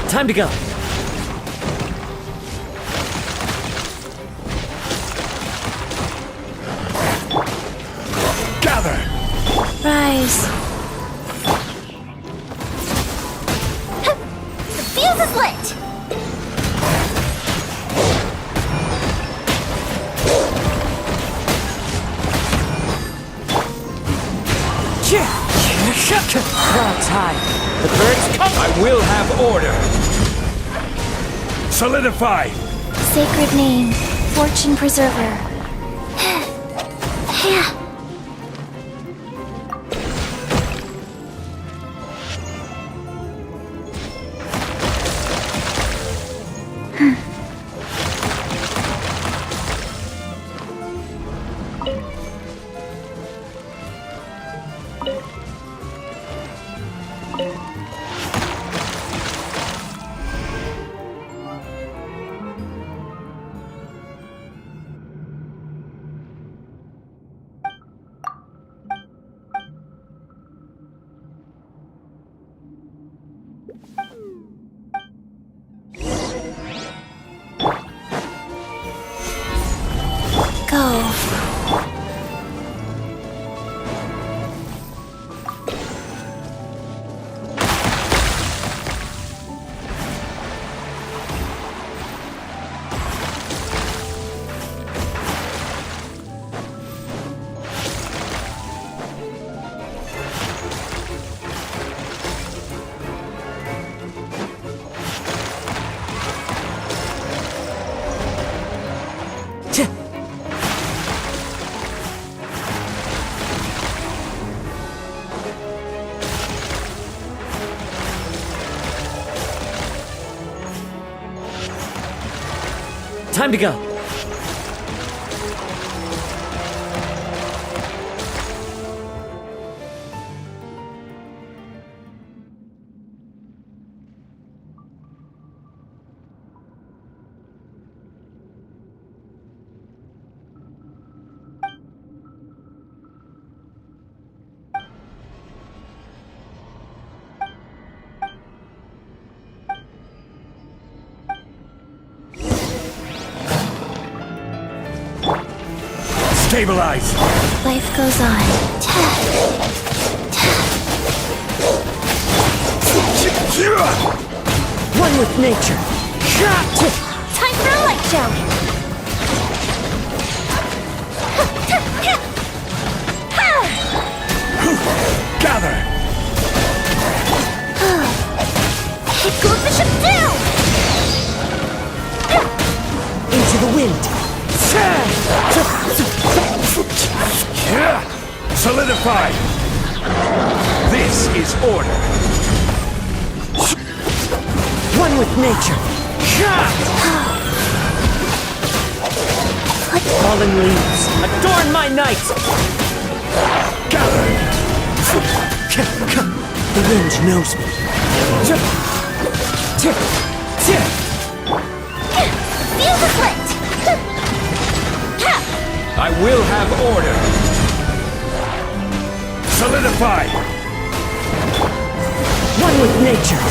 Time to go. Gather! Rise. The fuse is lit! Clouds high. The birds come. I will have order. Solidify! Sacred name, Fortune Preserver. Go. Time to go. Stabilize! Life goes on. One with nature. Time for a light show! Gather! It goes the ship down! Into the wind. Solidify! This is order. One with nature. Fallen leaves, adorn my night! Gather! The wind knows me. Fuse is lit! I will have order. Solidify! One with nature.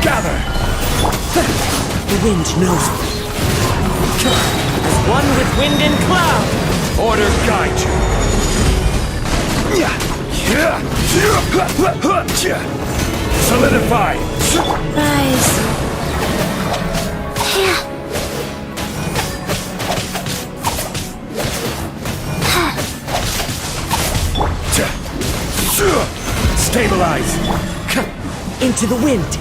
Gather! The wind knows me. As one with wind and cloud. Order guide you. Solidify! Rise. Yeah. Stabilize! Into the wind.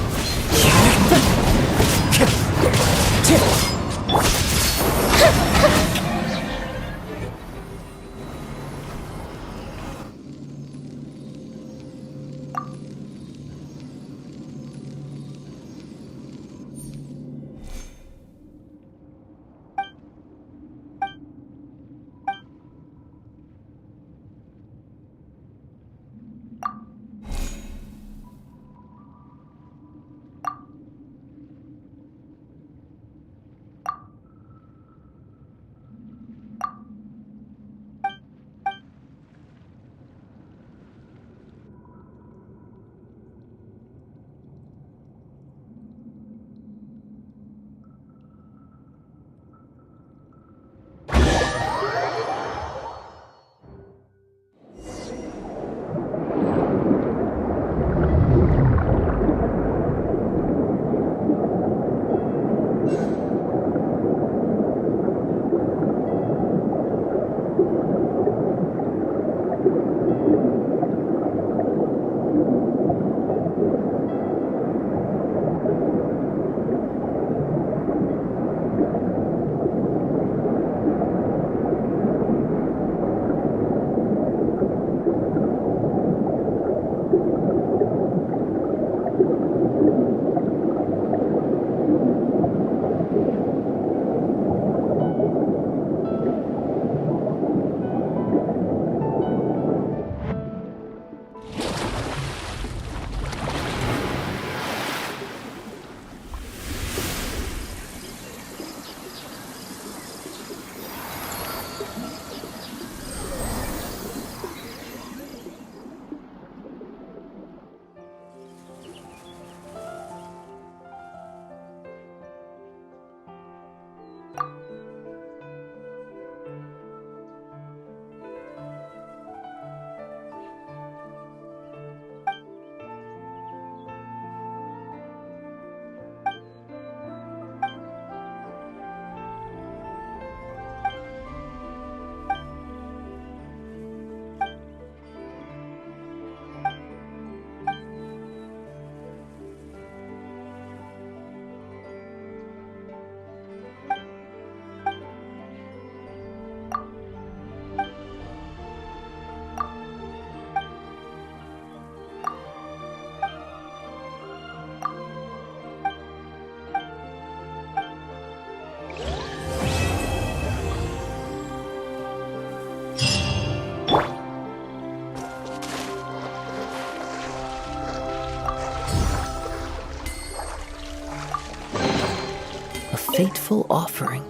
Fateful offering.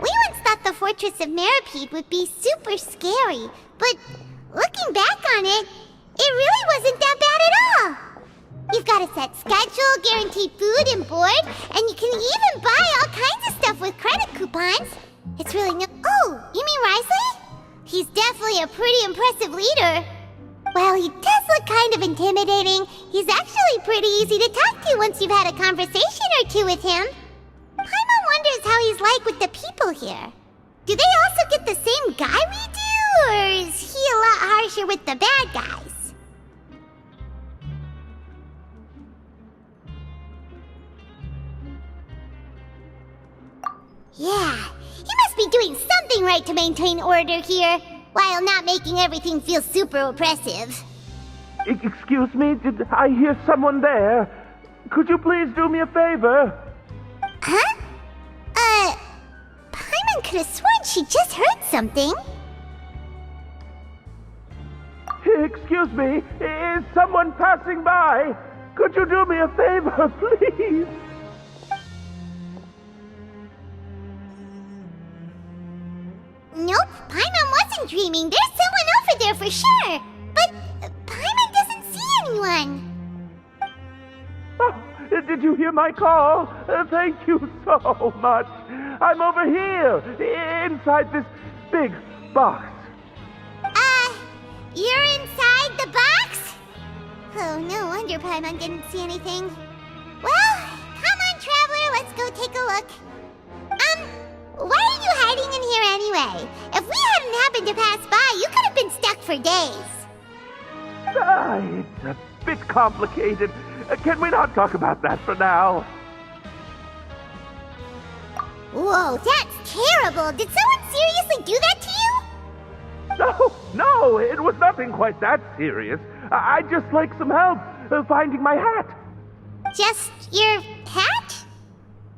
We once thought the Fortress of Meripede would be super scary, but looking back on it, it really wasn't that bad at all. You've got a set schedule, guaranteed food and board, and you can even buy all kinds of stuff with credit coupons. It's really no— Oh, you mean Risley? He's definitely a pretty impressive leader. While he does look kind of intimidating, he's actually pretty easy to talk to once you've had a conversation or two with him. Paimon wonders how he's like with the people here. Do they also get the same guy we do, or is he a lot harsher with the bad guys? Yeah, he must be doing something right to maintain order here, while not making everything feel super oppressive. Excuse me, did I hear someone there? Could you please do me a favor? Huh? Paimon could have sworn she just heard something. Excuse me, is someone passing by? Could you do me a favor, please? Nope, Paimon wasn't dreaming. There's someone over there for sure. But Paimon doesn't see anyone. Oh, did you hear my call? Thank you so much. I'm over here, inside this big box. You're inside the box? Oh, no wonder Paimon didn't see anything. Well, come on, Traveler, let's go take a look. Why are you hiding in here anyway? If we hadn't happened to pass by, you could have been stuck for days. It's a bit complicated. Can we not talk about that for now? Whoa, that's terrible. Did someone seriously do that to you? No, it was nothing quite that serious. I'd just like some help finding my hat. Just your hat?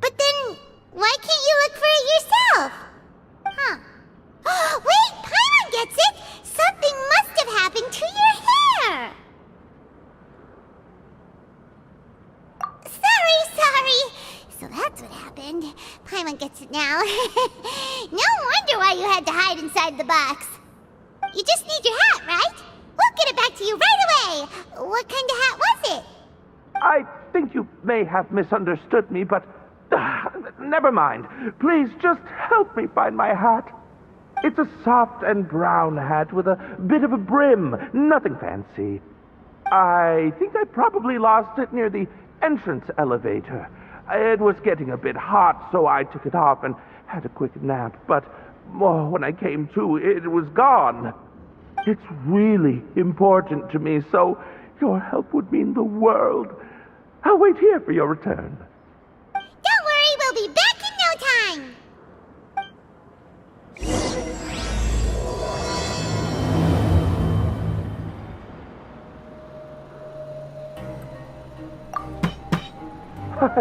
But then, why can't you look for it yourself? Huh. Wait, Paimon gets it! Something must have happened to your hair! Sorry. So that's what happened. Paimon gets it now. No wonder why you had to hide inside the box. You just need your hat, right? We'll get it back to you right away. What kind of hat was it? I think you may have misunderstood me, but never mind. Please just help me find my hat. It's a soft and brown hat with a bit of a brim. Nothing fancy. I think I probably lost it near the entrance elevator. It was getting a bit hot, so I took it off and had a quick nap. But when I came to, it was gone. It's really important to me, so your help would mean the world. I'll wait here for your return. Don't worry, we'll be back in no time.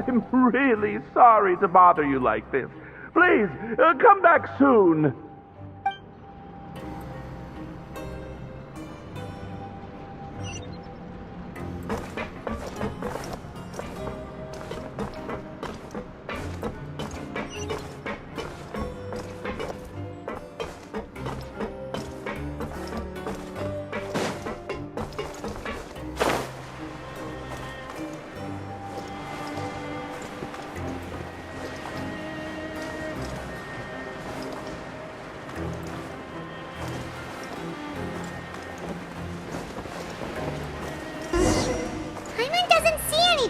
I'm really sorry to bother you like this. Please, come back soon.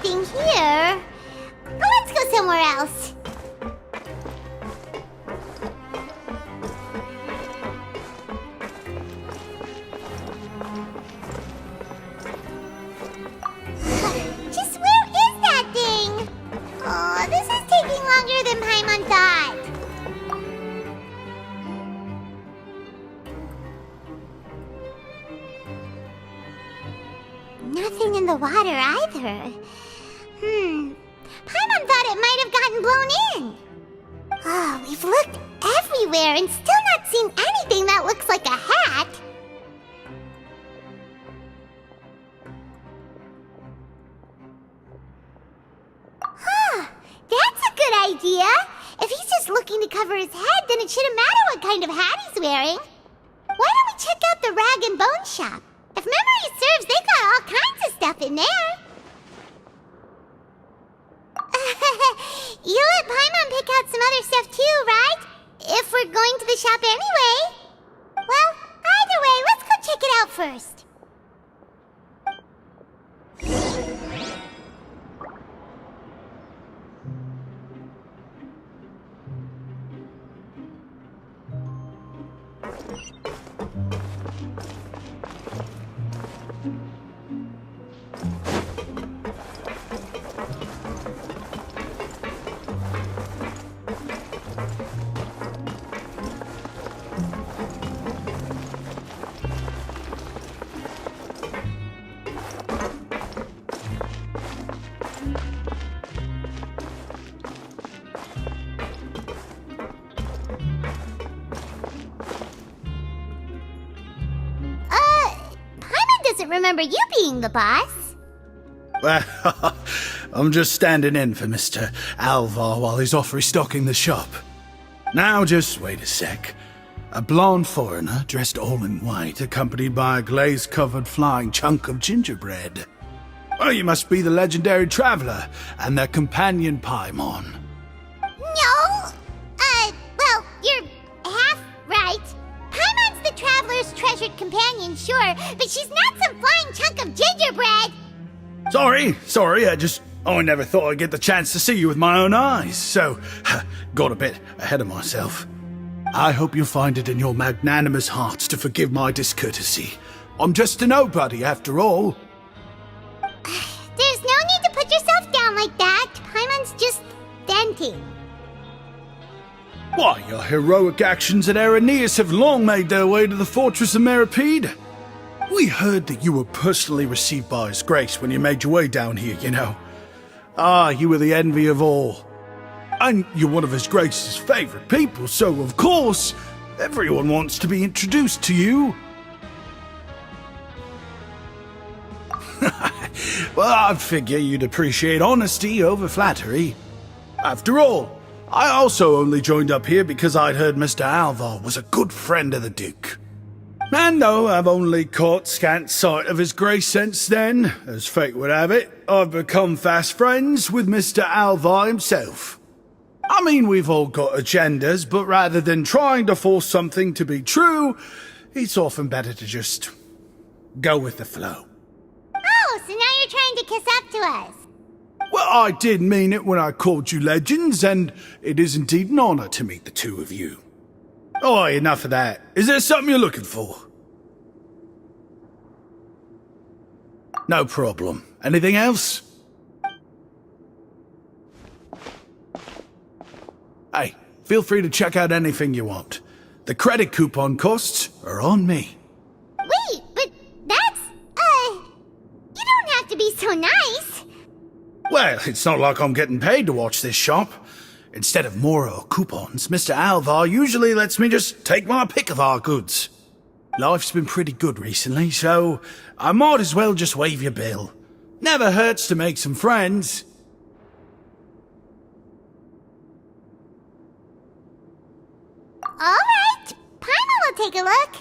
anything here. Let's go somewhere else. Just where is that thing? Oh, this is taking longer than Paimon thought. Nothing in the water either. Paimon thought it might have gotten blown in. Oh, we've looked everywhere and still not seen anything that looks like a hat. Huh, that's a good idea. If he's just looking to cover his head, then it shouldn't matter what kind of hat he's wearing. Why don't we check out the rag and bone shop? If memory serves, they got all kinds of stuff in there. You let Paimon pick out some other stuff too, right? If we're going to the shop anyway. Well, either way, let's go check it out first. Remember you being the boss. Well, I'm just standing in for Mr. Alvar while he's off restocking the shop. Now, just wait a sec. A blonde foreigner, dressed all in white, accompanied by a glaze-covered flying chunk of gingerbread. Oh, you must be the legendary traveler and their companion Paimon. No! Well, you're half right. Paimon's the traveler's treasured companion, sure, but she's not some flying chunk of gingerbread! Sorry, I never thought I'd get the chance to see you with my own eyes, so got a bit ahead of myself. I hope you find it in your magnanimous hearts to forgive my discourtesy. I'm just a nobody, after all. There's no need to put yourself down like that. Paimon's just venting. Why, your heroic actions at Araneus have long made their way to the fortress of Meripede. We heard that you were personally received by His Grace when you made your way down here, you know. Ah, you were the envy of all. And you're one of His Grace's favorite people, so of course, everyone wants to be introduced to you. Well, I figure you'd appreciate honesty over flattery. After all, I also only joined up here because I'd heard Mr. Alvar was a good friend of the Duke. And though I've only caught scant sight of His Grace since then, as fate would have it, I've become fast friends with Mr. Alvar himself. I mean, we've all got agendas, but rather than trying to force something to be true, it's often better to just go with the flow. Oh, so now you're trying to kiss up to us. Well, I did mean it when I called you legends, and it is indeed an honor to meet the two of you. Oh, enough of that. Is there something you're looking for? No problem. Anything else? Hey, feel free to check out anything you want. The credit coupon costs are on me. Wait, but that's, you don't have to be so nice. Well, it's not like I'm getting paid to watch this shop. Instead of more coupons, Mr. Alvar usually lets me just take my pick of our goods. Life's been pretty good recently, so I might as well just waive your bill. Never hurts to make some friends. All right, Paimon will take a look.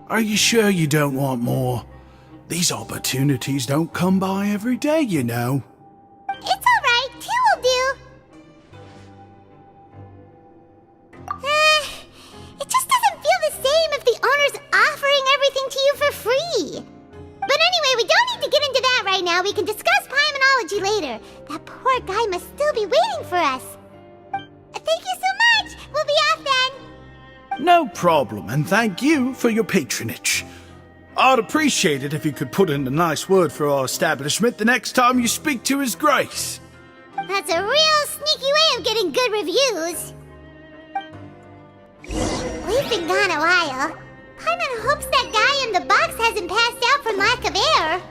Are you sure you don't want more? These opportunities don't come by every day, you know. It's all right, two will do. It just doesn't feel the same if the owner's offering everything can discuss Paimanology later. That poor guy must still be waiting for us. Thank you so much! We'll be off then! No problem, and thank you for your patronage. I'd appreciate it if you could put in a nice word for our establishment the next time you speak to His Grace. That's a real sneaky way of getting good reviews. We've been gone a while. Paimon hopes that guy in the box hasn't passed out from lack of air.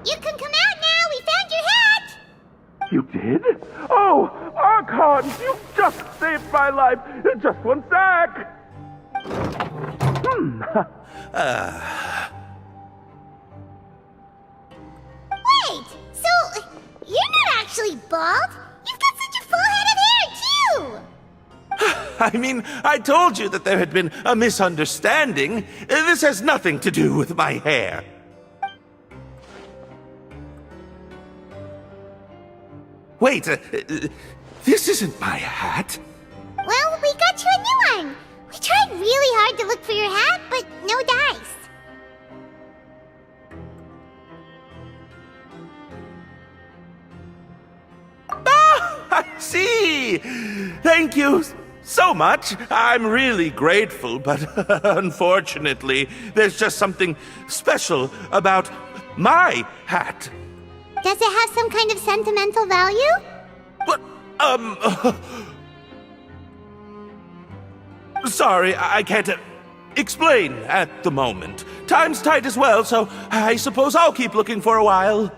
You can come out now! We found your hat! You did? Oh, Archon, you just saved my life. Just one sec. Wait! So, you're not actually bald? You've got such a full head of hair, too! I mean, I told you that there had been a misunderstanding. This has nothing to do with my hair. Wait, this isn't my hat. Well, we got you a new one. We tried really hard to look for your hat, but no dice. Ah, I see. Thank you so much. I'm really grateful, but unfortunately, there's just something special about my hat. Does it have some kind of sentimental value? But, sorry, I can't explain at the moment. Time's tight as well, so I suppose I'll keep looking for a while.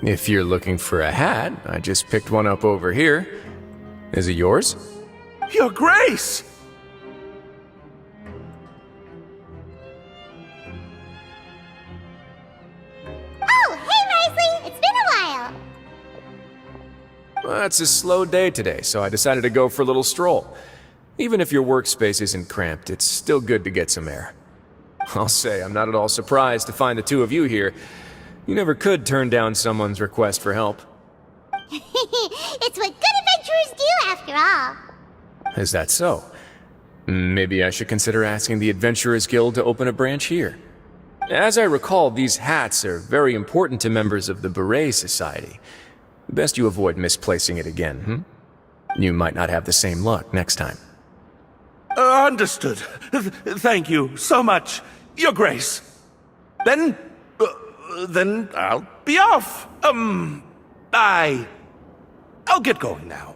If you're looking for a hat, I just picked one up over here. Is it yours? Your Grace! Oh, hey, Risley! It's been a while! Well, it's a slow day today, so I decided to go for a little stroll. Even if your workspace isn't cramped, it's still good to get some air. I'll say, I'm not at all surprised to find the two of you here. You never could turn down someone's request for help. It's what good adventurers do, after all. Is that so? Maybe I should consider asking the Adventurers Guild to open a branch here. As I recall, these hats are very important to members of the Beret Society. Best you avoid misplacing it again, You might not have the same luck next time. Understood. Thank you so much, Your Grace. Then I'll be off. I'll get going now.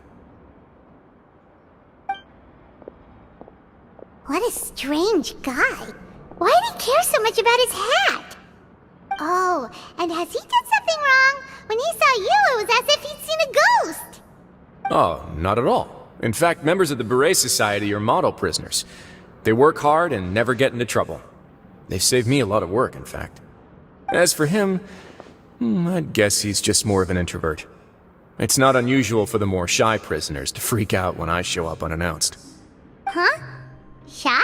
What a strange guy. Why did he care so much about his hat? Oh, and has he done something wrong? When he saw you, it was as if he'd seen a ghost. Oh, not at all. In fact, members of the Beret Society are model prisoners. They work hard and never get into trouble. They've saved me a lot of work, in fact. As for him, I'd guess he's just more of an introvert. It's not unusual for the more shy prisoners to freak out when I show up unannounced. Huh? Shy?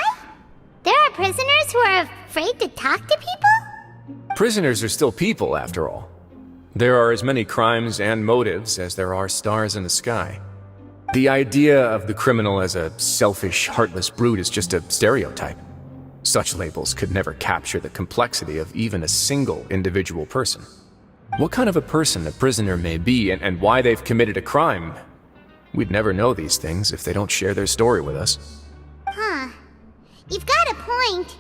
There are prisoners who are afraid to talk to people? Prisoners are still people, after all. There are as many crimes and motives as there are stars in the sky. The idea of the criminal as a selfish, heartless brute is just a stereotype. Such labels could never capture the complexity of even a single individual person. What kind of a person a prisoner may be and why they've committed a crime, we'd never know these things if they don't share their story with us. Huh. You've got a point.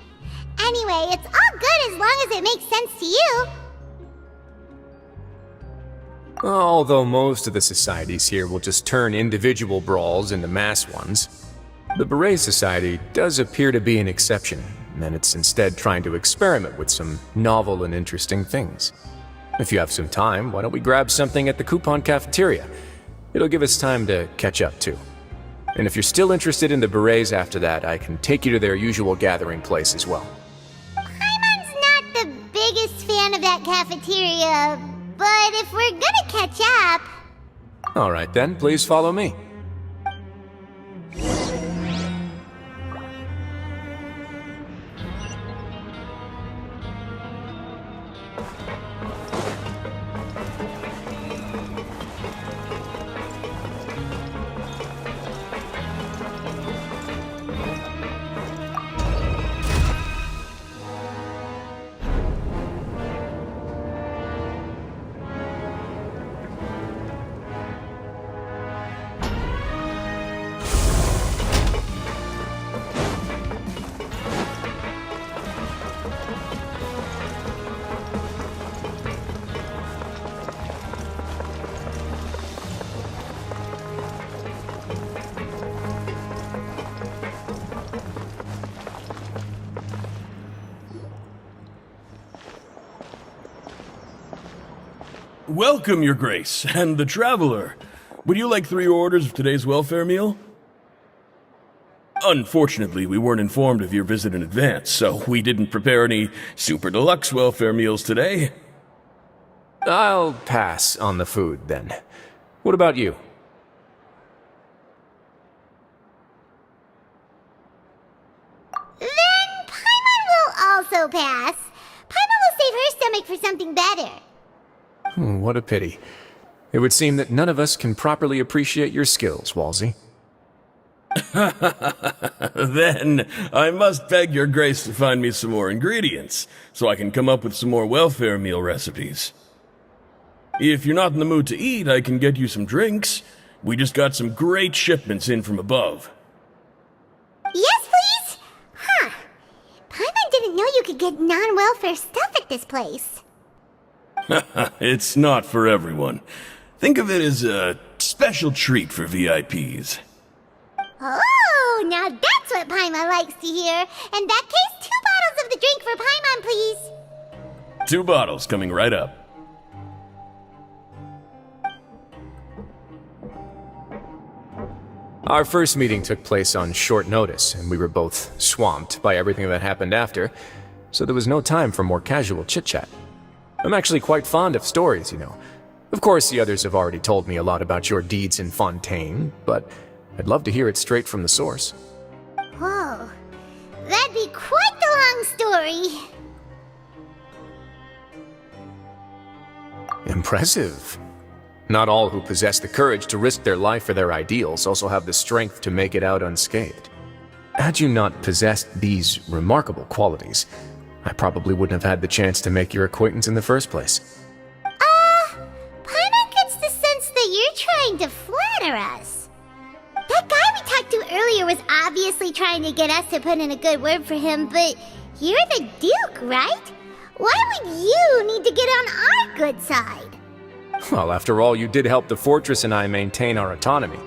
Anyway, it's all good as long as it makes sense to you. Although most of the societies here will just turn individual brawls into mass ones, the Beret Society does appear to be an exception, and it's instead trying to experiment with some novel and interesting things. If you have some time, why don't we grab something at the coupon cafeteria? It'll give us time to catch up too. And if you're still interested in the Berets after that, I can take you to their usual gathering place as well. Paimon's not the biggest fan of that cafeteria, but if we're gonna catch up... Alright then, please follow me. Welcome, Your Grace, and the Traveler. Would you like 3 orders of today's welfare meal? Unfortunately, we weren't informed of your visit in advance, so we didn't prepare any super deluxe welfare meals today. I'll pass on the food then. What about you? Then Paimon will also pass. Paimon will save her stomach for something better. What a pity. It would seem that none of us can properly appreciate your skills, Walsey. Then I must beg Your Grace to find me some more ingredients, so I can come up with some more welfare meal recipes. If you're not in the mood to eat, I can get you some drinks. We just got some great shipments in from above. Yes, please? Huh. Paimon didn't know you could get non-welfare stuff at this place. It's not for everyone. Think of it as a special treat for VIPs. Oh, now that's what Paimon likes to hear. In that case, 2 bottles of the drink for Paimon, please. 2 bottles coming right up. Our first meeting took place on short notice, and we were both swamped by everything that happened after, so there was no time for more casual chit-chat. I'm actually quite fond of stories, you know. Of course, the others have already told me a lot about your deeds in Fontaine, but I'd love to hear it straight from the source. Whoa. That'd be quite the long story. Impressive. Not all who possess the courage to risk their life for their ideals also have the strength to make it out unscathed. Had you not possessed these remarkable qualities, I probably wouldn't have had the chance to make your acquaintance in the first place. Paimon gets the sense that you're trying to flatter us. That guy we talked to earlier was obviously trying to get us to put in a good word for him, but you're the Duke, right? Why would you need to get on our good side? Well, after all, you did help the fortress and I maintain our autonomy.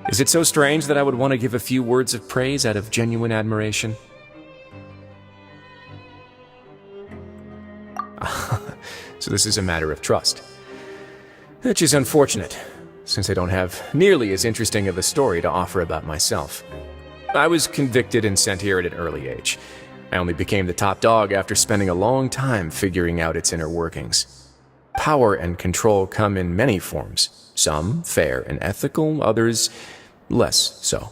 Is it so strange that I would want to give a few words of praise out of genuine admiration? So this is a matter of trust. Which is unfortunate, since I don't have nearly as interesting of a story to offer about myself. I was convicted and sent here at an early age. I only became the top dog after spending a long time figuring out its inner workings. Power and control come in many forms, some fair and ethical, others less so.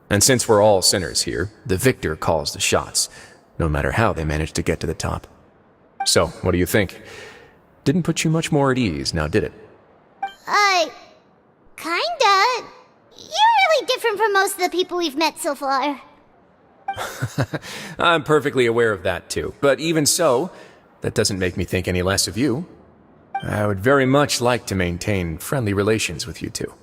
And since we're all sinners here, the victor calls the shots, no matter how they manage to get to the top. So, what do you think? Didn't put you much more at ease, now did it? Kinda. You're really different from most of the people we've met so far. I'm perfectly aware of that too, but even so, that doesn't make me think any less of you. I would very much like to maintain friendly relations with you two.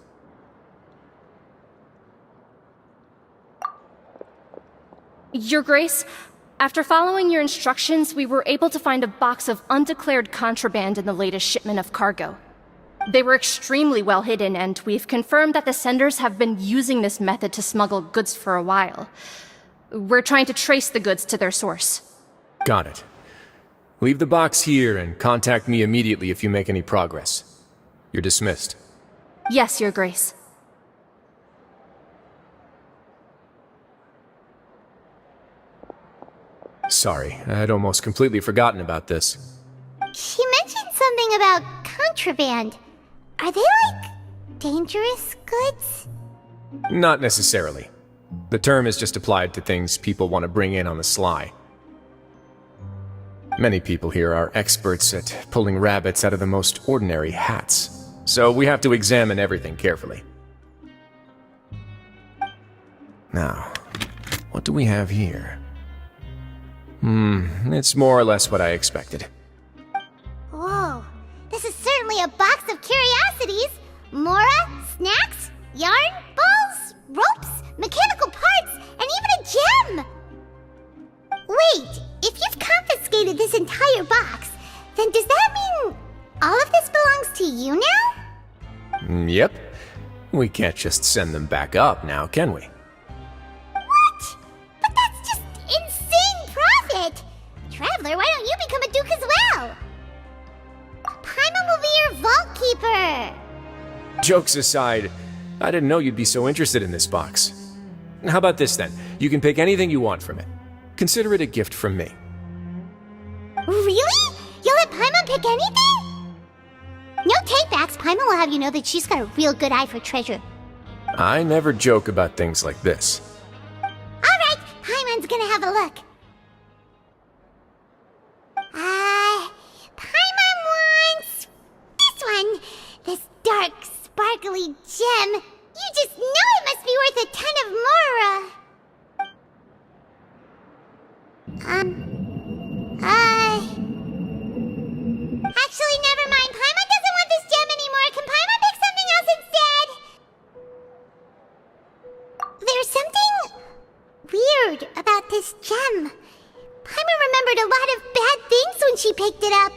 Your Grace, after following your instructions, we were able to find a box of undeclared contraband in the latest shipment of cargo. They were extremely well hidden, and we've confirmed that the senders have been using this method to smuggle goods for a while. We're trying to trace the goods to their source. Got it. Leave the box here and contact me immediately if you make any progress. You're dismissed. Yes, Your Grace. Sorry, I'd almost completely forgotten about this. She mentioned something about contraband. Are they, like, dangerous goods? Not necessarily. The term is just applied to things people want to bring in on the sly. Many people here are experts at pulling rabbits out of the most ordinary hats, so we have to examine everything carefully. Now, what do we have here? It's more or less what I expected. Whoa, this is certainly a box of curiosities. Mora, snacks, yarn, balls, ropes, mechanical parts, and even a gem! Wait, if you've confiscated this entire box, then does that mean all of this belongs to you now? Yep. We can't just send them back up now, can we? What? But that's just insane profit! Traveler, why don't you become a duke as well? Paimon will be your vault keeper! Jokes aside, I didn't know you'd be so interested in this box. How about this then? You can pick anything you want from it. Consider it a gift from me. Really? You'll let Paimon pick anything? No takebacks. Paimon will have you know that she's got a real good eye for treasure. I never joke about things like this. Alright, Paimon's gonna have a look. Paimon wants this one. This dark, sparkly gem. You just know it must be worth a ton of Mora. Actually, never mind. Paimon doesn't want this gem anymore. Can Paimon pick something else instead? There's something weird about this gem. Paimon remembered a lot of bad things when she picked it up.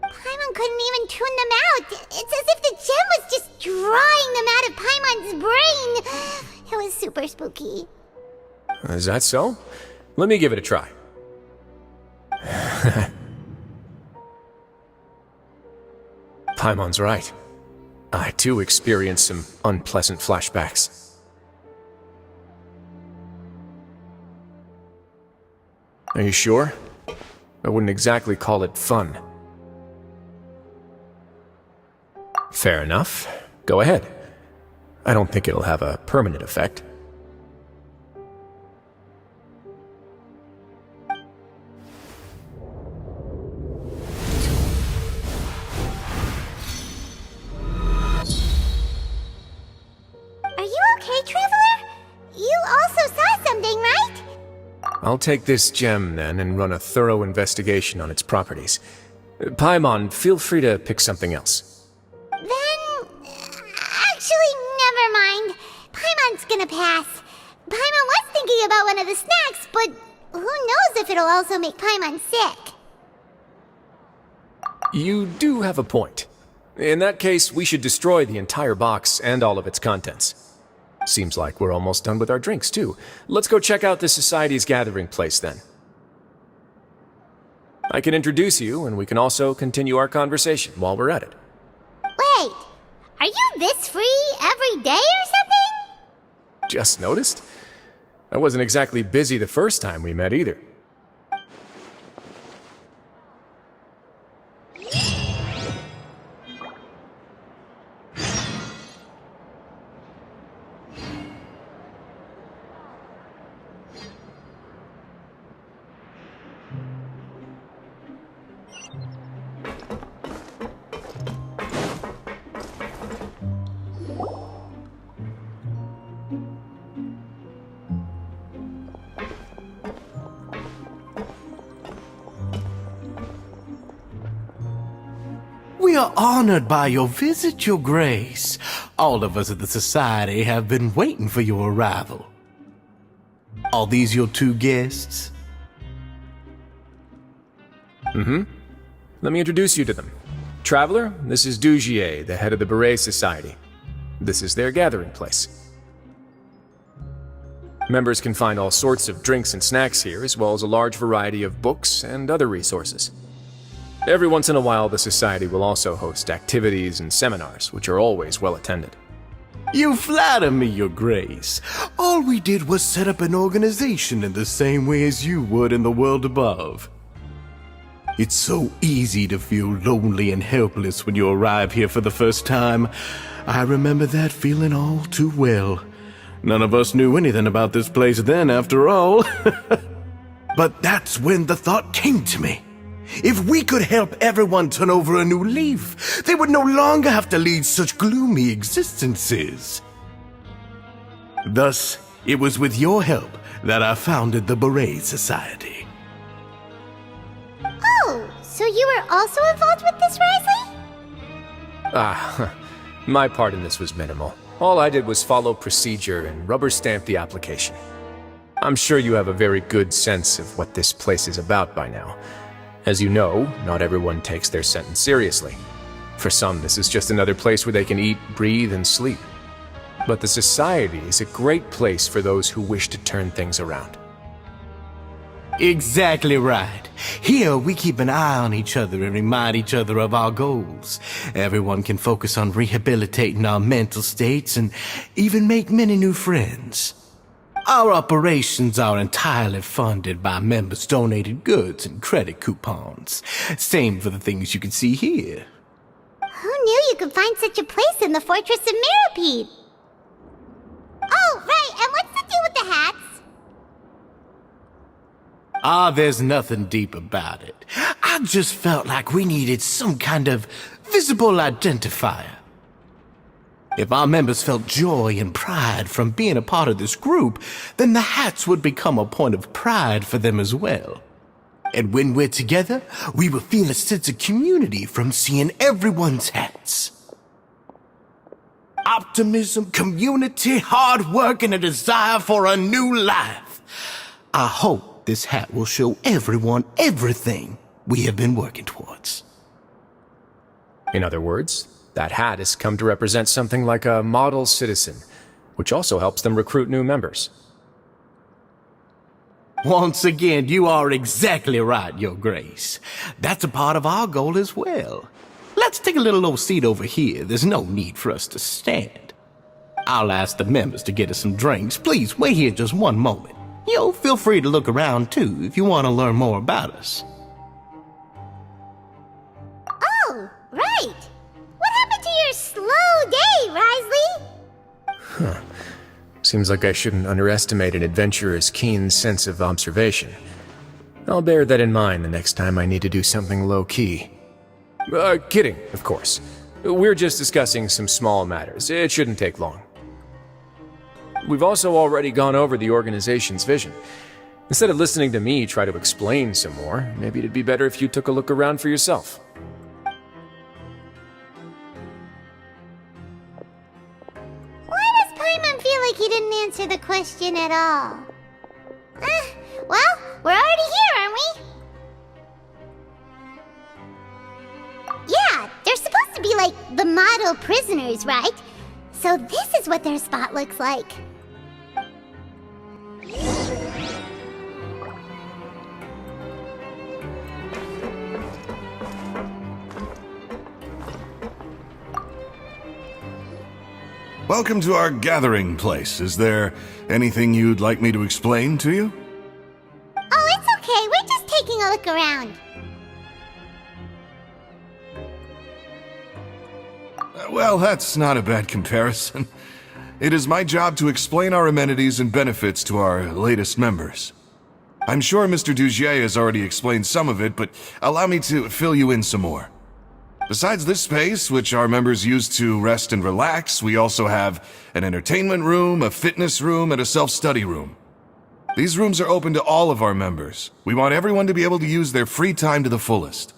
Paimon couldn't even tune them out. It's as if the gem was just drawing them out of Paimon's brain. It was super spooky. Is that so? Let me give it a try. Paimon's right. I too experienced some unpleasant flashbacks. Are you sure? I wouldn't exactly call it fun. Fair enough. Go ahead. I don't think it'll have a permanent effect. Are you okay, Traveler? You also saw something, right? I'll take this gem then and run a thorough investigation on its properties. Paimon, feel free to pick something else. Then... actually, never mind. Paimon's gonna pass. Paimon was thinking about one of the snacks, but who knows if it'll also make Paimon sick. You do have a point. In that case, we should destroy the entire box and all of its contents. Seems like we're almost done with our drinks, too. Let's go check out the Society's gathering place, then. I can introduce you, and we can also continue our conversation while we're at it. Wait, are you this free every day or something? Just noticed? I wasn't exactly busy the first time we met, either. We are honored by your visit, Your Grace. All of us at the Society have been waiting for your arrival. Are these your two guests? Let me introduce you to them. Traveler, this is Dugier, the head of the Beret Society. This is their gathering place. Members can find all sorts of drinks and snacks here, as well as a large variety of books and other resources. Every once in a while, the Society will also host activities and seminars, which are always well attended. You flatter me, Your Grace. All we did was set up an organization in the same way as you would in the world above. It's so easy to feel lonely and helpless when you arrive here for the first time. I remember that feeling all too well. None of us knew anything about this place then, after all. But that's when the thought came to me. If we could help everyone turn over a new leaf, they would no longer have to lead such gloomy existences. Thus, it was with your help that I founded the Beret Society. Oh, so you were also involved with this, Risley? My part in this was minimal. All I did was follow procedure and rubber stamp the application. I'm sure you have a very good sense of what this place is about by now. As you know, not everyone takes their sentence seriously. For some, this is just another place where they can eat, breathe, and sleep. But the Society is a great place for those who wish to turn things around. Exactly right. Here, we keep an eye on each other and remind each other of our goals. Everyone can focus on rehabilitating our mental states and even make many new friends. Our operations are entirely funded by members' donated goods and credit coupons. Same for the things you can see here. Who knew you could find such a place in the Fortress of Mirapede? Oh, right, and what's the deal with the hats? There's nothing deep about it. I just felt like we needed some kind of visible identifier. If our members felt joy and pride from being a part of this group, then the hats would become a point of pride for them as well. And when we're together, we will feel a sense of community from seeing everyone's hats. Optimism, community, hard work, and a desire for a new life. I hope this hat will show everyone everything we have been working towards. In other words, that hat has come to represent something like a model citizen, which also helps them recruit new members. Once again, you are exactly right, Your Grace. That's a part of our goal as well. Let's take a little old seat over here. There's no need for us to stand. I'll ask the members to get us some drinks. Please wait here just one moment. Feel free to look around too if you want to learn more about us. Oh, right. What happened to your slow day, Risley? Seems like I shouldn't underestimate an adventurer's keen sense of observation. I'll bear that in mind the next time I need to do something low-key. Kidding, of course. We're just discussing some small matters. It shouldn't take long. We've also already gone over the organization's vision. Instead of listening to me try to explain some more, maybe it'd be better if you took a look around for yourself. Why does Paimon feel like he didn't answer the question at all? Well, we're already here, aren't we? Yeah, they're supposed to be like the model prisoners, right? So this is what their spot looks like. Welcome to our gathering place. Is there anything you'd like me to explain to you? Oh, it's okay. We're just taking a look around. Well, that's not a bad comparison. It is my job to explain our amenities and benefits to our latest members. I'm sure Mr. Dugier has already explained some of it, but allow me to fill you in some more. Besides this space, which our members use to rest and relax, we also have an entertainment room, a fitness room, and a self-study room. These rooms are open to all of our members. We want everyone to be able to use their free time to the fullest.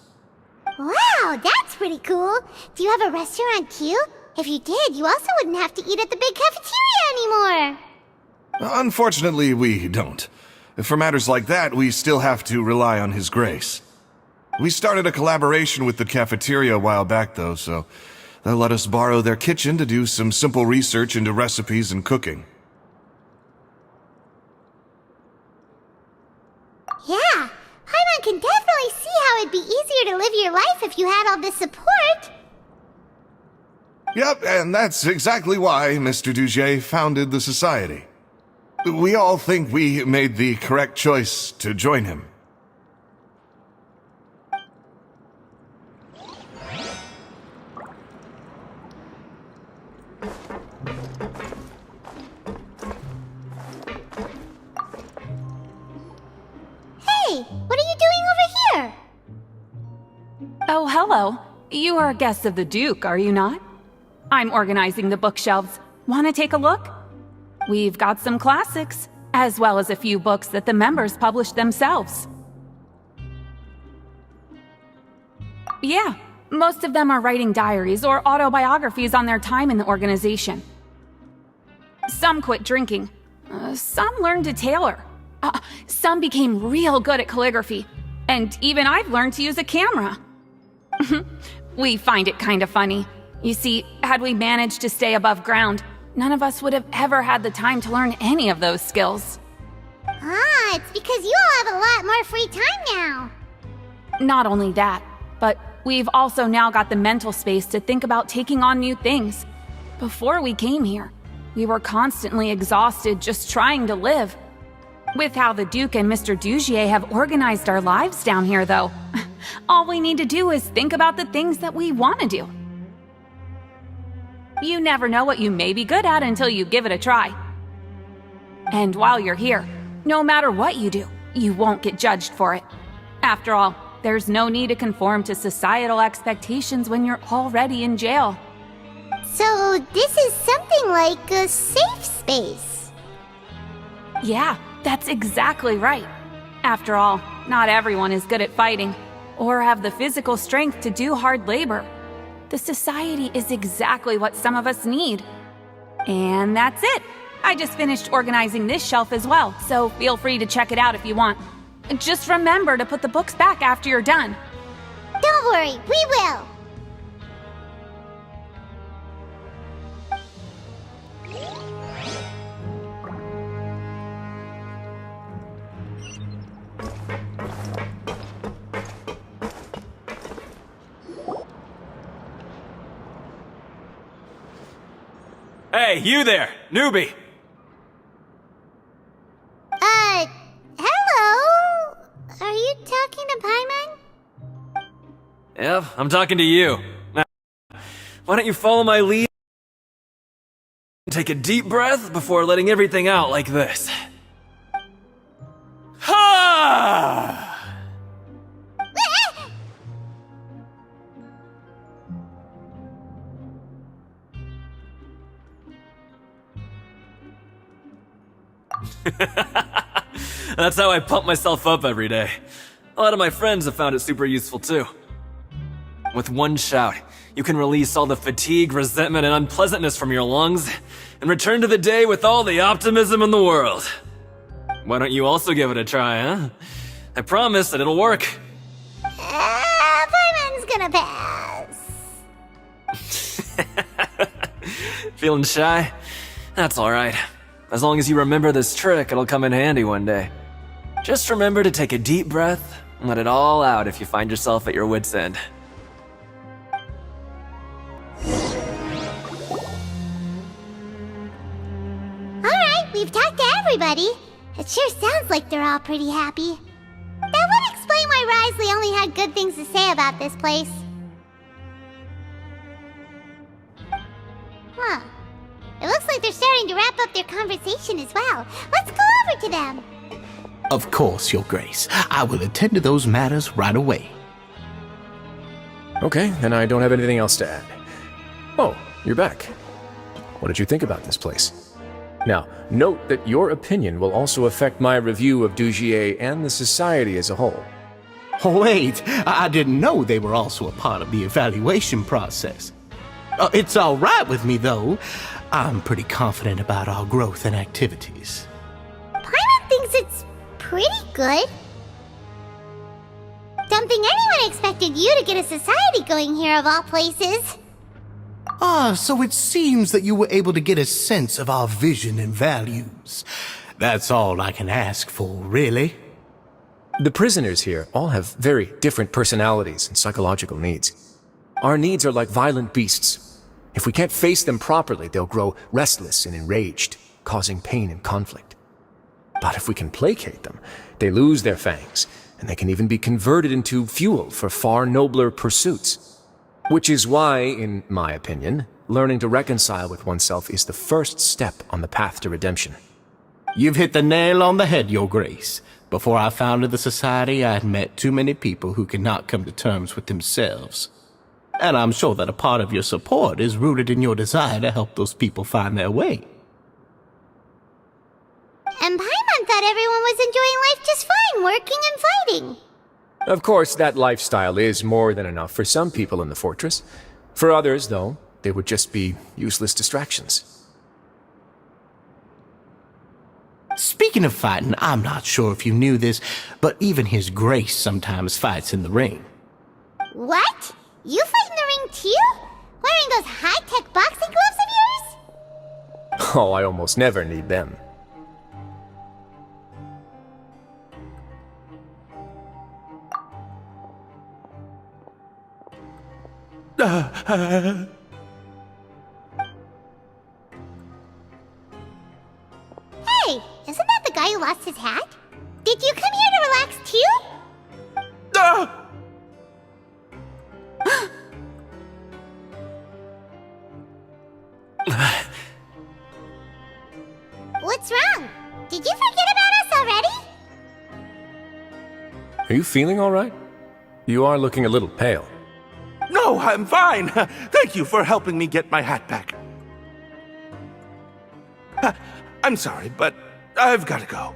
Wow, that's pretty cool. Do you have a restaurant too? If you did, you also wouldn't have to eat at the big cafeteria anymore. Unfortunately, we don't. For matters like that, we still have to rely on His Grace. We started a collaboration with the cafeteria a while back, though, so they'll let us borrow their kitchen to do some simple research into recipes and cooking. Yeah, Paimon can definitely see how it'd be easier to live your life if you had all this support. Yep, and that's exactly why Mr. Duget founded the society. We all think we made the correct choice to join him. Hey, what are you doing over here? Oh, hello. You are a guest of the Duke, are you not? I'm organizing the bookshelves. Want to take a look? We've got some classics, as well as a few books that the members published themselves. Yeah, most of them are writing diaries or autobiographies on their time in the organization. Some quit drinking. Some learned to tailor. Some became real good at calligraphy. And even I've learned to use a camera. We find it kind of funny. You see, had we managed to stay above ground, none of us would have ever had the time to learn any of those skills. Ah, it's because you all have a lot more free time now. Not only that, but we've also now got the mental space to think about taking on new things. Before we came here, we were constantly exhausted just trying to live. With how the Duke and Mr. Dugier have organized our lives down here, though, all we need to do is think about the things that we want to do. You never know what you may be good at until you give it a try. And while you're here, no matter what you do, you won't get judged for it. After all, there's no need to conform to societal expectations when you're already in jail. So this is something like a safe space. Yeah, that's exactly right. After all, not everyone is good at fighting, or have the physical strength to do hard labor. The society is exactly what some of us need. And that's it. I just finished organizing this shelf as well, so feel free to check it out if you want. Just remember to put the books back after you're done. Don't worry, we will. Hey, you there, newbie! Hello? Are you talking to Paimon? Yep, I'm talking to you. Now, why don't you follow my lead and take a deep breath before letting everything out like this? Ha! That's how I pump myself up every day. A lot of my friends have found it super useful too. With one shout, you can release all the fatigue, resentment, and unpleasantness from your lungs and return to the day with all the optimism in the world. Why don't you also give it a try, huh? I promise that it'll work. Paimon's gonna pass. Feeling shy? That's alright. As long as you remember this trick, it'll come in handy one day. Just remember to take a deep breath and let it all out if you find yourself at your wit's end. Alright, we've talked to everybody. It sure sounds like they're all pretty happy. That would explain why Risley only had good things to say about this place. Huh. It looks like they're starting to wrap up their conversation as well. Let's go over to them. Of course, Your Grace. I will attend to those matters right away. Okay, then I don't have anything else to add. Oh, you're back. What did you think about this place? Now, note that your opinion will also affect my review of Dugier and the society as a whole. Wait, I didn't know they were also a part of the evaluation process. It's all right with me, though. I'm pretty confident about our growth and activities. Paimon thinks it's pretty good. Don't think anyone expected you to get a society going here of all places. Ah, so it seems that you were able to get a sense of our vision and values. That's all I can ask for, really. The prisoners here all have very different personalities and psychological needs. Our needs are like violent beasts. If we can't face them properly, they'll grow restless and enraged, causing pain and conflict. But if we can placate them, they lose their fangs, and they can even be converted into fuel for far nobler pursuits. Which is why, in my opinion, learning to reconcile with oneself is the first step on the path to redemption. You've hit the nail on the head, Your Grace. Before I founded the Society, I had met too many people who could not come to terms with themselves. And I'm sure that a part of your support is rooted in your desire to help those people find their way. And Paimon thought everyone was enjoying life just fine, working and fighting. Of course, that lifestyle is more than enough for some people in the fortress. For others, though, they would just be useless distractions. Speaking of fighting, I'm not sure if you knew this, but even His Grace sometimes fights in the ring. What? You fight in the ring too? Wearing those high-tech boxing gloves of yours? Oh, I almost never need them. Hey, isn't that the guy who lost his hat? Did you come here to relax too? What's wrong? Did you forget about us already? Are you feeling all right? You are looking a little pale. No, I'm fine. Thank you for helping me get my hat back. I'm sorry, but I've got to go.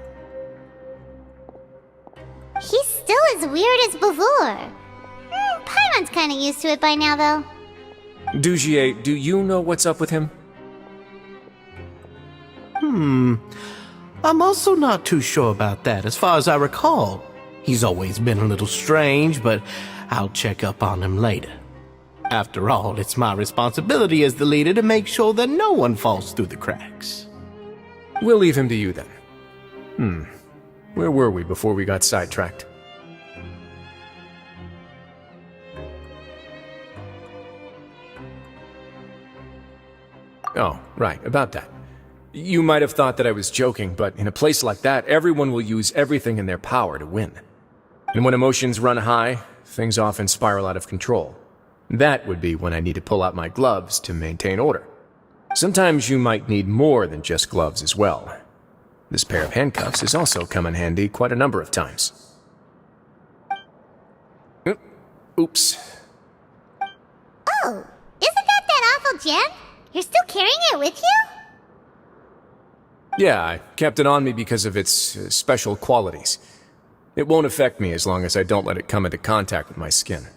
He's still as weird as before. Paimon's kind of used to it by now, though. Dujier, do you know what's up with him? I'm also not too sure about that. As far as I recall, he's always been a little strange, but I'll check up on him later. After all, it's my responsibility as the leader to make sure that no one falls through the cracks. We'll leave him to you then. Where were we before we got sidetracked? Oh, right, about that. You might have thought that I was joking, but in a place like that, everyone will use everything in their power to win. And when emotions run high, things often spiral out of control. That would be when I need to pull out my gloves to maintain order. Sometimes you might need more than just gloves as well. This pair of handcuffs has also come in handy quite a number of times. Oops. Oh, isn't that awful gem? You're still carrying it with you? Yeah, I kept it on me because of its special qualities. It won't affect me as long as I don't let it come into contact with my skin.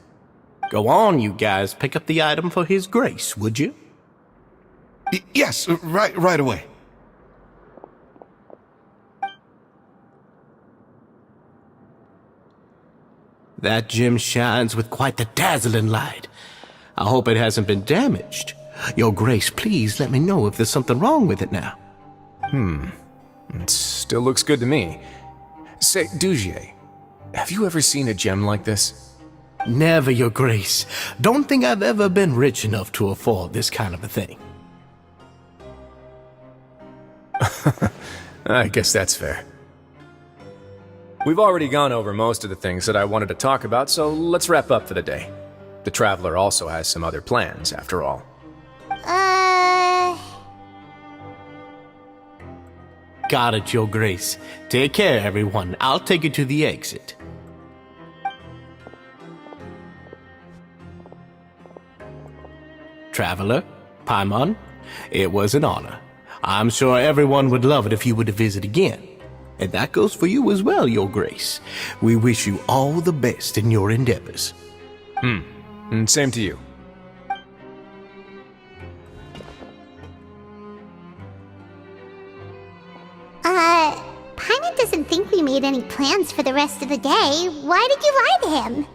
Go on, you guys. Pick up the item for His Grace, would you? Yes, right away. That gem shines with quite the dazzling light. I hope it hasn't been damaged. Your Grace, please let me know if there's something wrong with it now. It still looks good to me. Say, Dujier, have you ever seen a gem like this? Never, Your Grace. Don't think I've ever been rich enough to afford this kind of a thing. I guess that's fair. We've already gone over most of the things that I wanted to talk about, so let's wrap up for the day. The Traveler also has some other plans, after all. Got it, Your Grace. Take care, everyone. I'll take you to the exit. Traveler, Paimon, it was an honor. I'm sure everyone would love it if you were to visit again. And that goes for you as well, Your Grace. We wish you all the best in your endeavors. And same to you. Paimon doesn't think we made made any plans for the rest of the day. Why did you lie to him?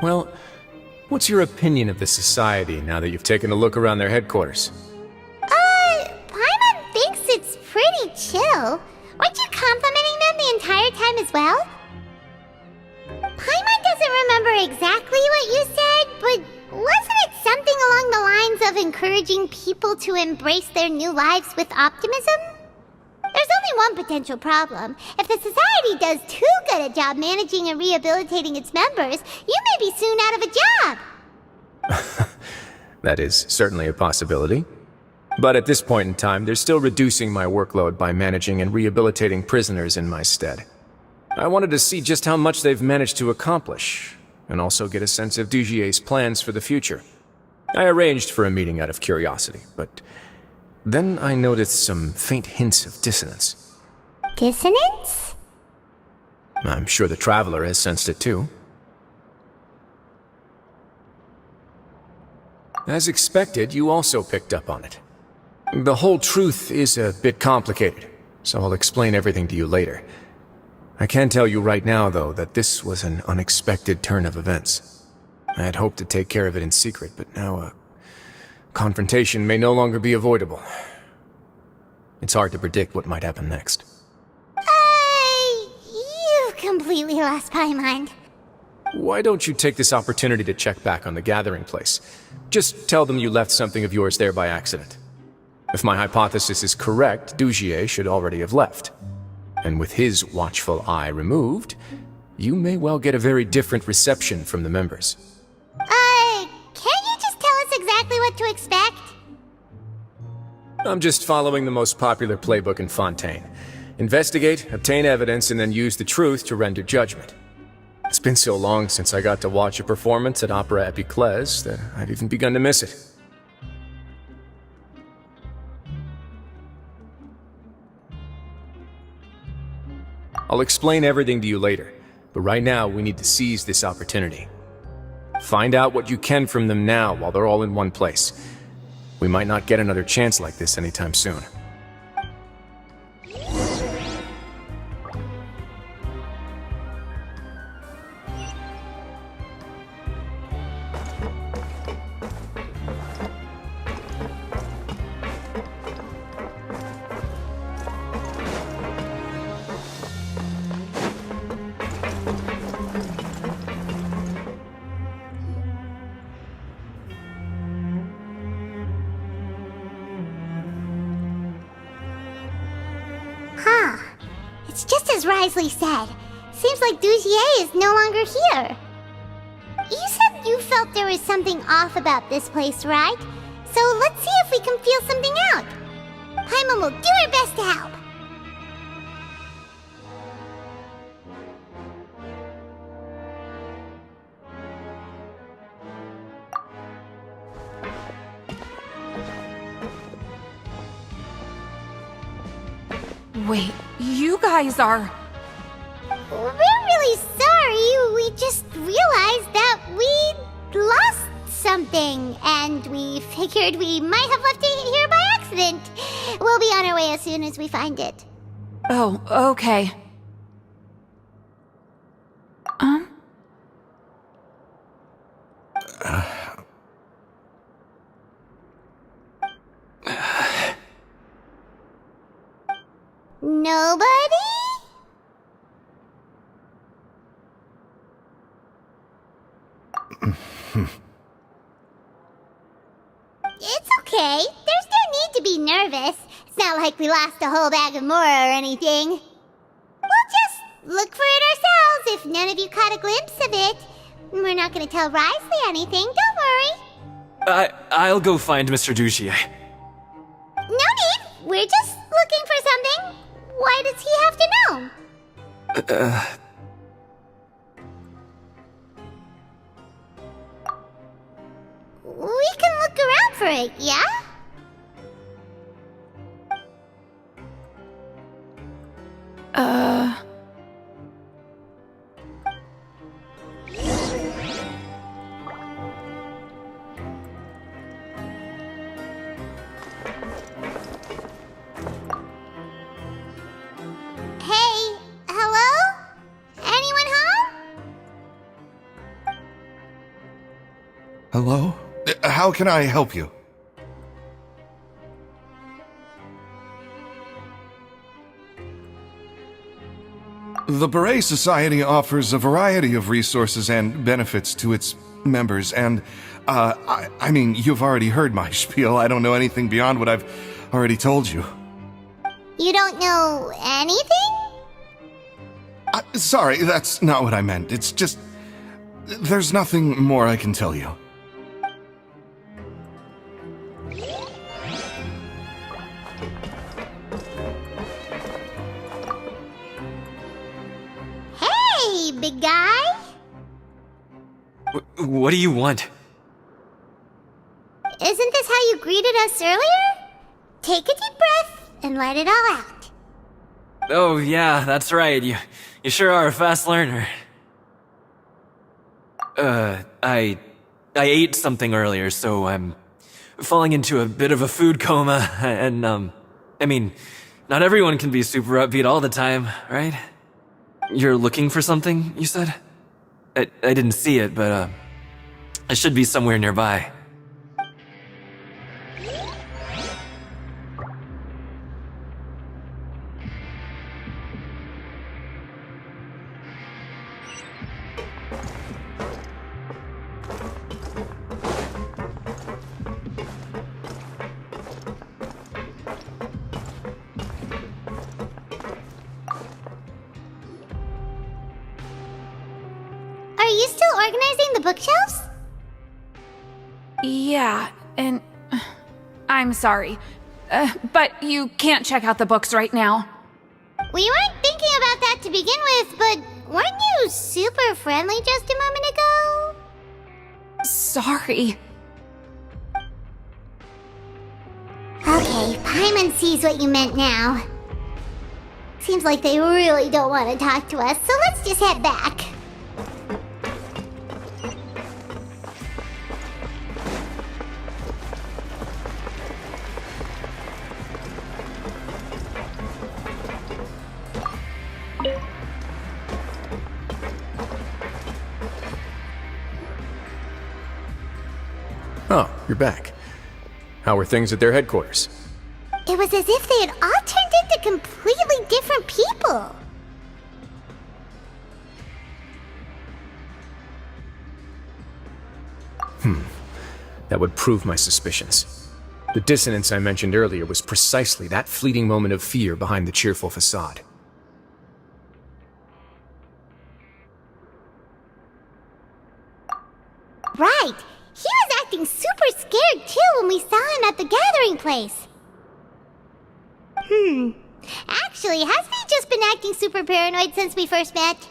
Well, what's your opinion of the society now that you've taken a look around their headquarters? Paimon thinks it's pretty chill. Weren't you complimenting them the entire time as well? Paimon doesn't remember exactly what you said, but wasn't it something along the lines of encouraging people to embrace their new lives with optimism? There's only one potential problem. If the society does too good a job managing and rehabilitating its members, you may be soon out of a job. That is certainly a possibility. But at this point in time, they're still reducing my workload by managing and rehabilitating prisoners in my stead. I wanted to see just how much they've managed to accomplish, and also get a sense of Dugier's plans for the future. I arranged for a meeting out of curiosity, but then I noticed some faint hints of dissonance. Dissonance? I'm sure the Traveler has sensed it too. As expected, you also picked up on it. The whole truth is a bit complicated, so I'll explain everything to you later. I can tell you right now, though, that this was an unexpected turn of events. I had hoped to take care of it in secret, but now a confrontation may no longer be avoidable. It's hard to predict what might happen next. You've completely lost my mind. Why don't you take this opportunity to check back on the gathering place? Just tell them you left something of yours there by accident. If my hypothesis is correct, Dugier should already have left. And with his watchful eye removed, you may well get a very different reception from the members. Can't you just tell us exactly what to expect? I'm just following the most popular playbook in Fontaine. Investigate, obtain evidence, and then use the truth to render judgment. It's been so long since I got to watch a performance at Opera Epiclese that I've even begun to miss it. I'll explain everything to you later, but right now we need to seize this opportunity. Find out what you can from them now while they're all in one place. We might not get another chance like this anytime soon. It's just as Risley said. Seems like Dugier is no longer here. You said you felt there was something off about this place, right? So let's see if we can feel something out. Paimon will do her best to help. Wait, you guys are... We're really sorry. We just realized that we lost something, and we figured we might have left it here by accident. We'll be on our way as soon as we find it. Oh, okay. Nobody? It's okay. There's no need to be nervous. It's not like we lost a whole bag of Mora or anything. We'll just look for it ourselves if none of you caught a glimpse of it. We're not going to tell Risley anything, don't worry. I'll go find Mr. Dugier. No need. We're just looking for something. Why does he have to know? We can look around for it, yeah? Hey, hello? Hello? How can I help you? The Beret Society offers a variety of resources and benefits to its members, and, I mean, you've already heard my spiel. I don't know anything beyond what I've already told you. You don't know anything? Sorry, that's not what I meant. It's just... there's nothing more I can tell you. Hey, big guy! What do you want? Isn't this how you greeted us earlier? Take a deep breath and let it all out. Oh, yeah, that's right. You sure are a fast learner. I ate something earlier, so I'm falling into a bit of a food coma, and, I mean, not everyone can be super upbeat all the time, right? You're looking for something, you said? I didn't see it, but, it should be somewhere nearby. Are you still organizing the bookshelves? Yeah, and I'm sorry, but you can't check out the books right now. We weren't thinking about that to begin with, but weren't you super friendly just a moment ago? Sorry. Okay, Paimon sees what you meant now. Seems like they really don't want to talk to us, so let's just head back. Oh, you're back. How were things at their headquarters? It was as if they had all turned into completely different people. That would prove my suspicions. The dissonance I mentioned earlier was precisely that fleeting moment of fear behind the cheerful facade. Right. He was acting super scared too when we saw him at the gathering place. Actually, hasn't he just been acting super paranoid since we first met?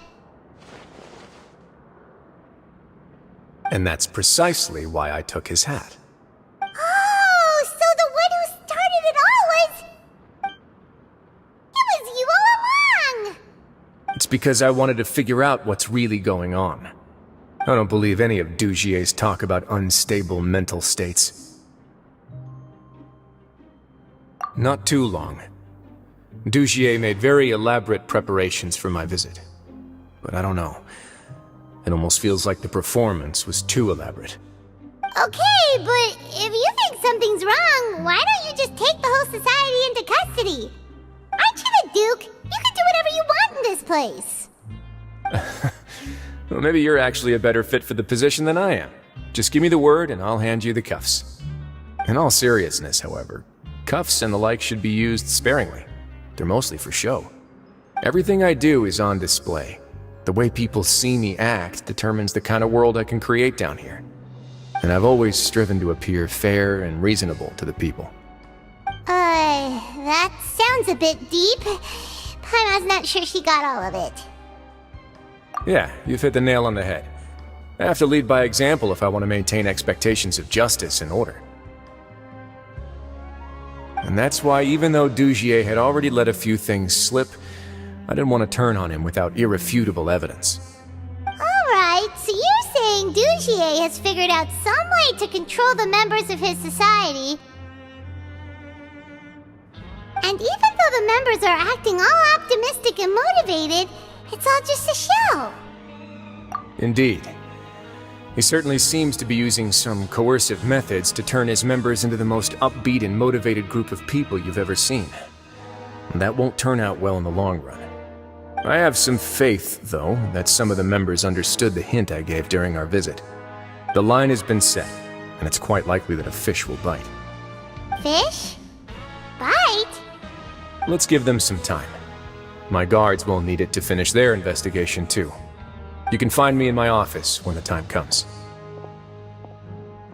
And that's precisely why I took his hat. Oh, so the one who started it all was... It was you all along! It's because I wanted to figure out what's really going on. I don't believe any of Dugier's talk about unstable mental states. Not too long. Dugier made very elaborate preparations for my visit. But I don't know. It almost feels like the performance was too elaborate. Okay, but if you think something's wrong, why don't you just take the whole society into custody? Aren't you the Duke? You can do whatever you want in this place. Well, maybe you're actually a better fit for the position than I am. Just give me the word and I'll hand you the cuffs. In all seriousness, however, cuffs and the like should be used sparingly. They're mostly for show. Everything I do is on display. The way people see me act determines the kind of world I can create down here. And I've always striven to appear fair and reasonable to the people. That sounds a bit deep. Paimon's not sure she got all of it. Yeah, you've hit the nail on the head. I have to lead by example if I want to maintain expectations of justice and order. And that's why even though Dugier had already let a few things slip, I didn't want to turn on him without irrefutable evidence. Alright, so you're saying Dugier has figured out some way to control the members of his society. And even though the members are acting all optimistic and motivated, it's all just a show. Indeed. He certainly seems to be using some coercive methods to turn his members into the most upbeat and motivated group of people you've ever seen. And that won't turn out well in the long run. I have some faith, though, that some of the members understood the hint I gave during our visit. The line has been set, and it's quite likely that a fish will bite. Fish? Bite? Let's give them some time. My guards will need it to finish their investigation, too. You can find me in my office when the time comes.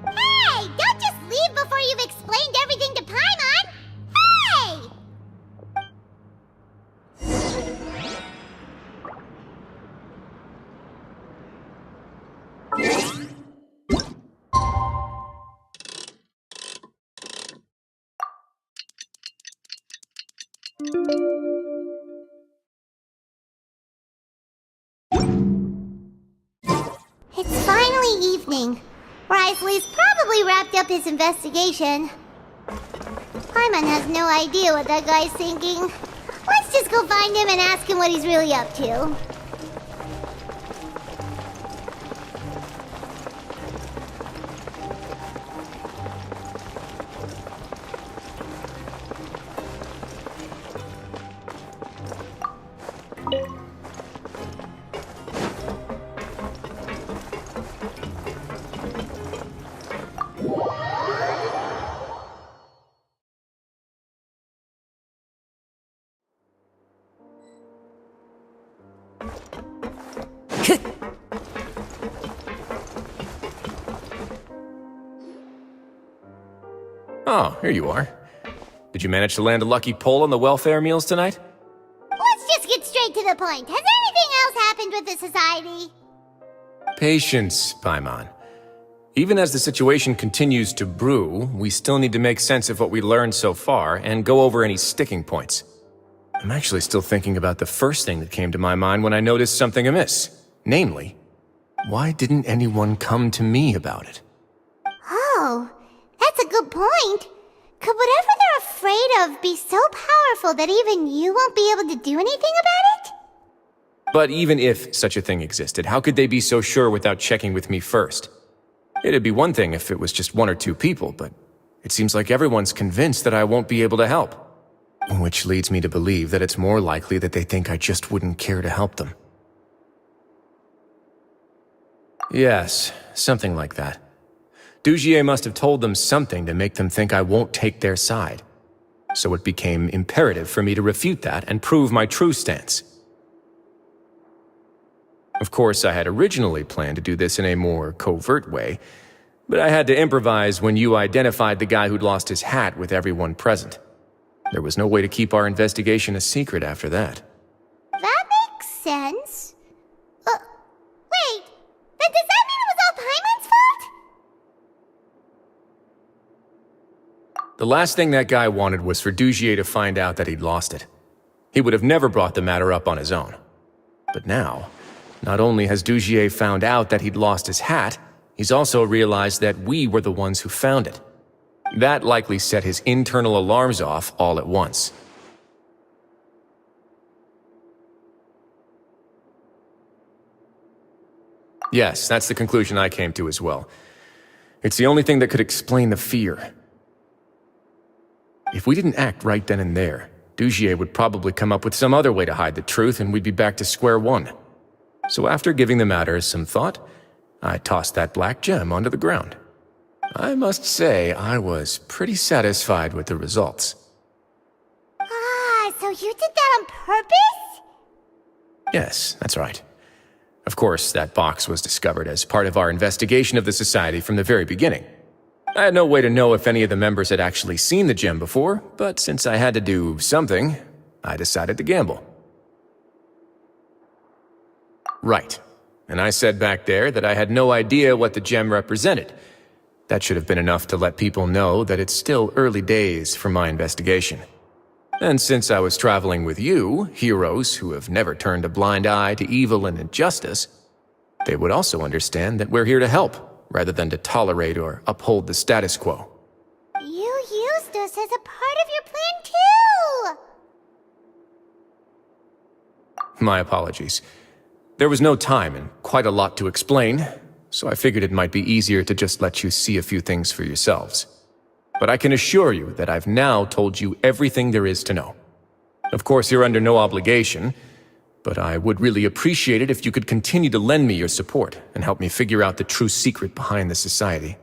Hey! Don't just leave before you've explained everything to Paimon! Hey! It's finally evening. Risley's probably wrapped up his investigation. Paimon has no idea what that guy's thinking. Let's just go find him and ask him what he's really up to. Oh, here you are. Did you manage to land a lucky pull on the welfare meals tonight? Let's just get straight to the point. Has anything else happened with the society? Patience, Paimon. Even as the situation continues to brew, we still need to make sense of what we learned so far and go over any sticking points. I'm actually still thinking about the first thing that came to my mind when I noticed something amiss. Namely, why didn't anyone come to me about it? Oh, that's a good point. Could whatever they're afraid of be so powerful that even you won't be able to do anything about it? But even if such a thing existed, how could they be so sure without checking with me first? It'd be one thing if it was just one or two people, but it seems like everyone's convinced that I won't be able to help. Which leads me to believe that it's more likely that they think I just wouldn't care to help them. Yes, something like that. Dugier must have told them something to make them think I won't take their side. So it became imperative for me to refute that and prove my true stance. Of course, I had originally planned to do this in a more covert way, but I had to improvise when you identified the guy who'd lost his hat with everyone present. There was no way to keep our investigation a secret after that. That makes sense. Wait, then does that mean it was all Paimon's fault? The last thing that guy wanted was for Dugier to find out that he'd lost it. He would have never brought the matter up on his own. But now, not only has Dugier found out that he'd lost his hat, he's also realized that we were the ones who found it. That likely set his internal alarms off all at once. Yes, that's the conclusion I came to as well. It's the only thing that could explain the fear. If we didn't act right then and there, Dugier would probably come up with some other way to hide the truth and we'd be back to square one. So after giving the matter some thought, I tossed that black gem onto the ground. I must say, I was pretty satisfied with the results. Ah, so you did that on purpose? Yes, that's right. Of course, that box was discovered as part of our investigation of the society from the very beginning. I had no way to know if any of the members had actually seen the gem before, but since I had to do something, I decided to gamble. Right. And I said back there that I had no idea what the gem represented. That should have been enough to let people know that it's still early days for my investigation. And since I was traveling with you, heroes who have never turned a blind eye to evil and injustice, they would also understand that we're here to help, rather than to tolerate or uphold the status quo. You used us as a part of your plan too! My apologies. There was no time and quite a lot to explain, so I figured it might be easier to just let you see a few things for yourselves. But I can assure you that I've now told you everything there is to know. Of course, you're under no obligation, but I would really appreciate it if you could continue to lend me your support and help me figure out the true secret behind the society.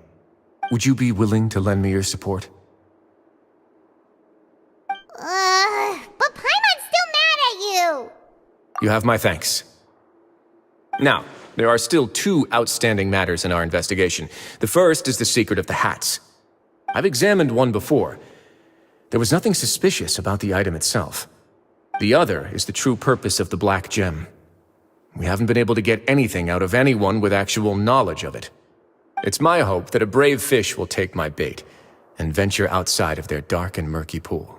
Would you be willing to lend me your support? But Paimon's still mad at you! You have my thanks. Now, there are still 2 outstanding matters in our investigation. The first is the secret of the hats. I've examined one before. There was nothing suspicious about the item itself. The other is the true purpose of the black gem. We haven't been able to get anything out of anyone with actual knowledge of it. It's my hope that a brave fish will take my bait and venture outside of their dark and murky pool.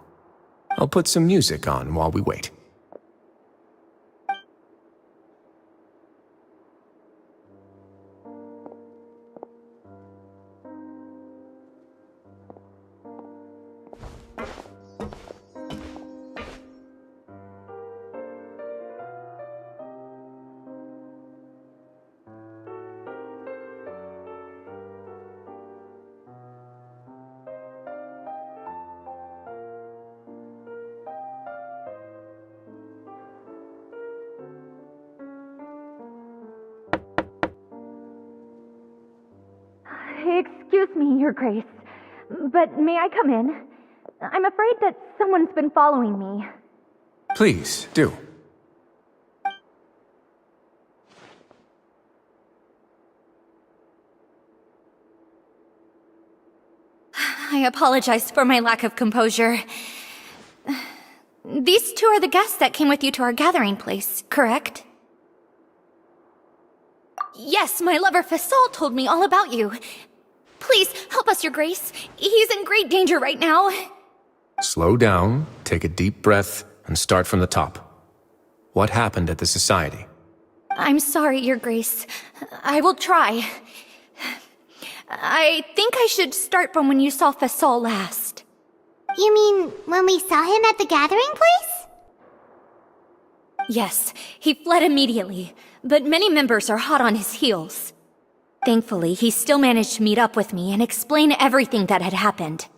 I'll put some music on while we wait. Excuse me, Your Grace, but may I come in? I'm afraid that someone's been following me. Please, do. I apologize for my lack of composure. These 2 are the guests that came with you to our gathering place, correct? Yes, my lover Fasol told me all about you. Please, help us, Your Grace. He's in great danger right now. Slow down, take a deep breath, and start from the top. What happened at the society? I'm sorry, Your Grace. I will try. I think I should start from when you saw Fasol last. You mean when we saw him at the gathering place? Yes, he fled immediately, but many members are hot on his heels. Thankfully, he still managed to meet up with me and explain everything that had happened.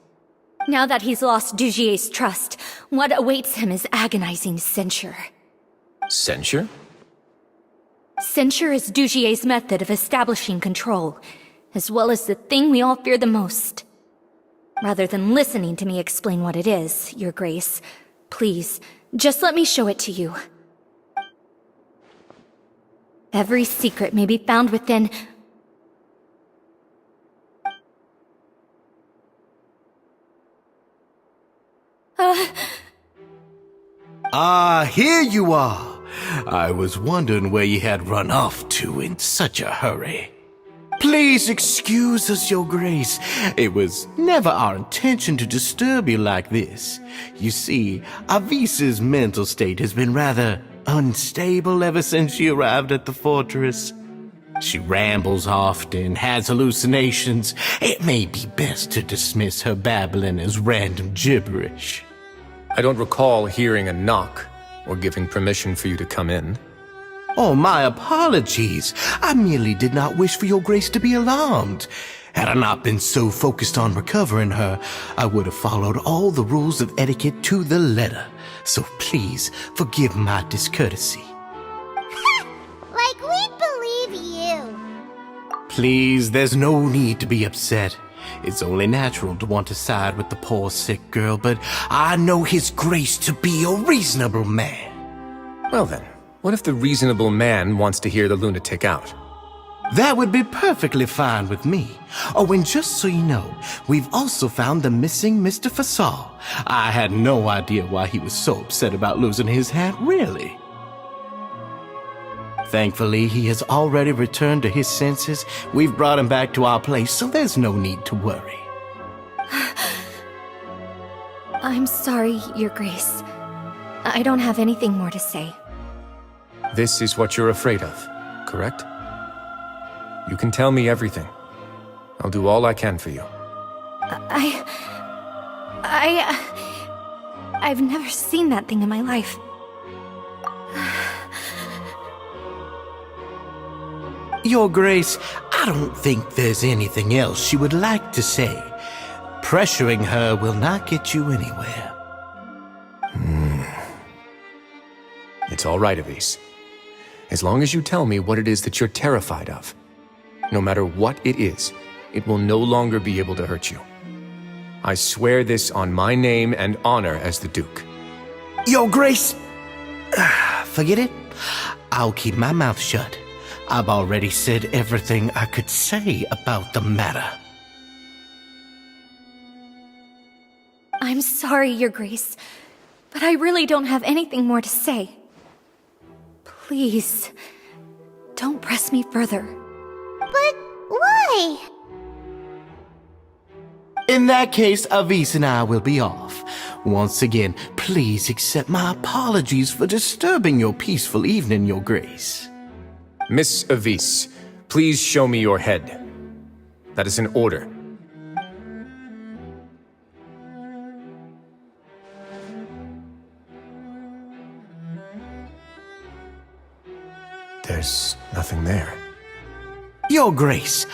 Now that he's lost Dugier's trust, what awaits him is agonizing censure. Censure? Censure is Dugier's method of establishing control, as well as the thing we all fear the most. Rather than listening to me explain what it is, Your Grace, please, just let me show it to you. Every secret may be found within... Here you are. I was wondering where you had run off to in such a hurry. Please excuse us, Your Grace. It was never our intention to disturb you like this. You see, Avisa's mental state has been rather unstable ever since she arrived at the fortress. She rambles often, has hallucinations. It may be best to dismiss her babbling as random gibberish. I don't recall hearing a knock or giving permission for you to come in. Oh, my apologies. I merely did not wish for Your Grace to be alarmed. Had I not been so focused on recovering her, I would have followed all the rules of etiquette to the letter. So please, forgive my discourtesy. Like we'd believe you. Please, there's no need to be upset. It's only natural to want to side with the poor sick girl, but I know His Grace to be a reasonable man. Well then, what if the reasonable man wants to hear the lunatic out? That would be perfectly fine with me. Oh, and just so you know, we've also found the missing Mr. Fasol. I had no idea why he was so upset about losing his hat, really. Thankfully, he has already returned to his senses. We've brought him back to our place, so there's no need to worry. I'm sorry, Your Grace. I don't have anything more to say. This is what you're afraid of, correct? You can tell me everything. I'll do all I can for you. I've never seen that thing in my life. Your Grace, I don't think there's anything else she would like to say. Pressuring her will not get you anywhere. It's all right, Avise. As long as you tell me what it is that you're terrified of. No matter what it is, it will no longer be able to hurt you. I swear this on my name and honor as the Duke. Your Grace, forget it. I'll keep my mouth shut. I've already said everything I could say about the matter. I'm sorry, Your Grace, but I really don't have anything more to say. Please, don't press me further. But why? In that case, Avise and I will be off. Once again, please accept my apologies for disturbing your peaceful evening, Your Grace. Miss Avise, please show me your head. That is an order. There's nothing there. Your Grace,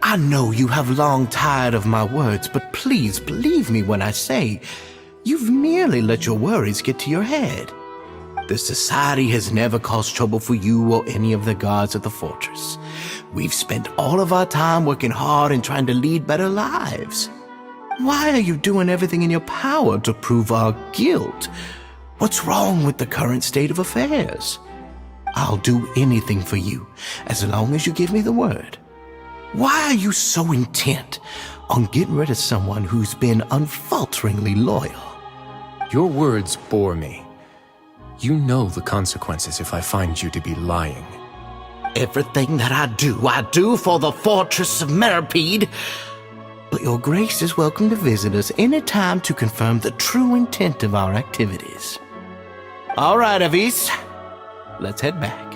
I know you have long tired of my words, but please believe me when I say you've merely let your worries get to your head. The Society has never caused trouble for you or any of the guards at the fortress. We've spent all of our time working hard and trying to lead better lives. Why are you doing everything in your power to prove our guilt? What's wrong with the current state of affairs? I'll do anything for you, as long as you give me the word. Why are you so intent on getting rid of someone who's been unfalteringly loyal? Your words bore me. You know the consequences if I find you to be lying. Everything that I do for the Fortress of Meripede. But Your Grace is welcome to visit us any time to confirm the true intent of our activities. All right, Avise. Let's head back.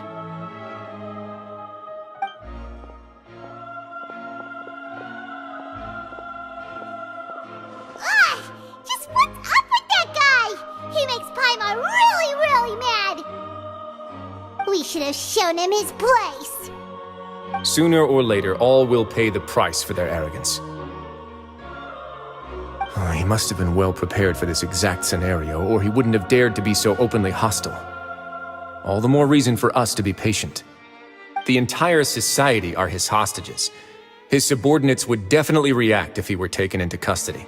Just what's up with that guy? He makes Paimon really, really mad. We should have shown him his place. Sooner or later, all will pay the price for their arrogance. He must have been well prepared for this exact scenario, or he wouldn't have dared to be so openly hostile. All the more reason for us to be patient. The entire society are his hostages. His subordinates would definitely react if he were taken into custody.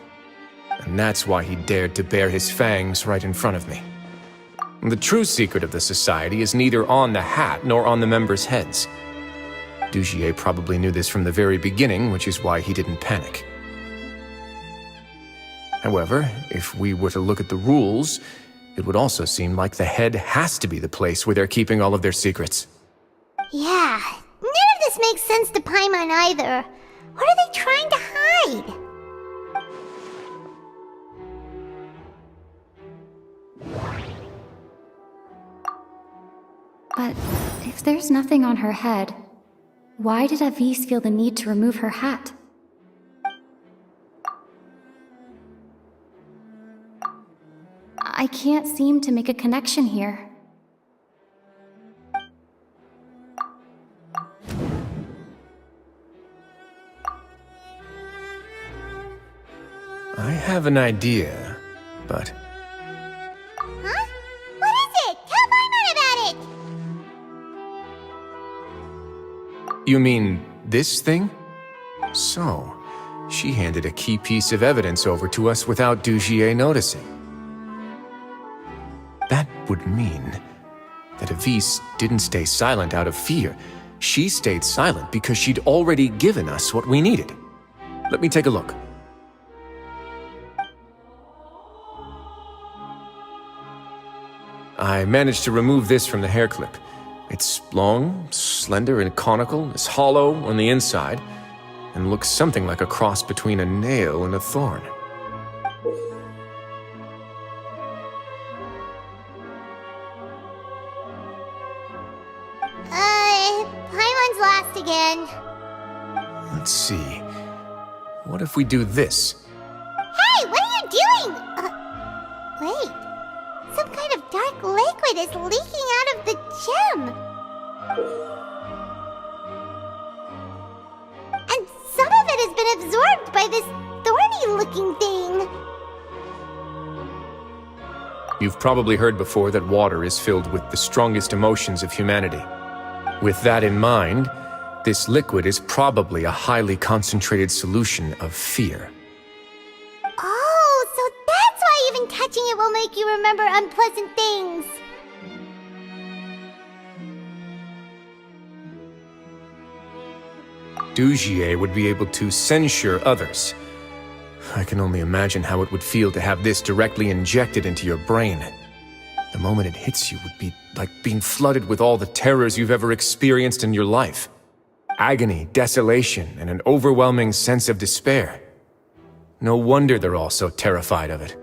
And that's why he dared to bare his fangs right in front of me. The true secret of the society is neither on the hat nor on the members' heads. Dugier probably knew this from the very beginning, which is why he didn't panic. However, if we were to look at the rules, it would also seem like the head has to be the place where they're keeping all of their secrets. Yeah, none of this makes sense to Paimon either. What are they trying to hide? But if there's nothing on her head, why did Avise feel the need to remove her hat? I can't seem to make a connection here. I have an idea, but... Huh? What is it? Tell Paimon about it! You mean this thing? So, she handed a key piece of evidence over to us without Dugier noticing. That would mean that Avise didn't stay silent out of fear. She stayed silent because she'd already given us what we needed. Let me take a look. I managed to remove this from the hair clip. It's long, slender, and conical, is hollow on the inside, and looks something like a cross between a nail and a thorn. Paimon's lost again. Let's see. What if we do this? Hey, what are you doing? Wait. Some kind of dark liquid is leaking out of the gem. blood has been absorbed by this thorny-looking thing. You've probably heard before that water is filled with the strongest emotions of humanity. With that in mind, this liquid is probably a highly concentrated solution of fear. Oh, so that's why even touching it will make you remember unpleasant things. Dujier would be able to censure others. I can only imagine how it would feel to have this directly injected into your brain. The moment it hits you would be like being flooded with all the terrors you've ever experienced in your life. Agony, desolation, and an overwhelming sense of despair. No wonder they're all so terrified of it.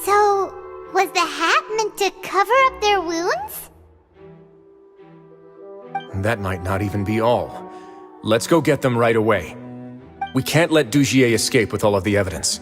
So, was the hat meant to cover up their wounds? That might not even be all. Let's go get them right away. We can't let Dujier escape with all of the evidence.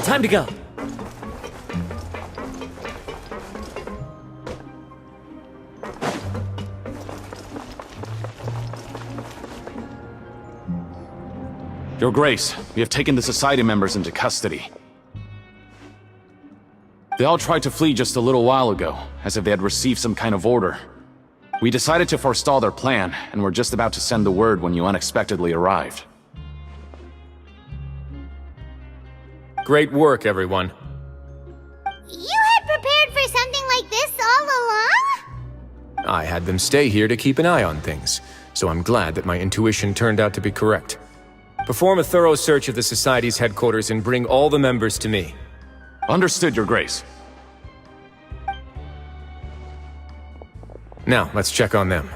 Time to go. Your Grace, we have taken the Society members into custody. They all tried to flee just a little while ago, as if they had received some kind of order. We decided to forestall their plan, and were just about to send the word when you unexpectedly arrived. Great work, everyone. You had prepared for something like this all along? I had them stay here to keep an eye on things, so I'm glad that my intuition turned out to be correct. Perform a thorough search of the Society's headquarters and bring all the members to me. Understood, Your Grace. Now, let's check on them.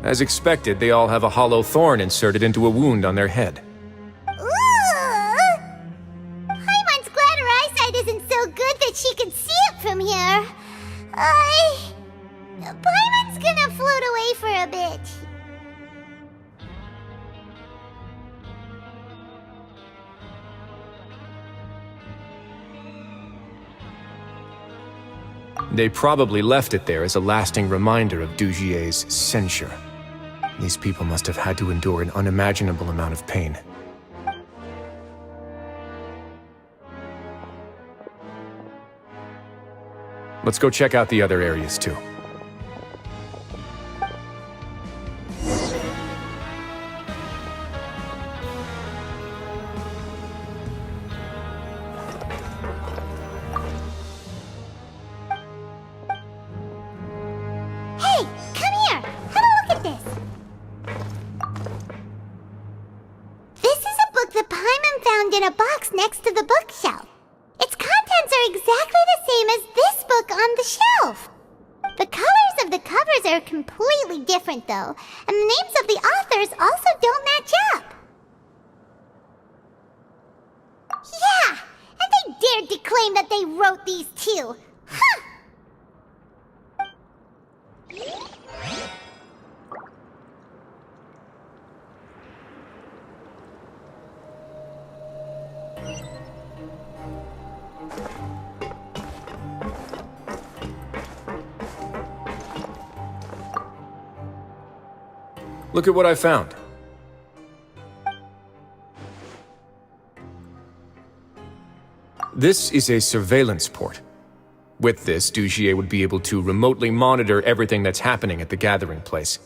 As expected, they all have a hollow thorn inserted into a wound on their head. Paimon's glad her eyesight isn't so good that she can see it from here. Paimon's gonna float away for a bit. They probably left it there as a lasting reminder of Dujier's censure. These people must have had to endure an unimaginable amount of pain. Let's go check out the other areas too. Hey, come here! Have a look at this! This is a book that Paimon found in a box next to the bookshelf. Its contents are exactly the same as this book on the shelf. The colors of the covers are completely different, though, and the names of the authors also don't match up. Yeah, and they dared to claim that they wrote these too. Huh! Look at what I found. This is a surveillance port. With this, Dujier would be able to remotely monitor everything that's happening at the gathering place.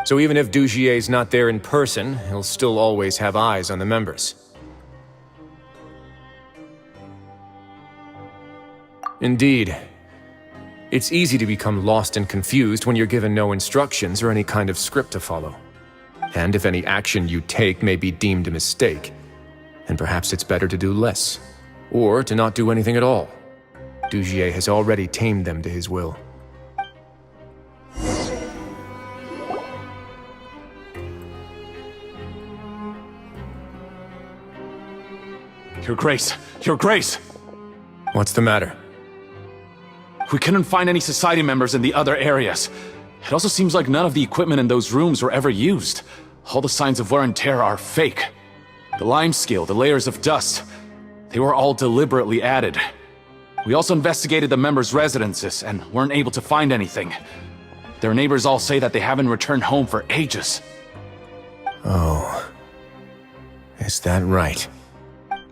So even if Dujier's not there in person, he'll still always have eyes on the members. Indeed. It's easy to become lost and confused when you're given no instructions or any kind of script to follow. And if any action you take may be deemed a mistake, then perhaps it's better to do less. or to not do anything at all. Dugier has already tamed them to his will. Your Grace! Your Grace! What's the matter? We couldn't find any society members in the other areas. It also seems like none of the equipment in those rooms were ever used. All the signs of wear and tear are fake. The limescale, the layers of dust, they were all deliberately added. We also investigated the members' residences and weren't able to find anything. Their neighbors all say that they haven't returned home for ages. Oh. Is that right?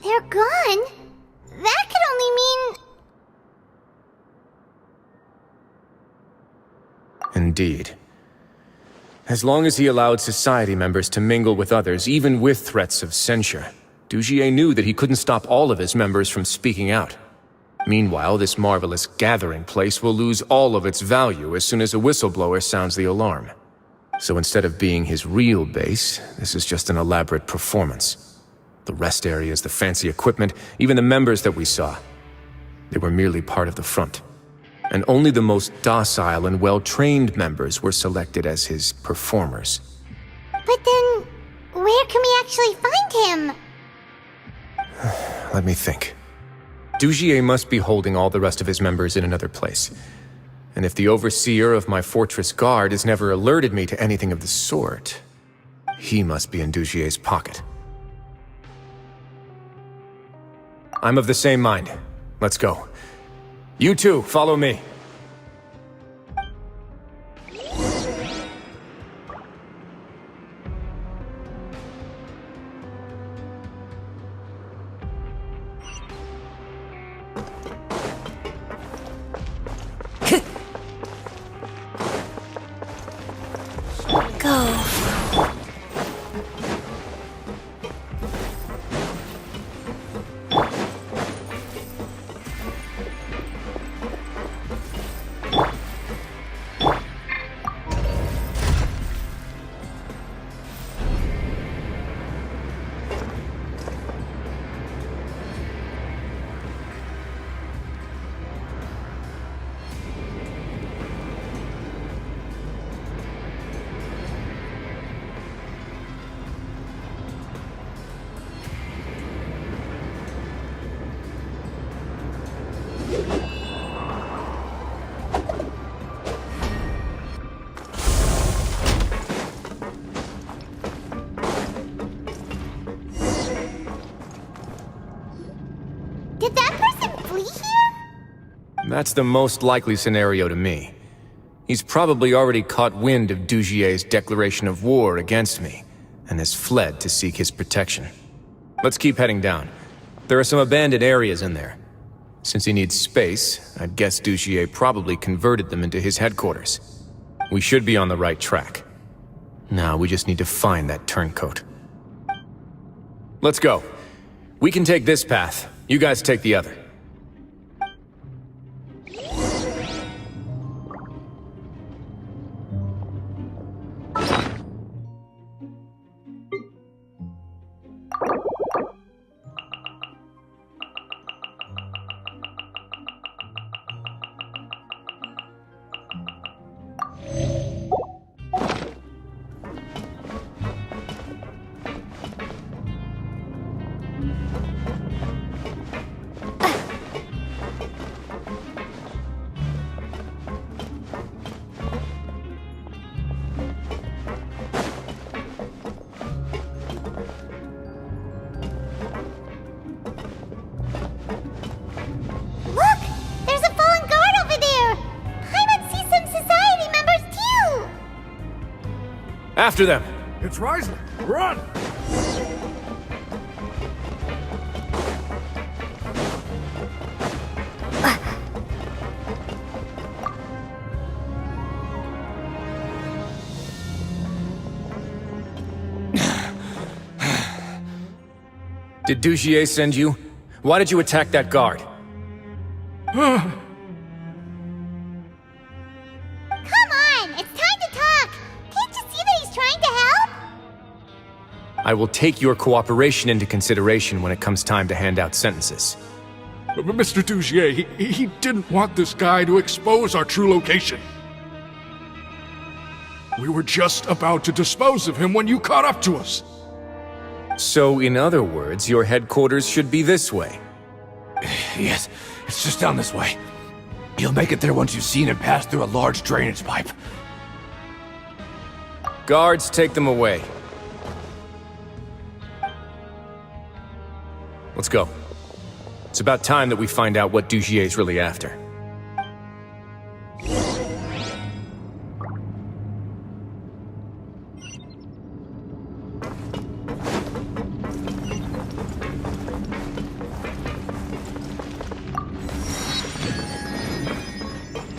They're gone? That could only mean... Indeed. As long as he allowed society members to mingle with others, even with threats of censure, Dugier knew that he couldn't stop all of his members from speaking out. Meanwhile, this marvelous gathering place will lose all of its value as soon as a whistleblower sounds the alarm. So instead of being his real base, this is just an elaborate performance. The rest areas, the fancy equipment, even the members that we saw, they were merely part of the front. And only the most docile and well-trained members were selected as his performers. But then, where can we actually find him? Let me think. Dugier must be holding all the rest of his members in another place. And if the overseer of my fortress guard has never alerted me to anything of the sort, he must be in Dugier's pocket. I'm of the same mind. Let's go. You two, follow me. Go. Did that person flee here? That's the most likely scenario to me. He's probably already caught wind of Dugier's declaration of war against me, and has fled to seek his protection. Let's keep heading down. There are some abandoned areas in there. Since he needs space, I'd guess Dugier probably converted them into his headquarters. We should be on the right track. Now we just need to find that turncoat. Let's go. We can take this path. You guys take the other. After them! It's rising! Run! Did Dugier send you? Why did you attack that guard? I will take your cooperation into consideration when it comes time to hand out sentences. Mr. Dugier, he didn't want this guy to expose our true location. We were just about to dispose of him when you caught up to us. So, in other words, your headquarters should be this way. Yes, it's just down this way. You'll make it there once you've seen him pass through a large drainage pipe. Guards, take them away. Let's go. It's about time that we find out what Dugier's really after.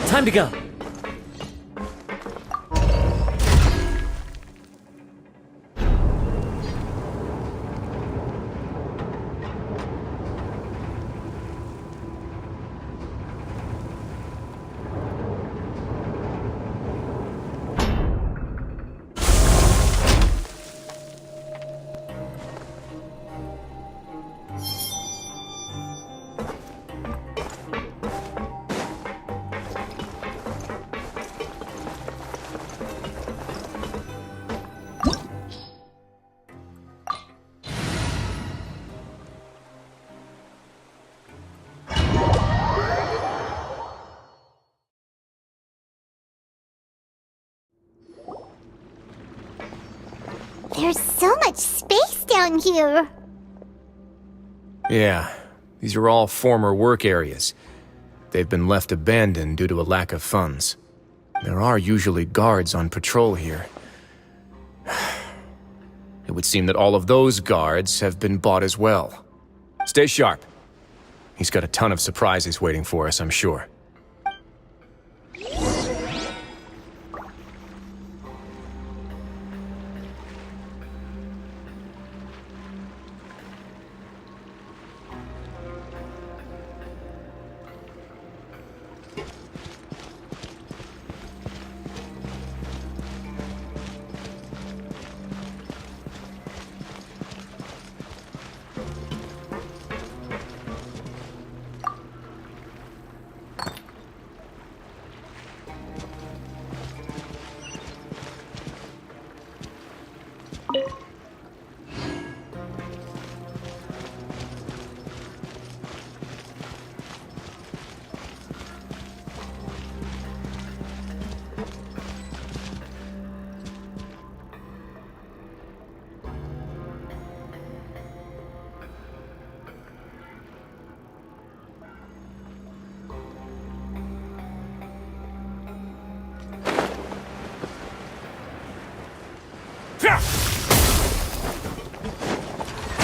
Time to go. There's so much space down here. Yeah, these are all former work areas. They've been left abandoned due to a lack of funds. There are usually guards on patrol here. It would seem that all of those guards have been bought as well. Stay sharp. He's got a ton of surprises waiting for us, I'm sure.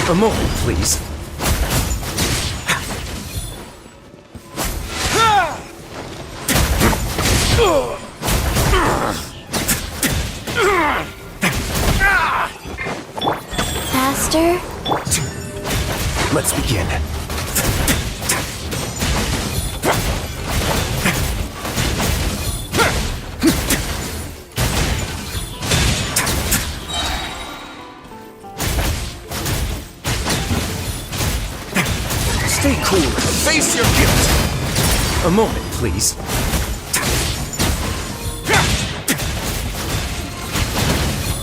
A moment, please. Faster? Let's begin. Stay cool and face your guilt. A moment, please.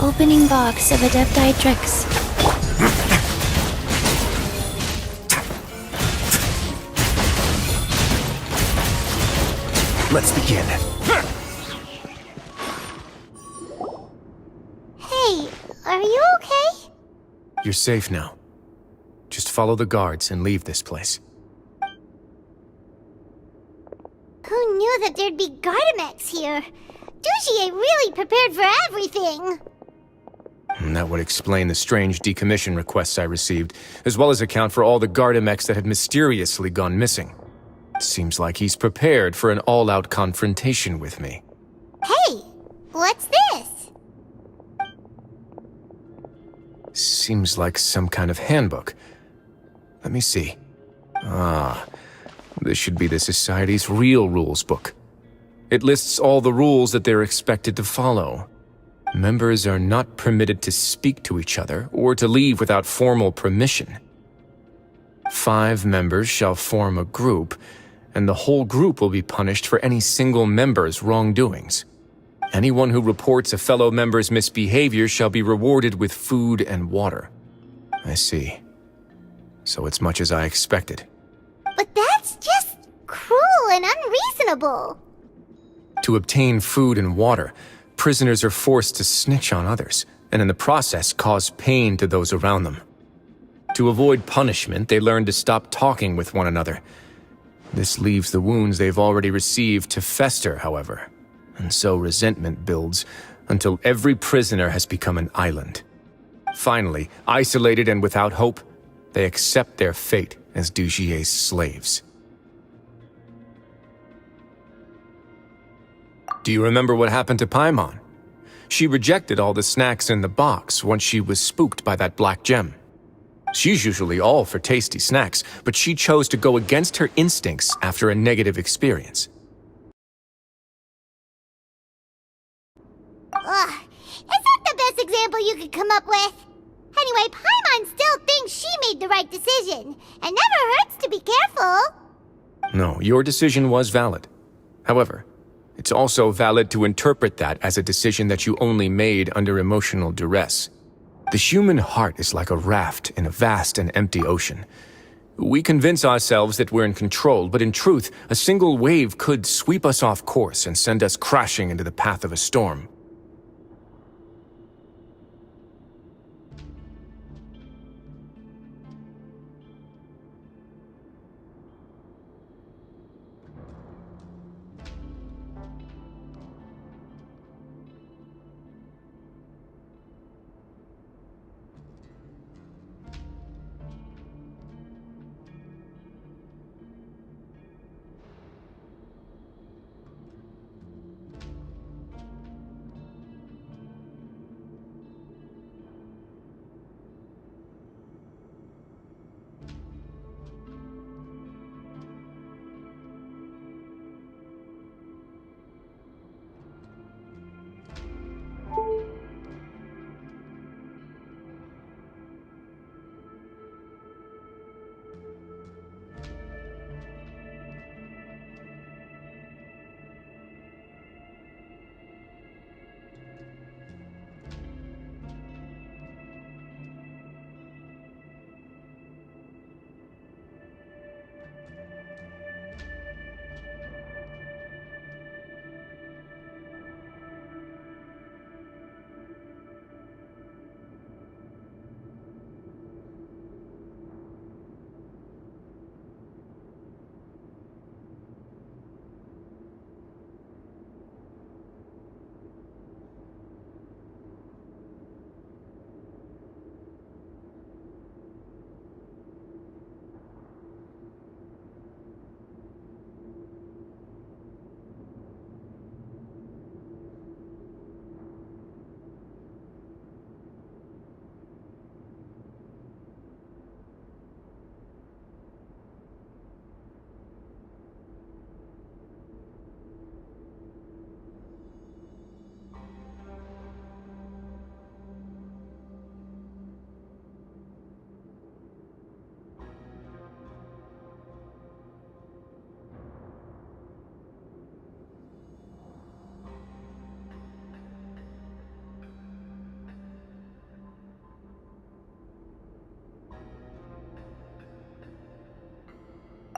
Opening box of Adepti tricks. Let's begin. Hey, are you okay? You're safe now. Just follow the guards and leave this place. Who knew that there'd be Gardamex here? Dugier really prepared for everything. And that would explain the strange decommission requests I received, as well as account for all the Gardamex that have mysteriously gone missing. It seems like he's prepared for an all-out confrontation with me. Hey, what's this? Seems like some kind of handbook. Let me see. Ah, this should be the Society's real rules book. It lists all the rules that they're expected to follow. Members are not permitted to speak to each other or to leave without formal permission. 5 members shall form a group, and the whole group will be punished for any single member's wrongdoings. Anyone who reports a fellow member's misbehavior shall be rewarded with food and water. I see. So it's much as I expected. But that's just cruel and unreasonable. To obtain food and water, prisoners are forced to snitch on others, and in the process cause pain to those around them. To avoid punishment, they learn to stop talking with one another. This leaves the wounds they've already received to fester, however, and so resentment builds until every prisoner has become an island. Finally, isolated and without hope, they accept their fate as Dujier's slaves. Do you remember what happened to Paimon? She rejected all the snacks in the box once she was spooked by that black gem. She's usually all for tasty snacks, but she chose to go against her instincts after a negative experience. Ugh, is that the best example you could come up with? Anyway, Paimon still thinks she made the right decision. It never hurts to be careful. No, your decision was valid. However, it's also valid to interpret that as a decision that you only made under emotional duress. The human heart is like a raft in a vast and empty ocean. We convince ourselves that we're in control, but in truth, a single wave could sweep us off course and send us crashing into the path of a storm.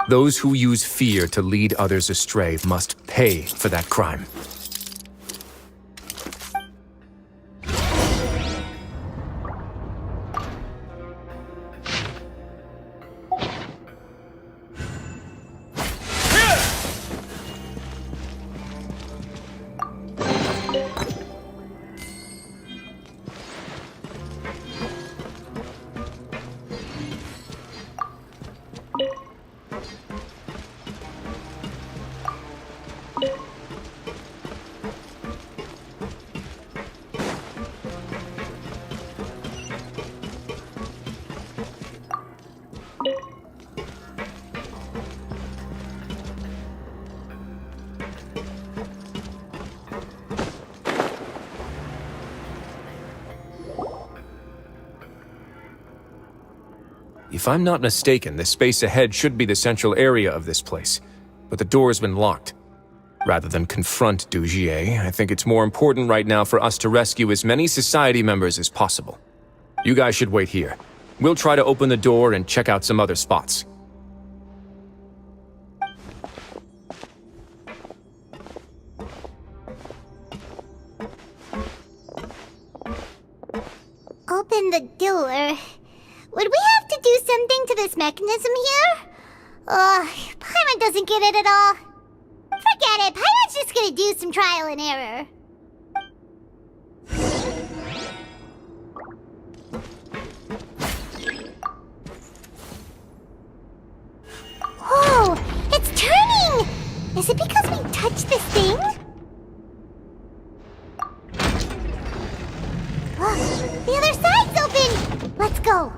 Those who use fear to lead others astray must pay for that crime. If I'm not mistaken, the space ahead should be the central area of this place, but the door's been locked. Rather than confront Dugier, I think it's more important right now for us to rescue as many society members as possible. You guys should wait here. We'll try to open the door and check out some other spots. Open the door. Would we have to do something to this mechanism here? Paimon doesn't get it at all. Forget it, Paimon's just gonna do some trial and error. Whoa, it's turning! Is it because we touched this thing? The other side's open! Let's go.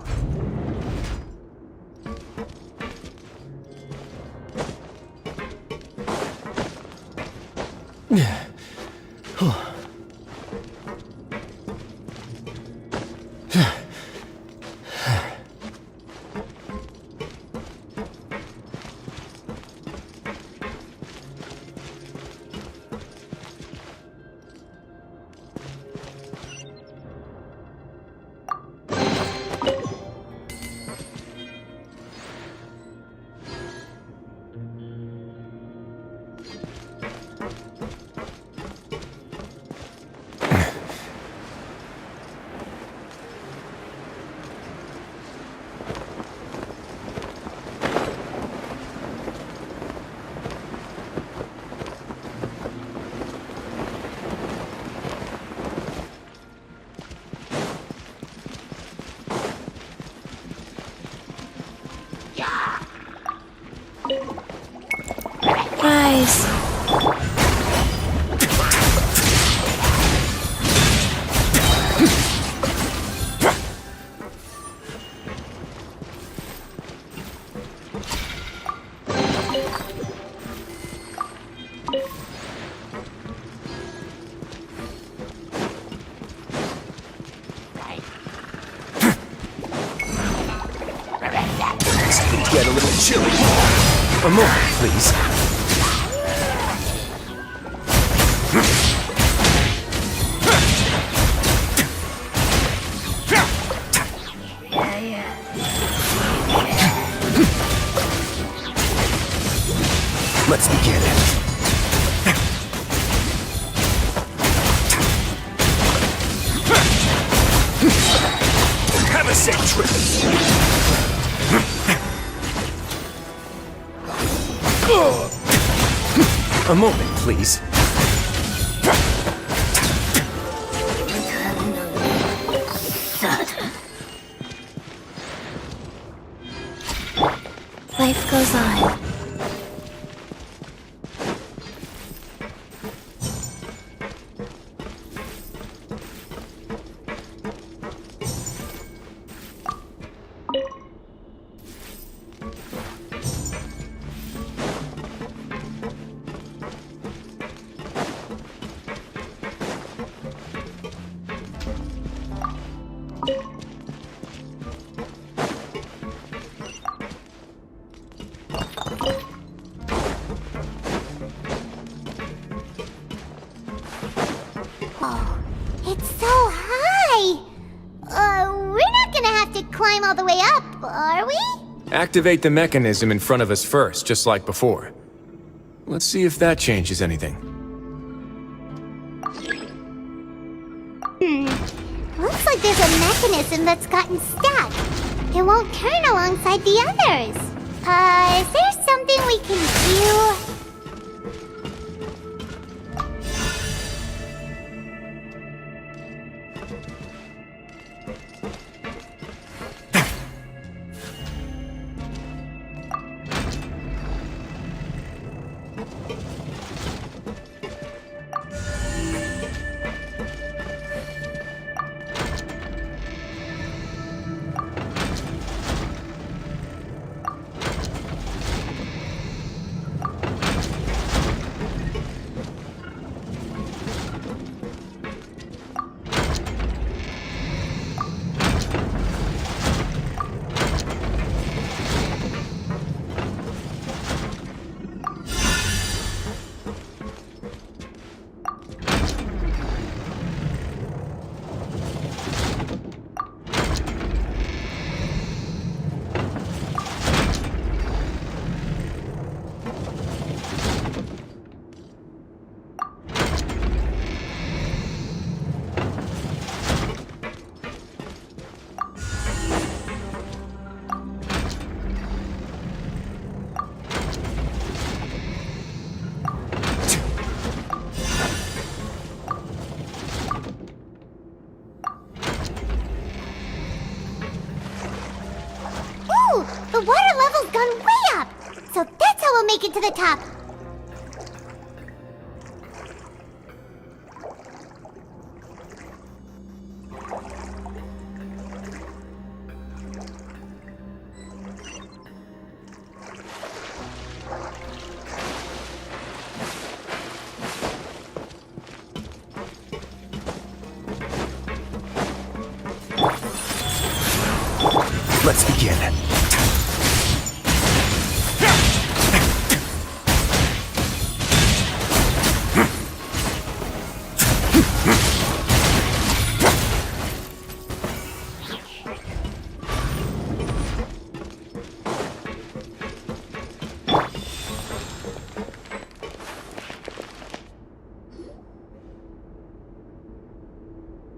Rise. Get a little chilly. A moment, please. Let's begin. Have a safe trip. A moment, please. Life goes on. It's so high! We're not gonna have to climb all the way up, are we? Activate the mechanism in front of us first, just like before. Let's see if that changes anything. Looks like there's a mechanism that's gotten stuck. It won't turn alongside the others. Is there something we can do? make it to the top. Let's begin.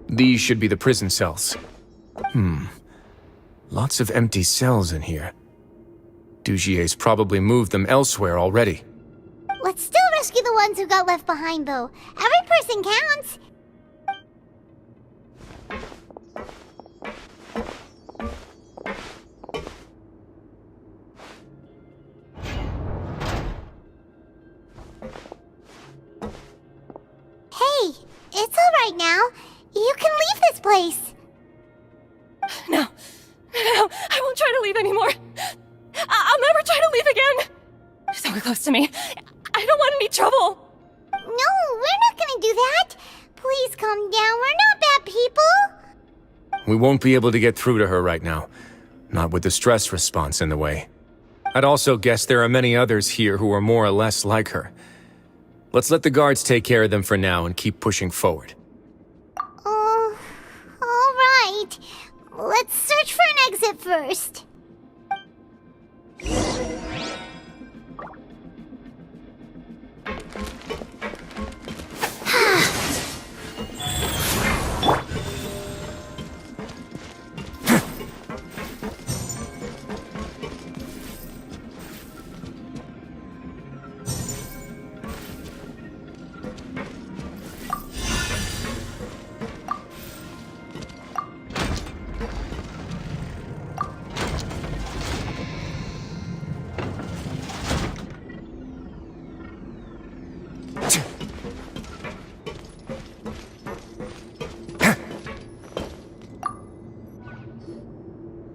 These should be the prison cells. Lots of empty cells in here. Dugier's probably moved them elsewhere already. Let's still rescue the ones who got left behind, though. Every person counts. Hey, it's all right now. You can leave this place. No, I won't try to leave anymore. I'll never try to leave again. So close to me. I don't want any trouble. No, we're not gonna do that. Please calm down. We're not bad people. We won't be able to get through to her right now. Not with the stress response in the way. I'd also guess there are many others here who are more or less like her. Let's let the guards take care of them for now and keep pushing forward. Oh, all right. Let's search for an exit first.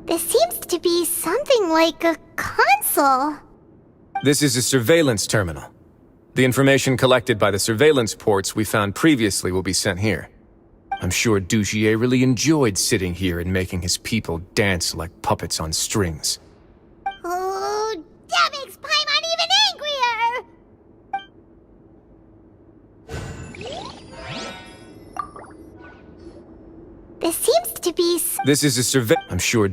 This seems to be something like a console. This is a surveillance terminal. The information collected by the surveillance ports we found previously will be sent here. I'm sure Dugier really enjoyed sitting here and making his people dance like puppets on strings. Oh, that makes Paimon even angrier! This seems to be... This is a I'm sure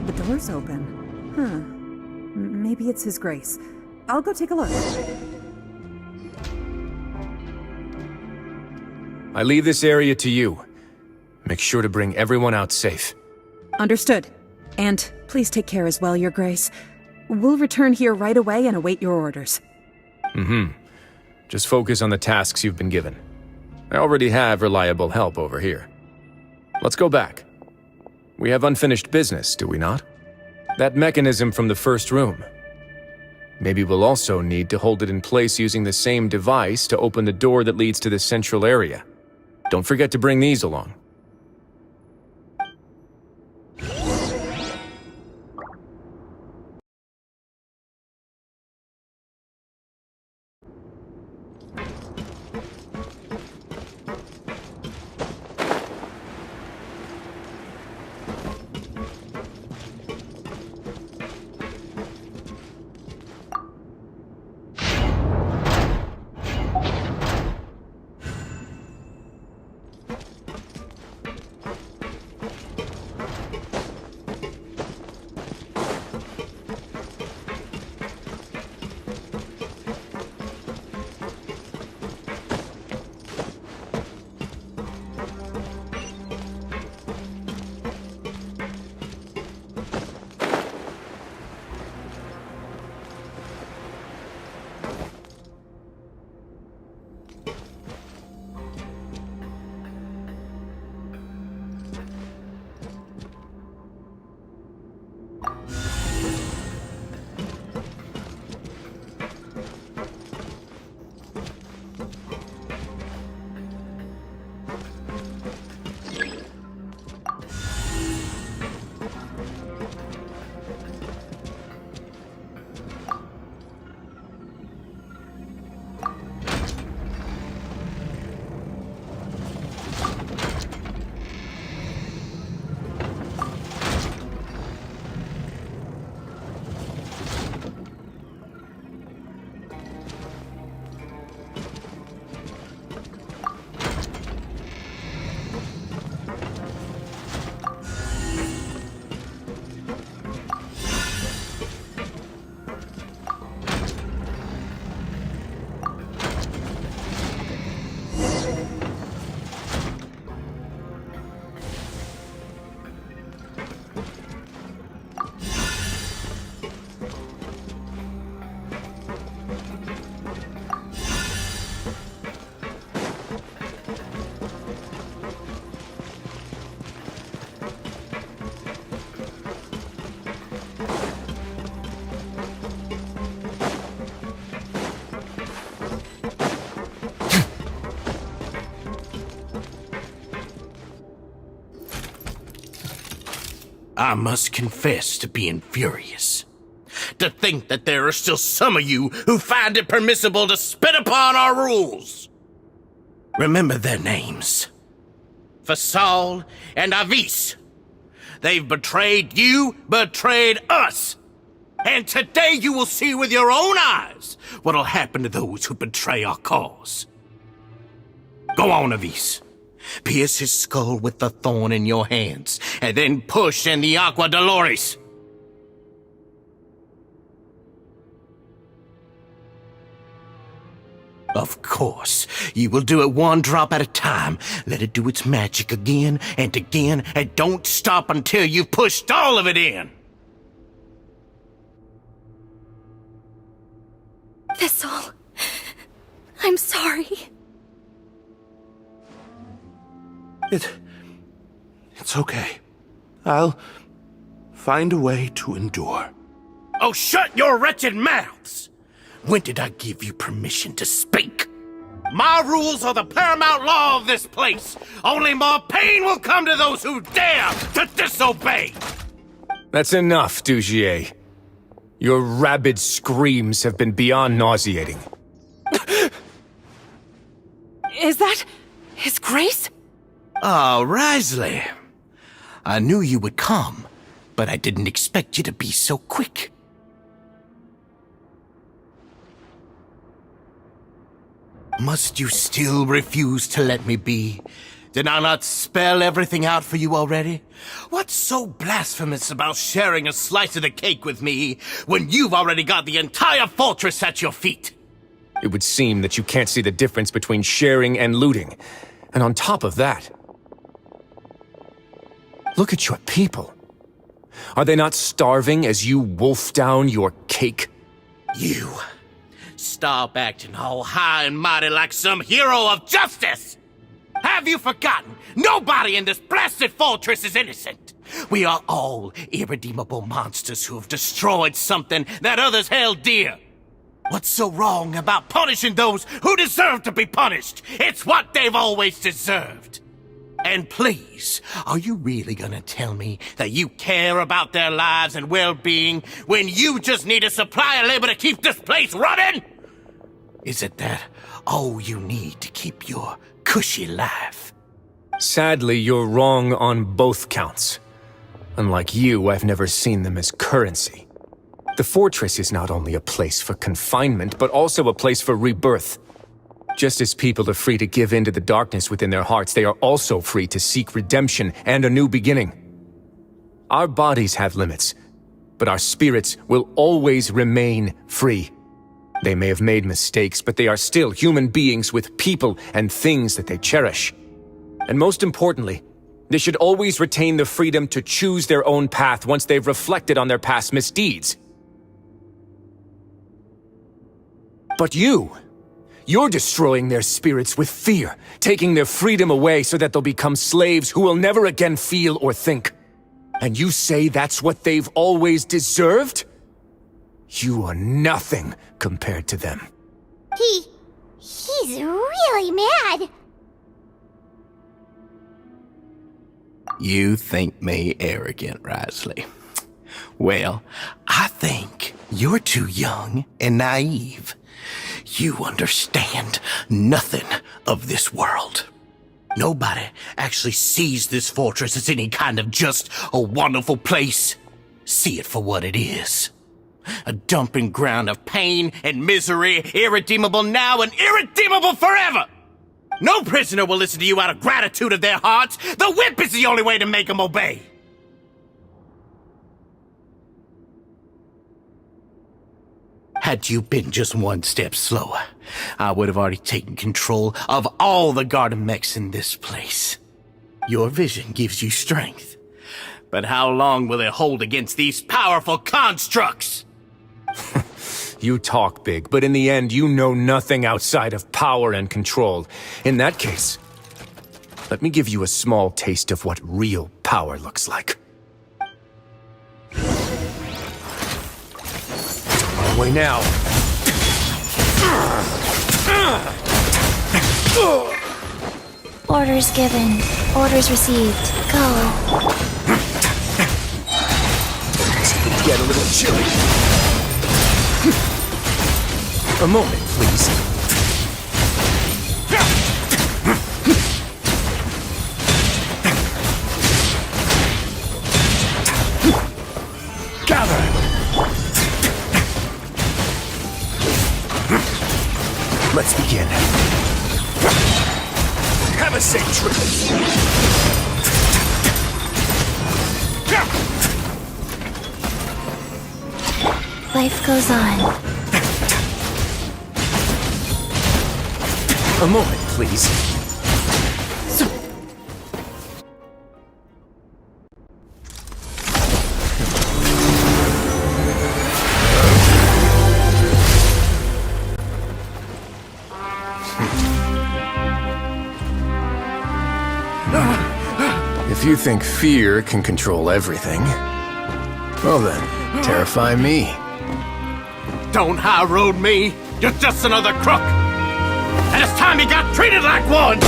The door's open. Huh. Maybe it's His Grace. I'll go take a look. I leave this area to you. Make sure to bring everyone out safe. Understood. And please take care as well, Your Grace. We'll return here right away and await your orders. Just focus on the tasks you've been given. I already have reliable help over here. Let's go back. We have unfinished business, do we not? That mechanism from the first room. Maybe we'll also need to hold it in place using the same device to open the door that leads to the central area. Don't forget to bring these along. I must confess to being furious. To think that there are still some of you who find it permissible to spit upon our rules. Remember their names. Fasal and Avis. They've betrayed you, betrayed us. And today you will see with your own eyes what'll happen to those who betray our cause. Go on, Avis. Pierce his skull with the thorn in your hands, and then push in the Aqua Dolores. Of course, you will do it one drop at a time. Let it do its magic again, and don't stop until you've pushed all of it in. Thistle, I'm sorry. It's okay. I'll find a way to endure. Oh, shut your wretched mouths! When did I give you permission to speak? My rules are the paramount law of this place. Only more pain will come to those who dare to disobey. That's enough, Dugier. Your rabid screams have been beyond nauseating. Is that His Grace? Oh, Risley. I knew you would come, but I didn't expect you to be so quick. Must you still refuse to let me be? Did I not spell everything out for you already? What's so blasphemous about sharing a slice of the cake with me when you've already got the entire fortress at your feet? It would seem that you can't see the difference between sharing and looting. And on top of that, look at your people. Are they not starving as you wolf down your cake? You stop acting all high and mighty like some hero of justice! Have you forgotten? Nobody in this blasted fortress is innocent. We are all irredeemable monsters who have destroyed something that others held dear. What's so wrong about punishing those who deserve to be punished? It's what they've always deserved. And please, are you really gonna tell me that you care about their lives and well-being when you just need a supply of labor to keep this place running? Is it that all you need to keep your cushy life? Sadly, you're wrong on both counts. Unlike you, I've never seen them as currency. The fortress is not only a place for confinement, but also a place for rebirth. Just as people are free to give in to the darkness within their hearts, they are also free to seek redemption and a new beginning. Our bodies have limits, but our spirits will always remain free. They may have made mistakes, but they are still human beings with people and things that they cherish. And most importantly, they should always retain the freedom to choose their own path once they've reflected on their past misdeeds. But you're destroying their spirits with fear, taking their freedom away so that they'll become slaves who will never again feel or think. And you say that's what they've always deserved? You are nothing compared to them. He's really mad. You think me arrogant, Risley. Well, I think you're too young and naive. You understand nothing of this world. Nobody actually sees this fortress as any kind of just a wonderful place. See it for what it is. A dumping ground of pain and misery, irredeemable now and irredeemable forever! No prisoner will listen to you out of gratitude of their hearts. The whip is the only way to make them obey. Had you been just one step slower, I would have already taken control of all the garden mechs in this place. Your vision gives you strength. But how long will it hold against these powerful constructs? You talk big, but in the end, you know nothing outside of power and control. In that case, let me give you a small taste of what real power looks like. On my way now. Orders given. Orders received. Go. get a little chilly. A moment, please. Gather! Let's begin. Have a safe trip. Life goes on. A moment, please. If you think fear can control everything, well then, terrify me. Don't high road me. You're just another crook. And it's time you got treated like one.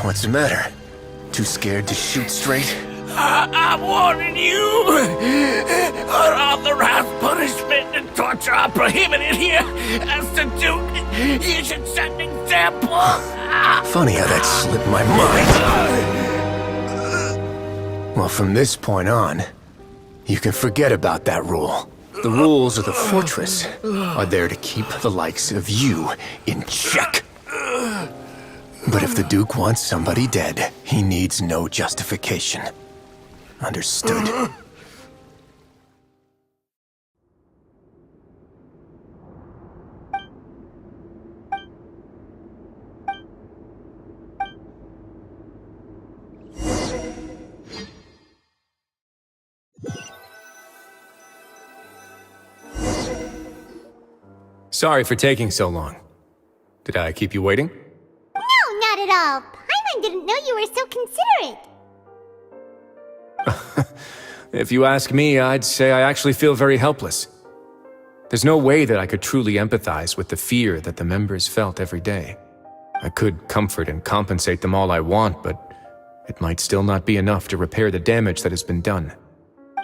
What's the matter? Too scared to shoot straight? I'm warning you! Unauthorized punishment and torture are prohibited here! As the Duke, you should set an example! Funny how that slipped my mind. Well, from this point on, you can forget about that rule. The rules of the fortress are there to keep the likes of you in check. But if the Duke wants somebody dead, he needs no justification. Understood. Sorry for taking so long. Did I keep you waiting? No, not at all. Paimon didn't know you were so considerate. If you ask me, I'd say I actually feel very helpless. There's no way that I could truly empathize with the fear that the members felt every day. I could comfort and compensate them all I want, but it might still not be enough to repair the damage that has been done.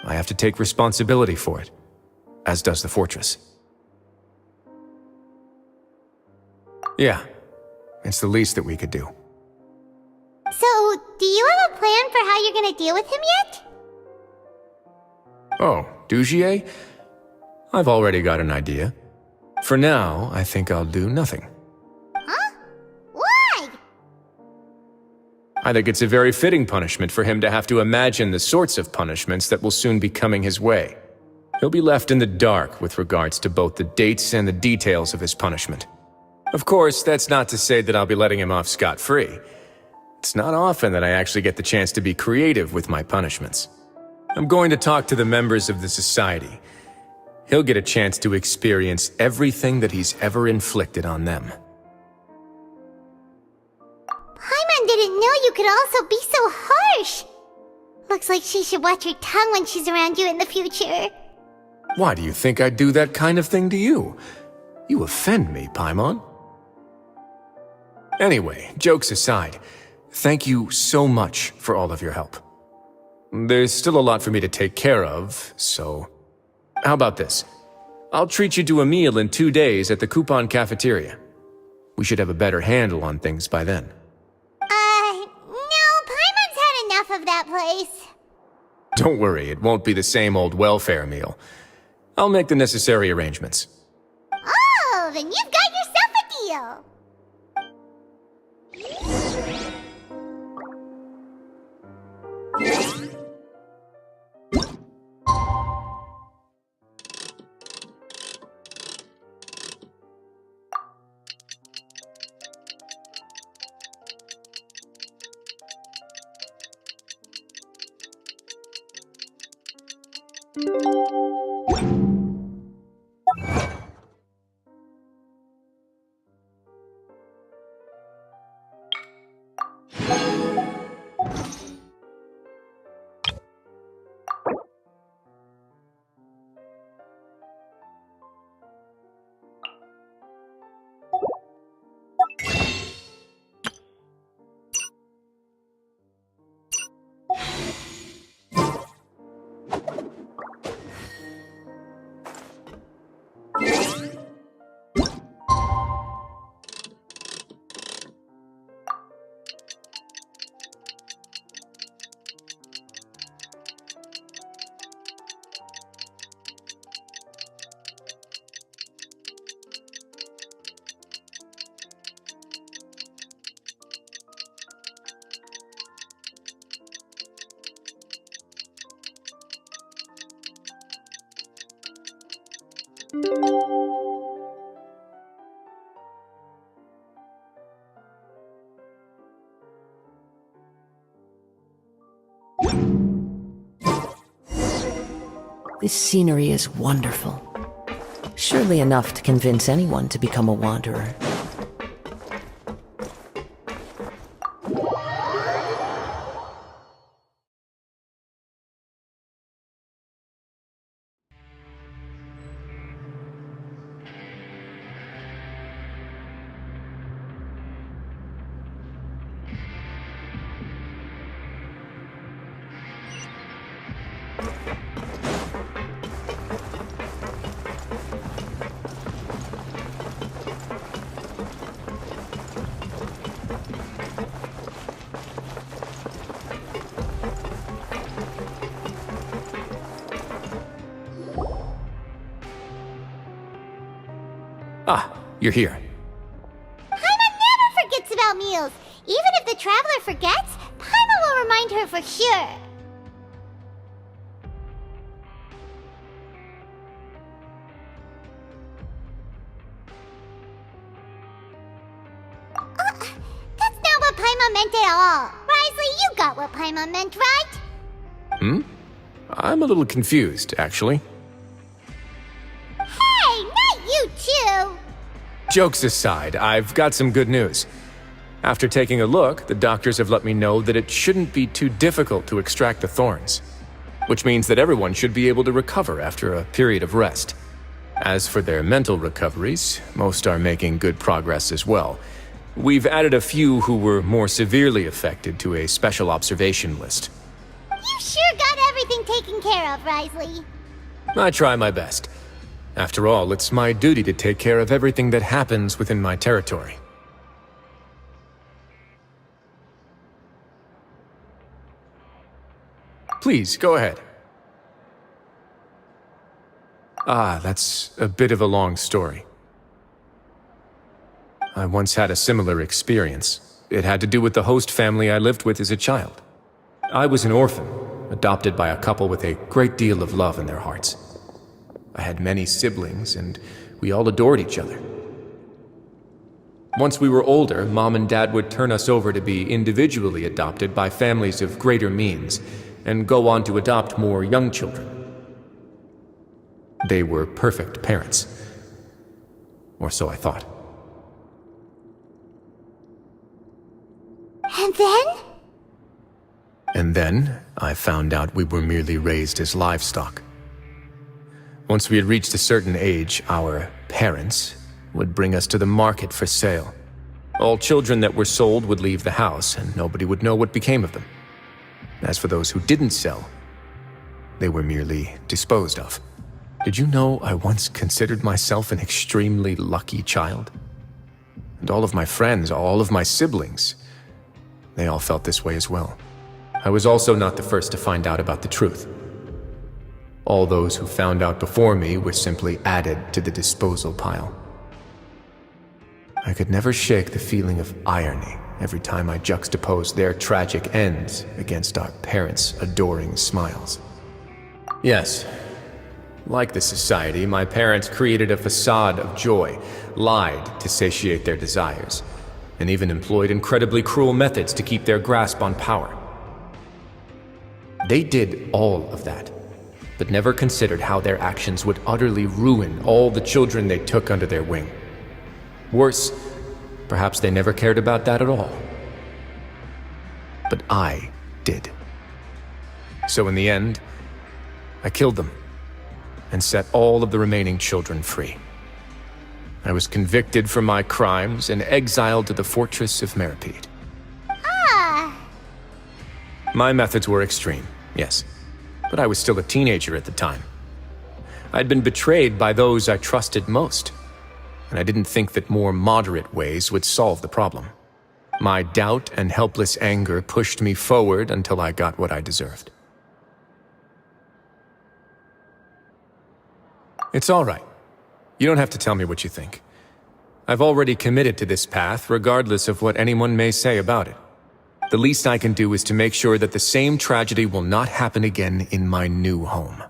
I have to take responsibility for it, as does the fortress. Yeah, it's the least that we could do. So, do you have a plan for how you're gonna deal with him yet? Oh, Dugier? I've already got an idea. For now, I think I'll do nothing. Huh? Why? I think it's a very fitting punishment for him to have to imagine the sorts of punishments that will soon be coming his way. He'll be left in the dark with regards to both the dates and the details of his punishment. Of course, that's not to say that I'll be letting him off scot-free. It's not often that I actually get the chance to be creative with my punishments. I'm going to talk to the members of the society. He'll get a chance to experience everything that he's ever inflicted on them. Paimon didn't know you could also be so harsh. Looks like she should watch her tongue when she's around you in the future. Why do you think I'd do that kind of thing to you? You offend me, Paimon. Anyway, jokes aside, thank you so much for all of your help. There's still a lot for me to take care of, so... How about this? I'll treat you to a meal in 2 days at the Coupon Cafeteria. We should have a better handle on things by then. No, Paimon's had enough of that place. Don't worry, it won't be the same old welfare meal. I'll make the necessary arrangements. Oh, then you've got yourself a deal. This scenery is wonderful. Surely enough to convince anyone to become a wanderer. Ah, you're here. Paimon never forgets about meals. Even if the traveler forgets, Paimon will remind her for sure. That's not what Paimon meant at all. Risley, you got what Paimon meant, right? I'm a little confused, actually. Hey, not you too! Jokes aside, I've got some good news. After taking a look, the doctors have let me know that it shouldn't be too difficult to extract the thorns, which means that everyone should be able to recover after a period of rest. As for their mental recoveries, most are making good progress as well. We've added a few who were more severely affected to a special observation list. You sure got everything taken care of, Risley. I try my best. After all, it's my duty to take care of everything that happens within my territory. Please, go ahead. Ah, that's a bit of a long story. I once had a similar experience. It had to do with the host family I lived with as a child. I was an orphan, adopted by a couple with a great deal of love in their hearts. I had many siblings, and we all adored each other. Once we were older, Mom and Dad would turn us over to be individually adopted by families of greater means, and go on to adopt more young children. They were perfect parents. Or so I thought. And then? And then, I found out we were merely raised as livestock. Once we had reached a certain age, our parents would bring us to the market for sale. All children that were sold would leave the house, and nobody would know what became of them. As for those who didn't sell, they were merely disposed of. Did you know I once considered myself an extremely lucky child? And all of my friends, all of my siblings, they all felt this way as well. I was also not the first to find out about the truth. All those who found out before me were simply added to the disposal pile. I could never shake the feeling of irony every time I juxtaposed their tragic ends against our parents' adoring smiles. Yes, like the society, my parents created a facade of joy, lied to satiate their desires, and even employed incredibly cruel methods to keep their grasp on power. They did all of that, but never considered how their actions would utterly ruin all the children they took under their wing. Worse, perhaps they never cared about that at all. But I did. So in the end, I killed them and set all of the remaining children free. I was convicted for my crimes and exiled to the fortress of Meripede. Ah! My methods were extreme, yes, but I was still a teenager at the time. I'd been betrayed by those I trusted most, and I didn't think that more moderate ways would solve the problem. My doubt and helpless anger pushed me forward until I got what I deserved. It's all right. You don't have to tell me what you think. I've already committed to this path, regardless of what anyone may say about it. The least I can do is to make sure that the same tragedy will not happen again in my new home.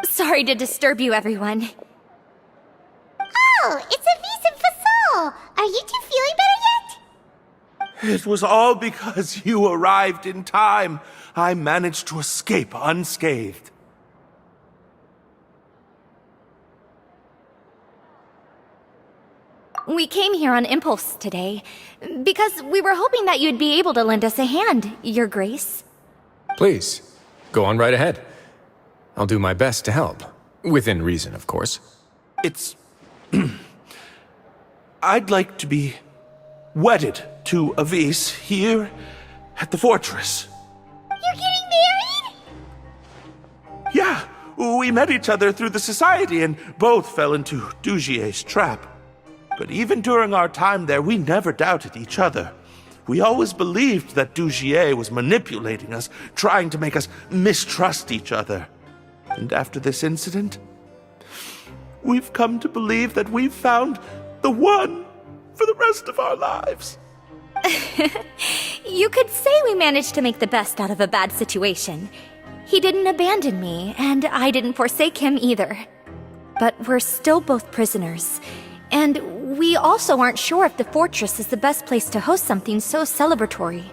Sorry to disturb you, everyone. Oh, it's Avis and Fasol! Are you two feeling better yet? It was all because you arrived in time. I managed to escape unscathed. We came here on impulse today, because we were hoping that you'd be able to lend us a hand, Your Grace. Please, go on right ahead. I'll do my best to help. Within reason, of course. It's... I'd like to be wedded to Avis here at the fortress. You're getting married? Yeah, we met each other through the society and both fell into Dugier's trap. But even during our time there, we never doubted each other. We always believed that Dugier was manipulating us, trying to make us mistrust each other. And after this incident, we've come to believe that we've found the one for the rest of our lives. You could say we managed to make the best out of a bad situation. He didn't abandon me, and I didn't forsake him either. But we're still both prisoners, and we also aren't sure if the fortress is the best place to host something so celebratory.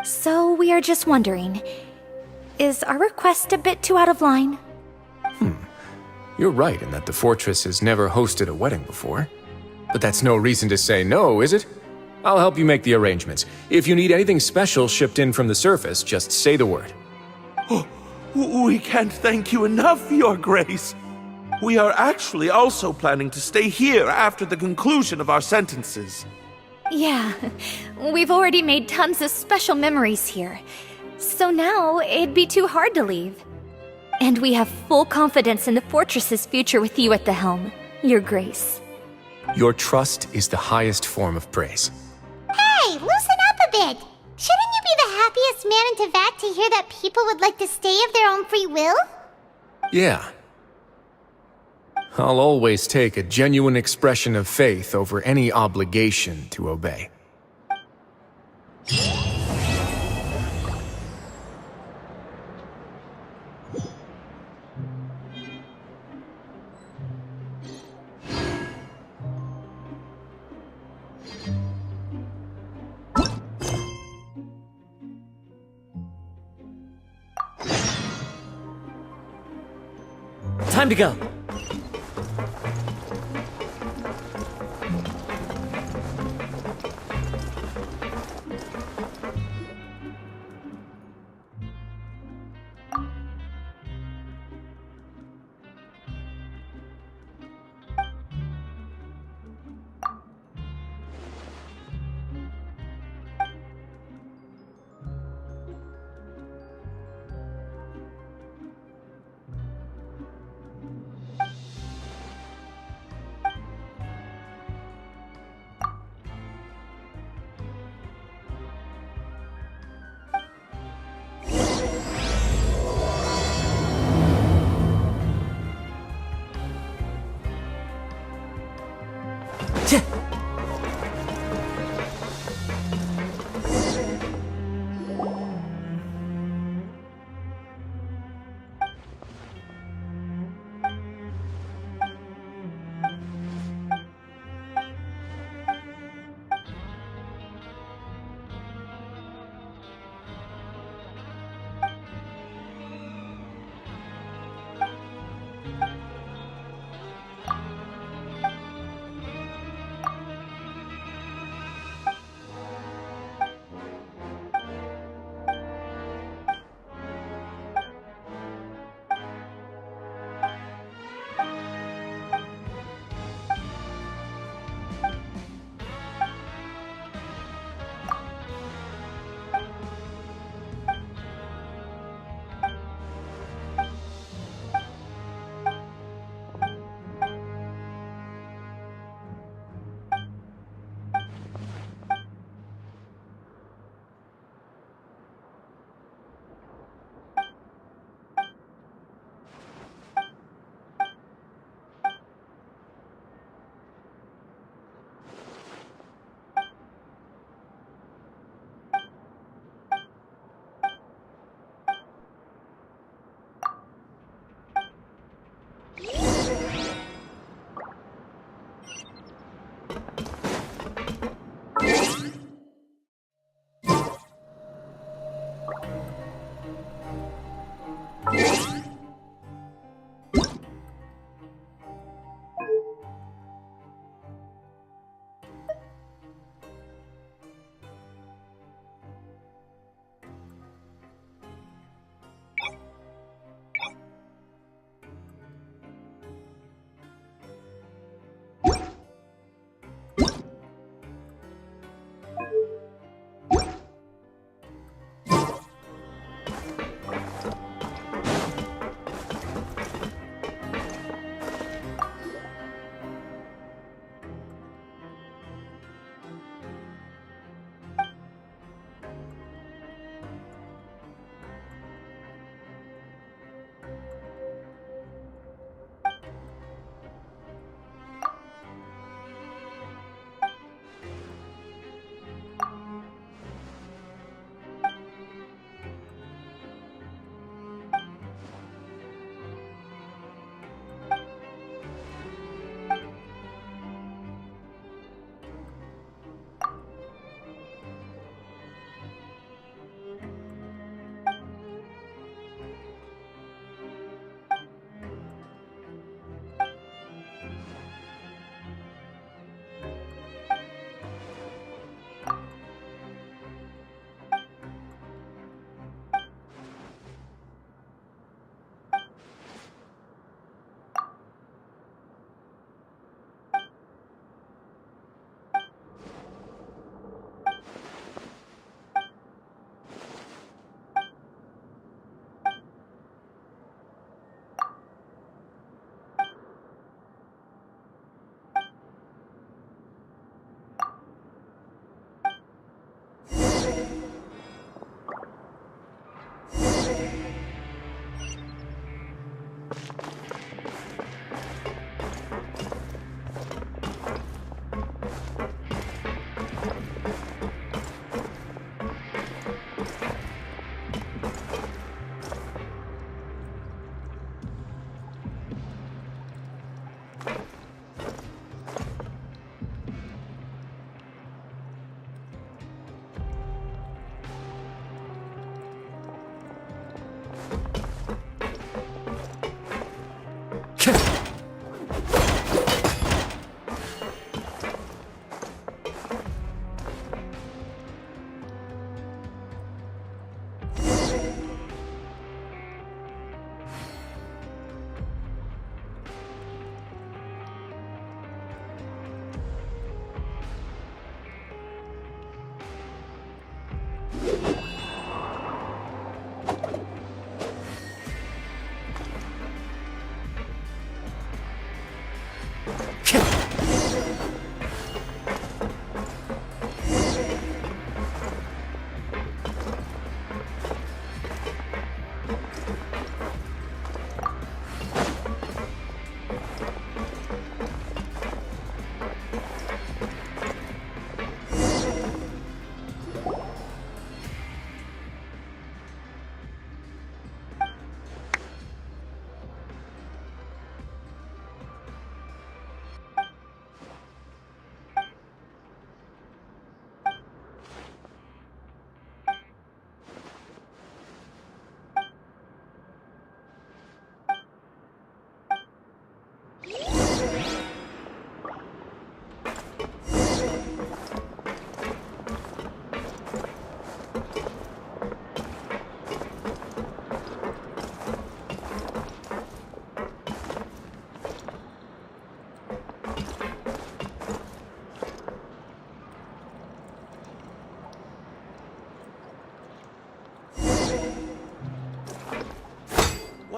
So we are just wondering, is our request a bit too out of line? You're right in that the fortress has never hosted a wedding before. But that's no reason to say no, is it? I'll help you make the arrangements. If you need anything special shipped in from the surface, just say the word. Oh, we can't thank you enough, Your Grace. We are actually also planning to stay here after the conclusion of our sentences. Yeah, we've already made tons of special memories here. So now, it'd be too hard to leave. And we have full confidence in the fortress's future with you at the helm, Your Grace. Your trust is the highest form of praise. Hey, loosen up a bit. Shouldn't you be the happiest man in Teyvat to hear that people would like to stay of their own free will? Yeah. I'll always take a genuine expression of faith over any obligation to obey. Time to go.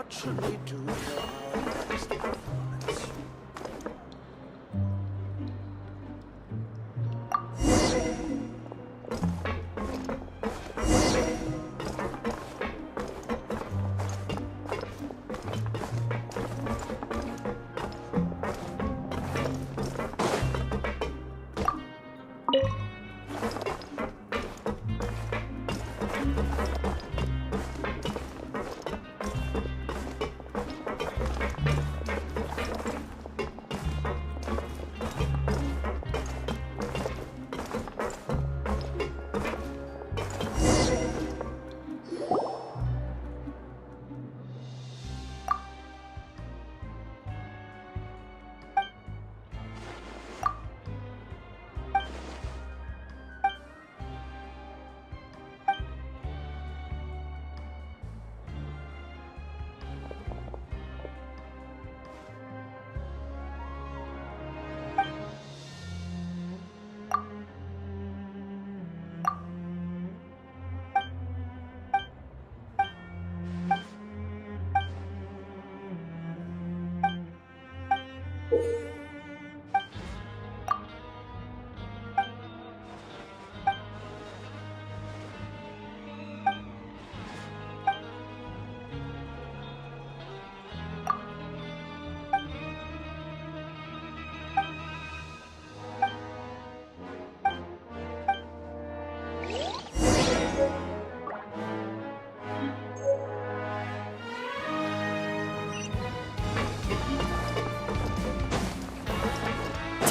What should we do for our next performance?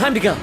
Time to go.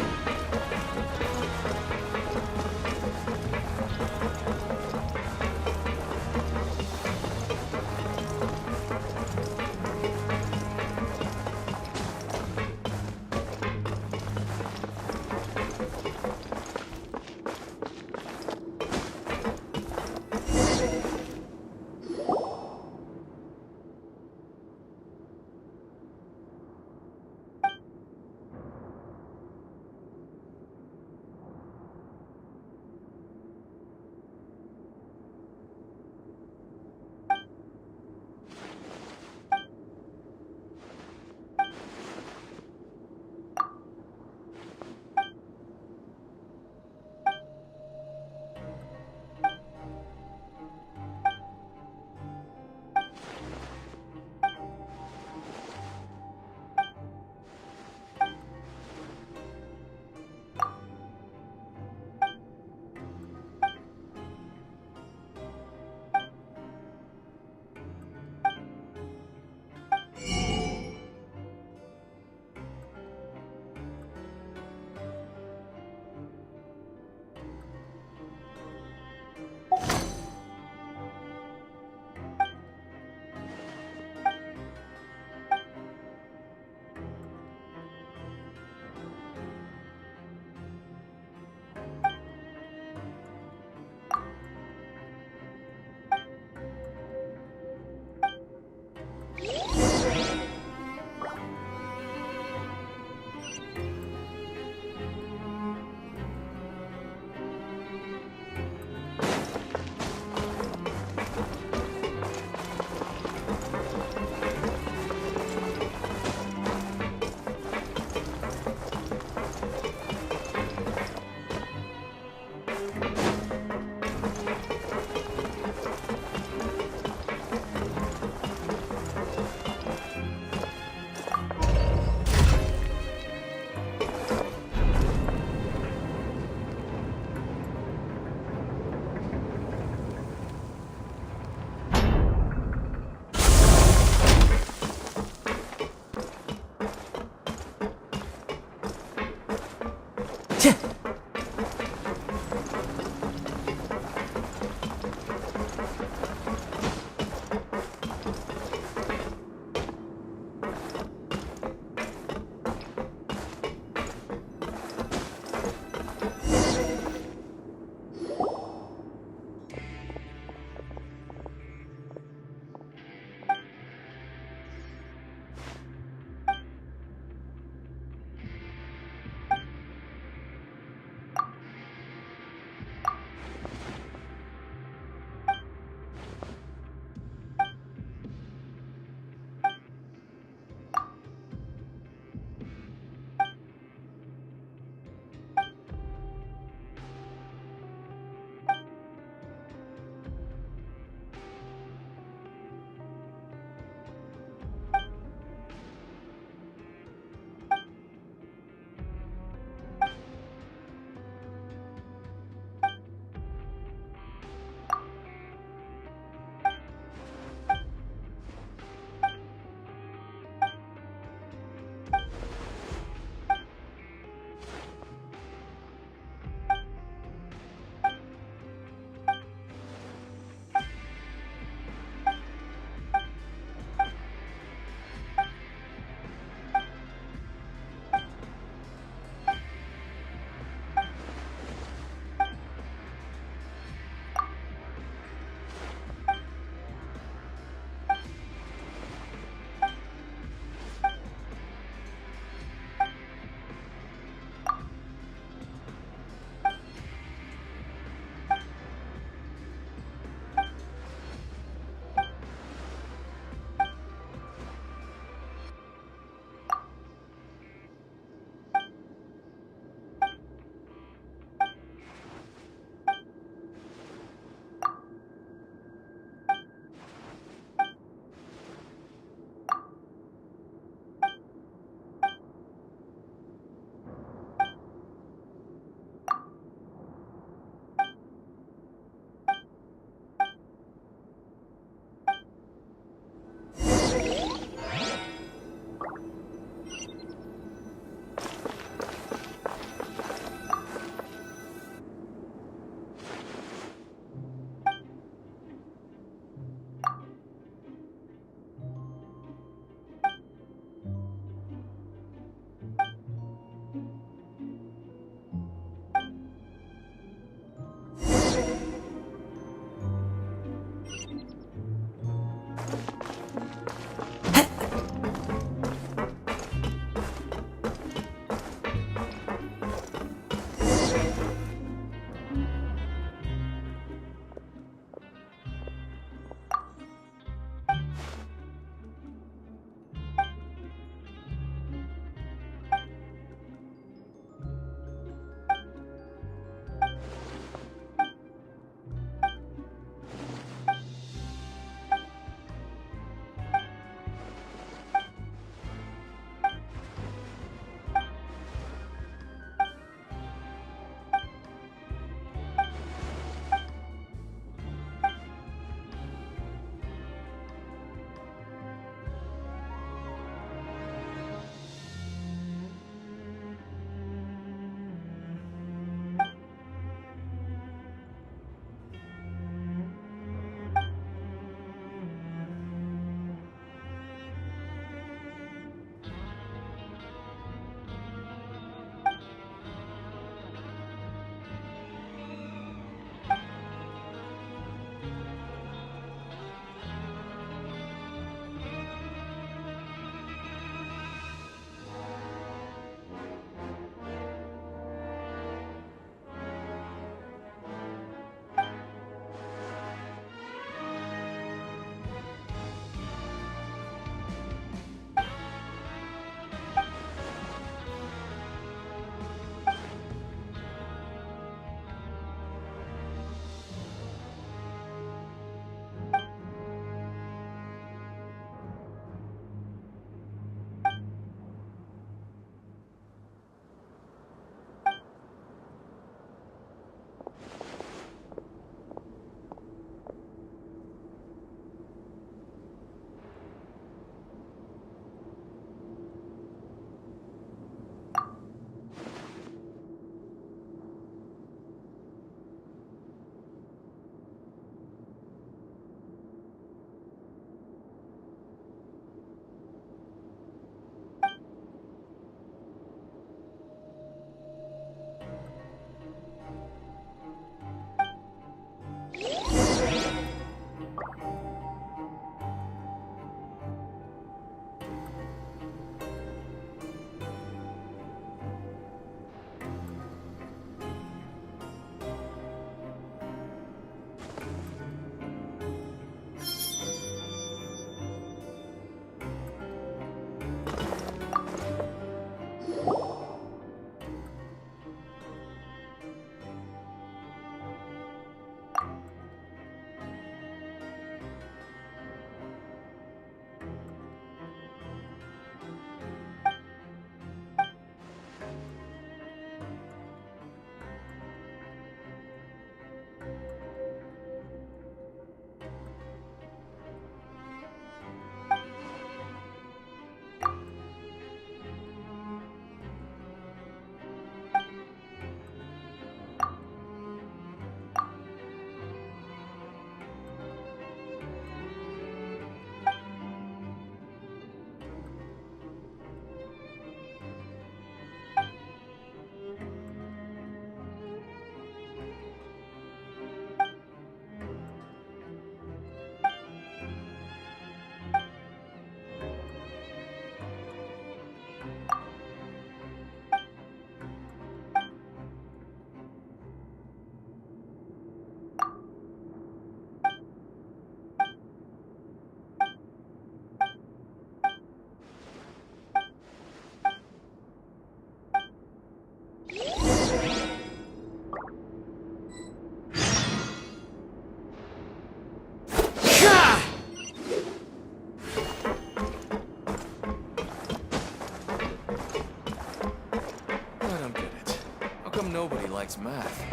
come nobody likes math?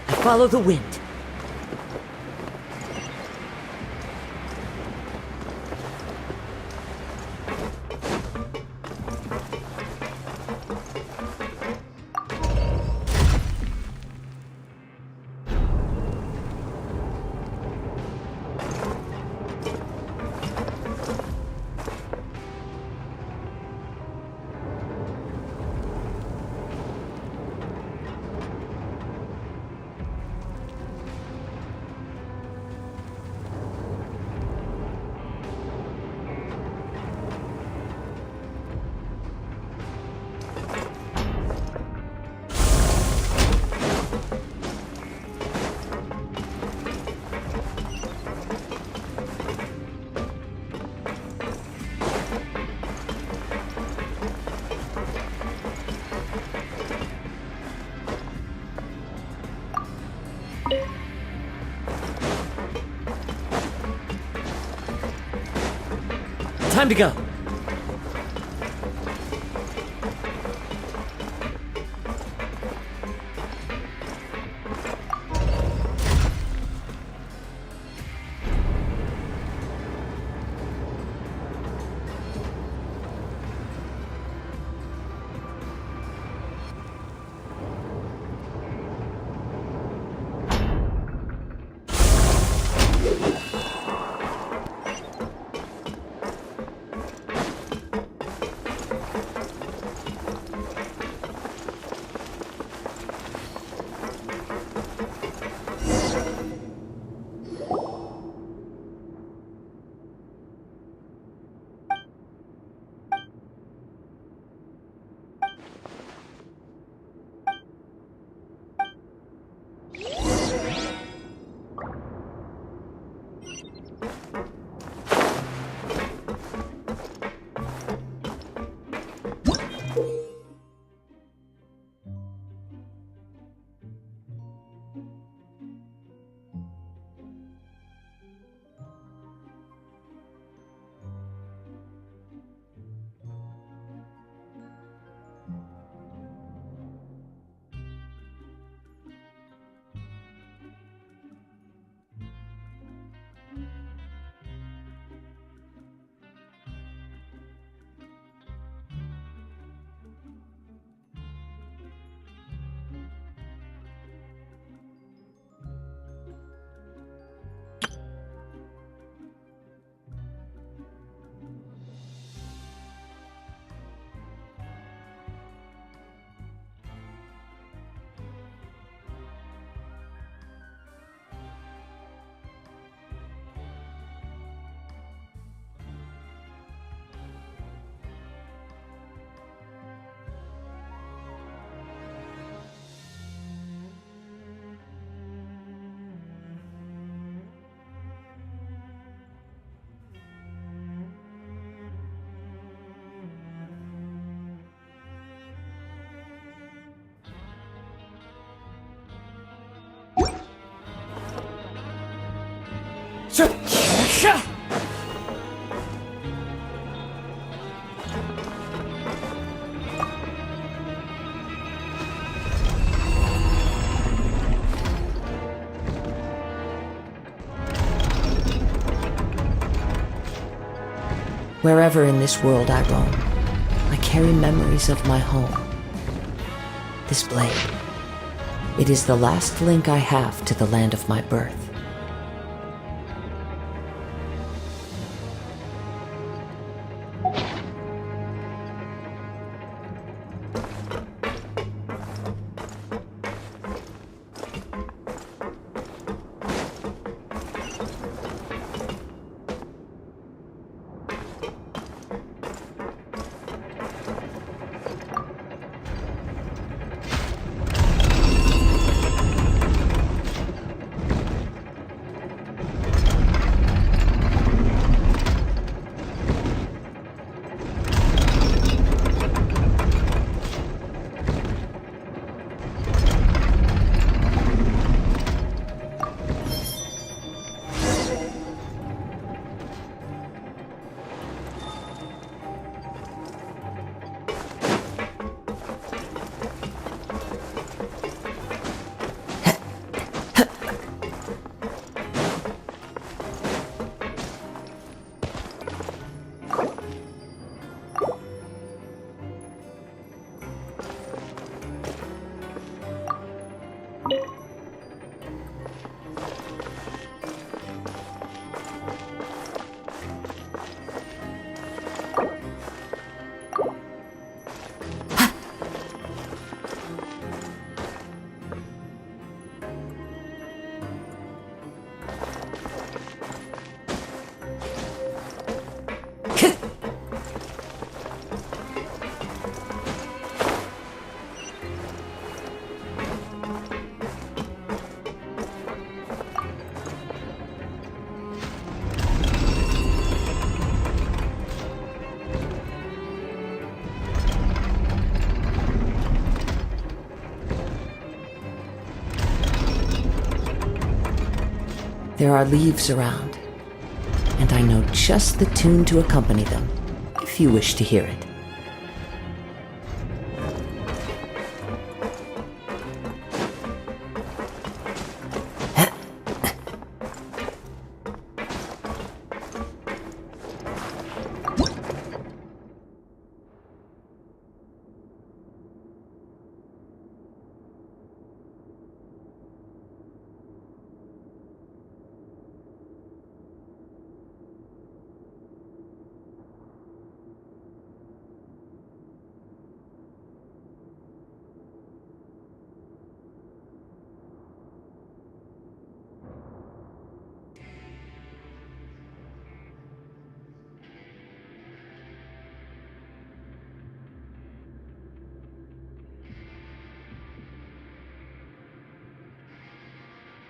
I follow the wind. Time to go. Wherever in this world I roam, I carry memories of my home. This blade, it is the last link I have to the land of my birth. There are leaves around, and I know just the tune to accompany them, if you wish to hear it.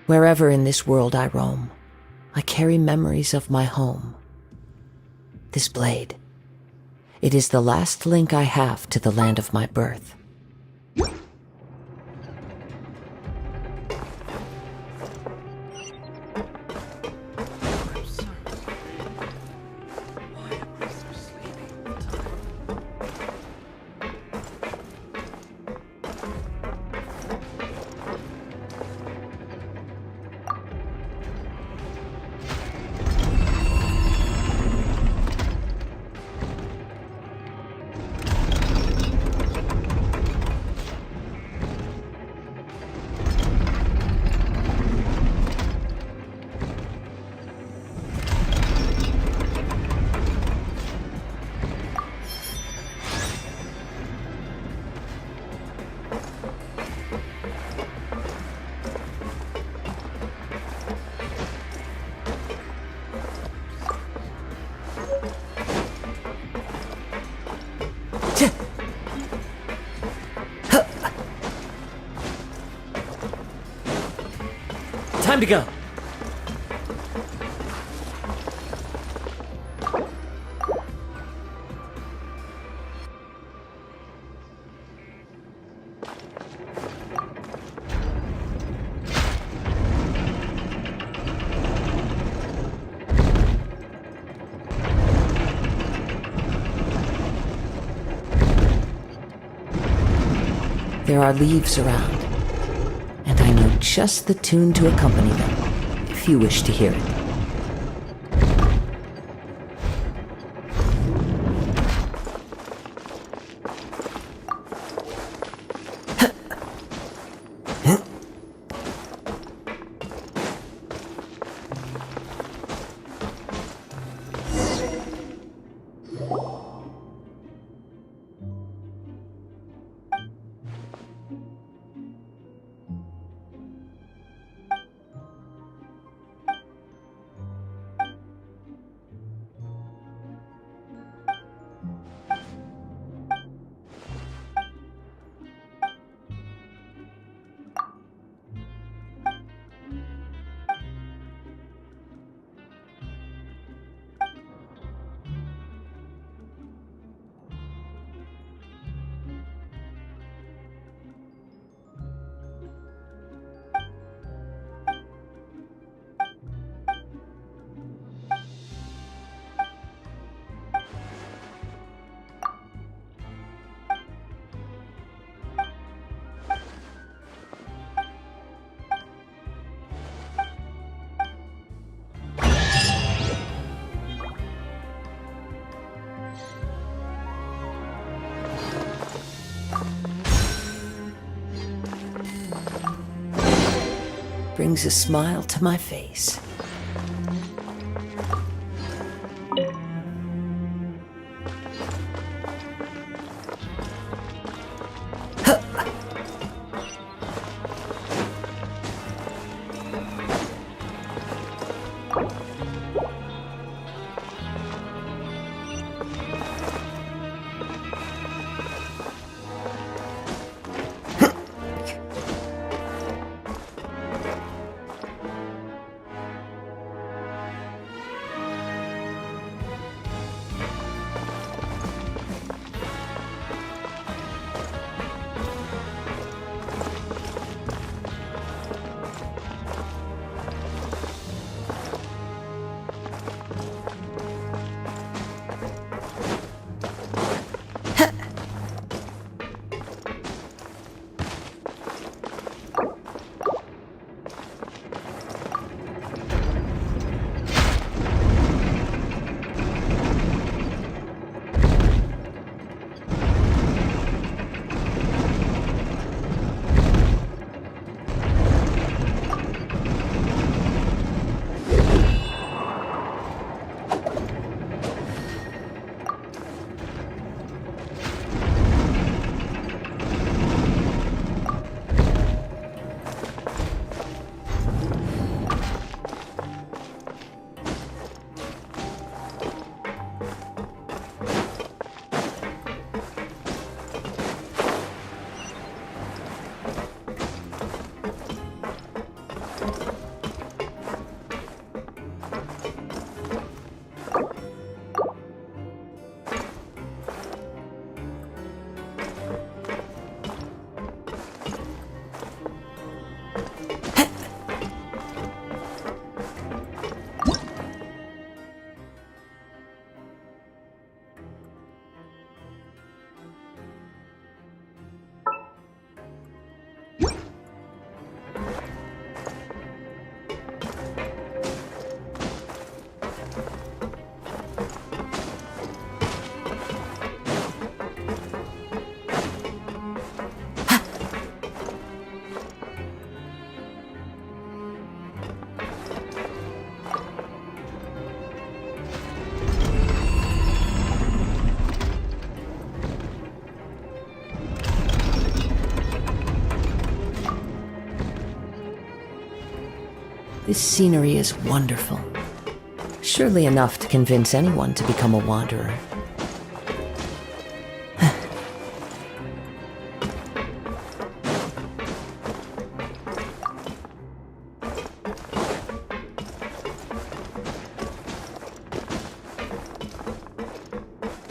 Wherever in this world I roam, I carry memories of my home. This blade, it is the last link I have to the land of my birth. Time to go. There are leaves around, and I know just the tune to accompany them, if you wish to hear it. Brings a smile to my face. This scenery is wonderful. Surely enough to convince anyone to become a wanderer.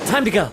Time to go.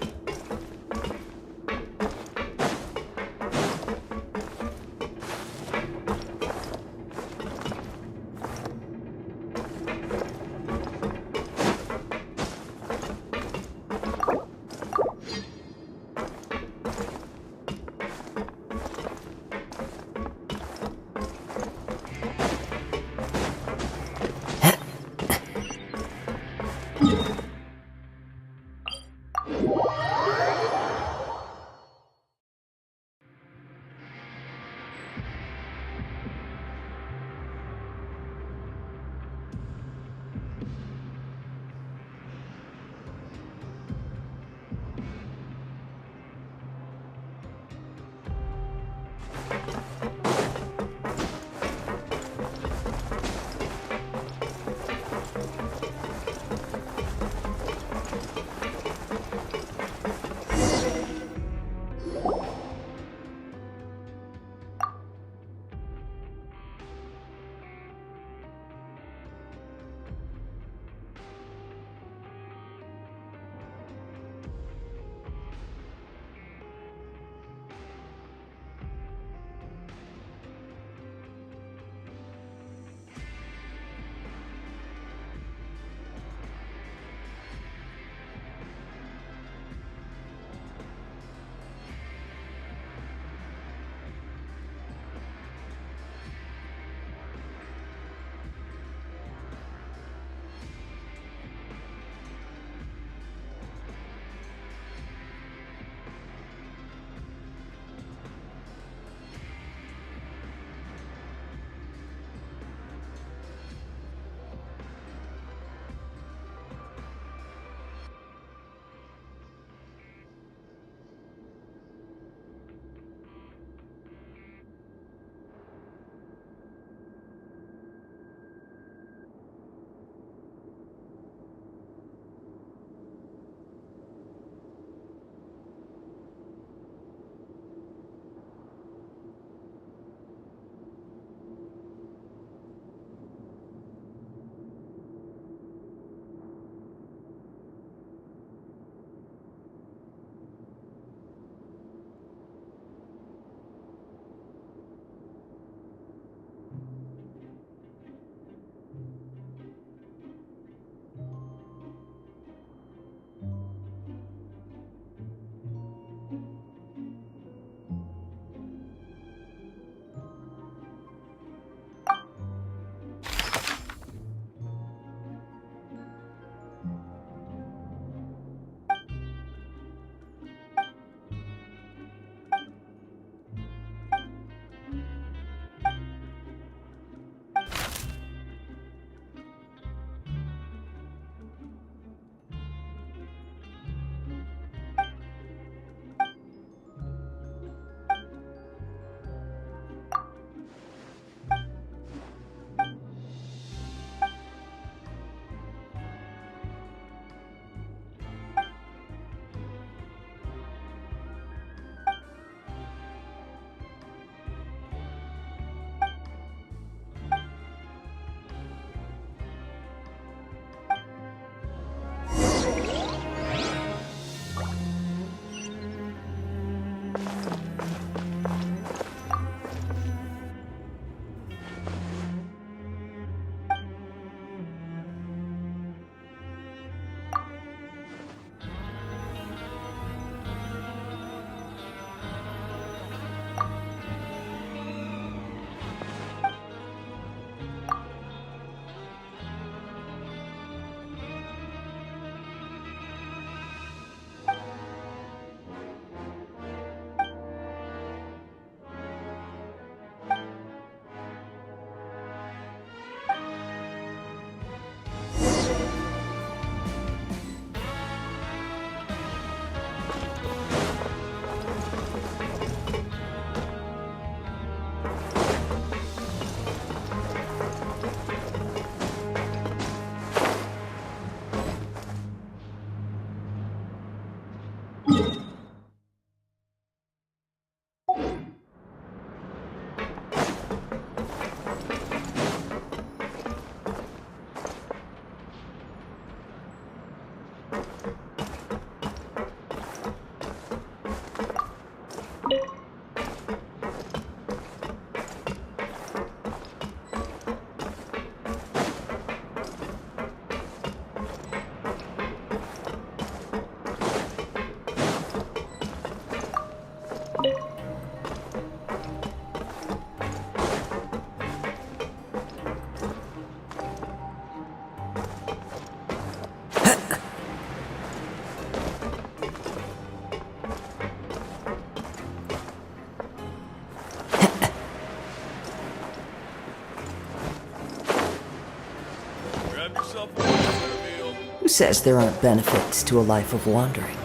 Who says there aren't benefits to a life of wandering?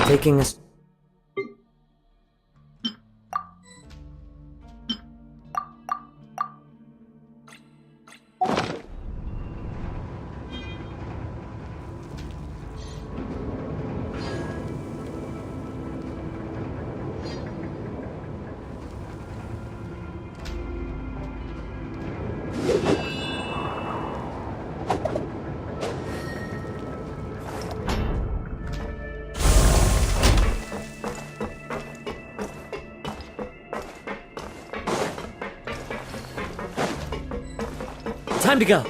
Taking us. Time to go.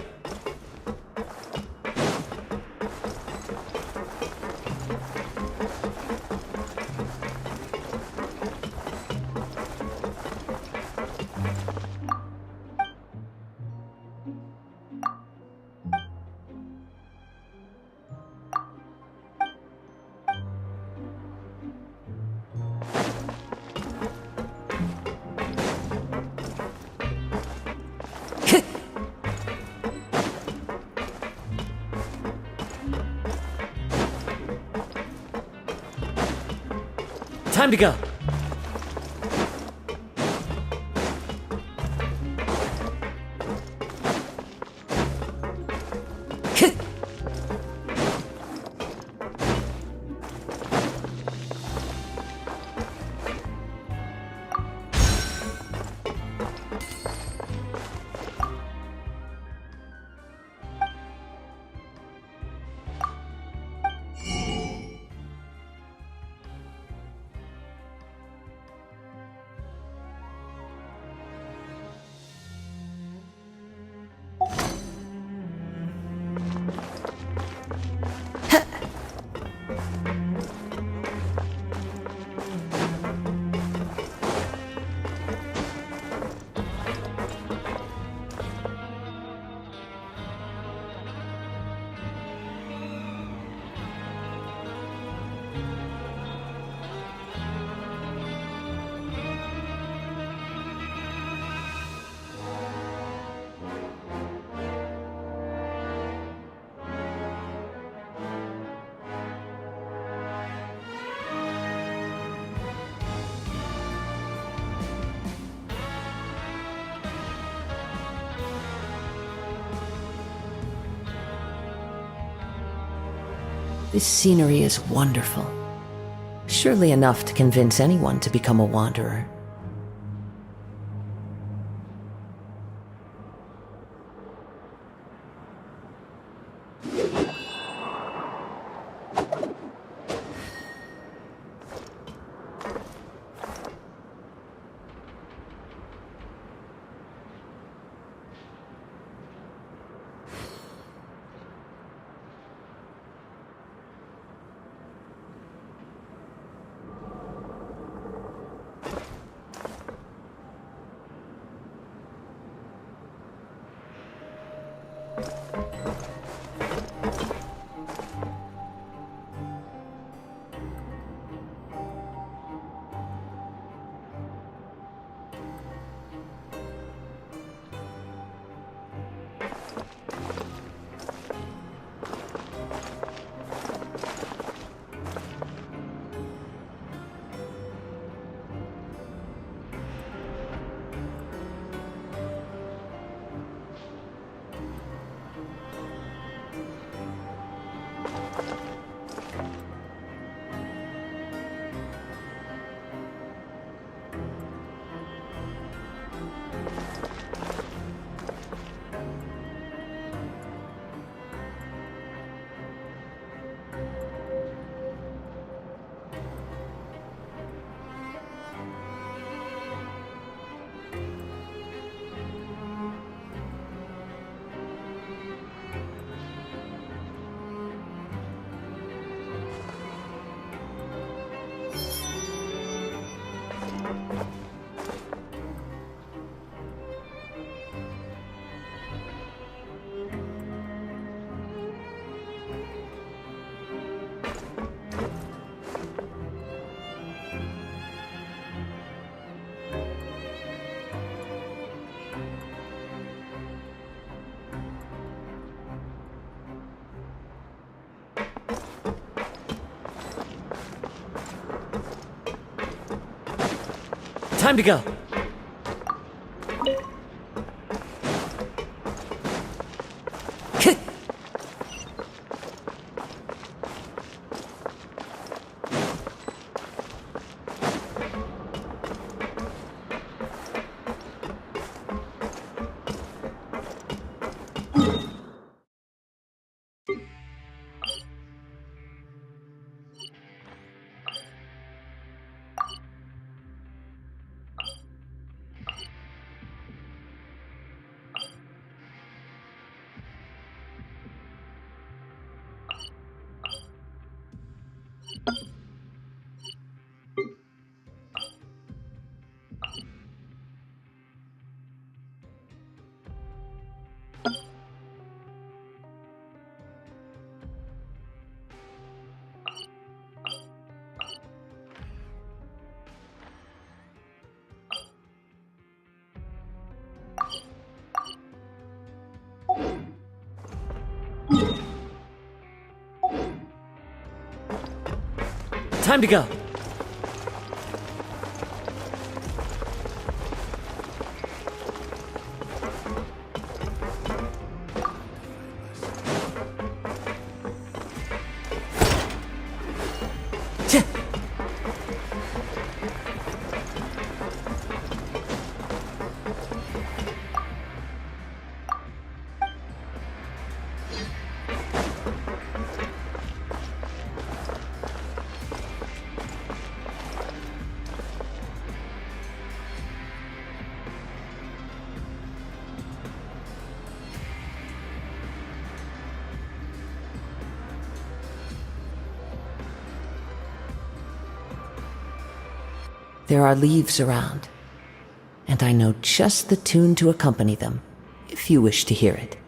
Time to go. This scenery is wonderful. Surely enough to convince anyone to become a wanderer. Time to go. Time to go. There are leaves around, and I know just the tune to accompany them, if you wish to hear it.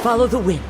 Follow the wind.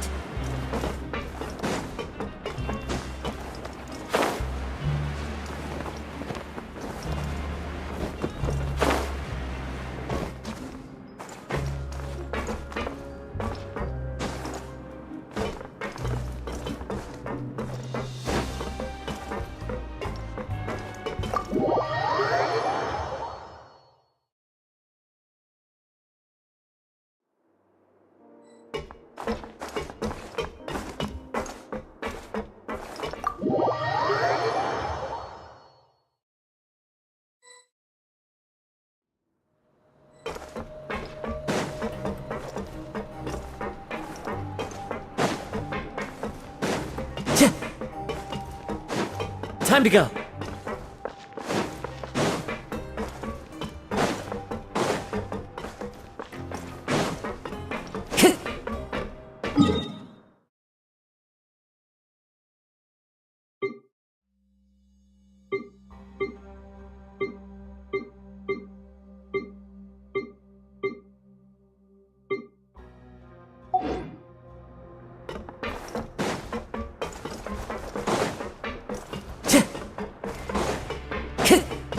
Time to go.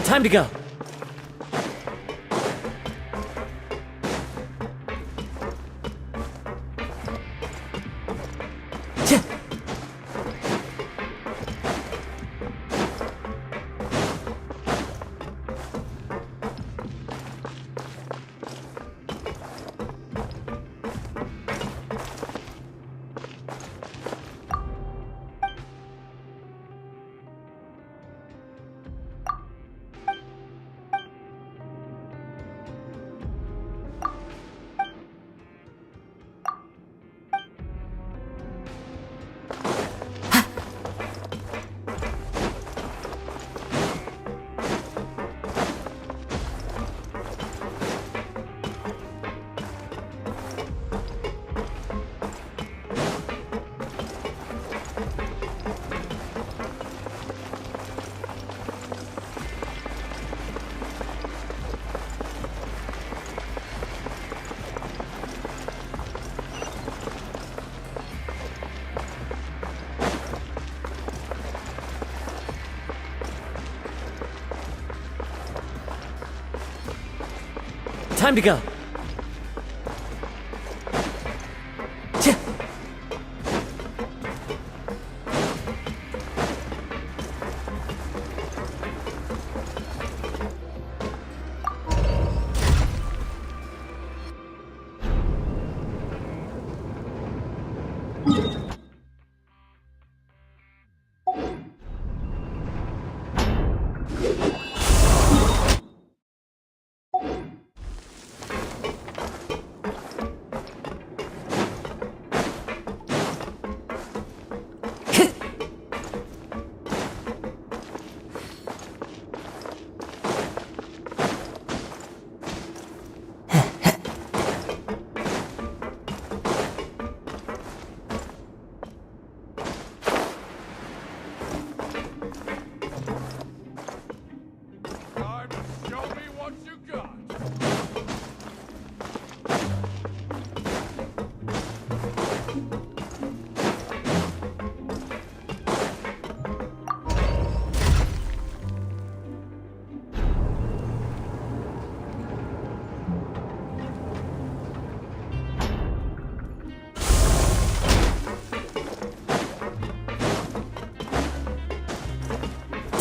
Time to go. Time to go.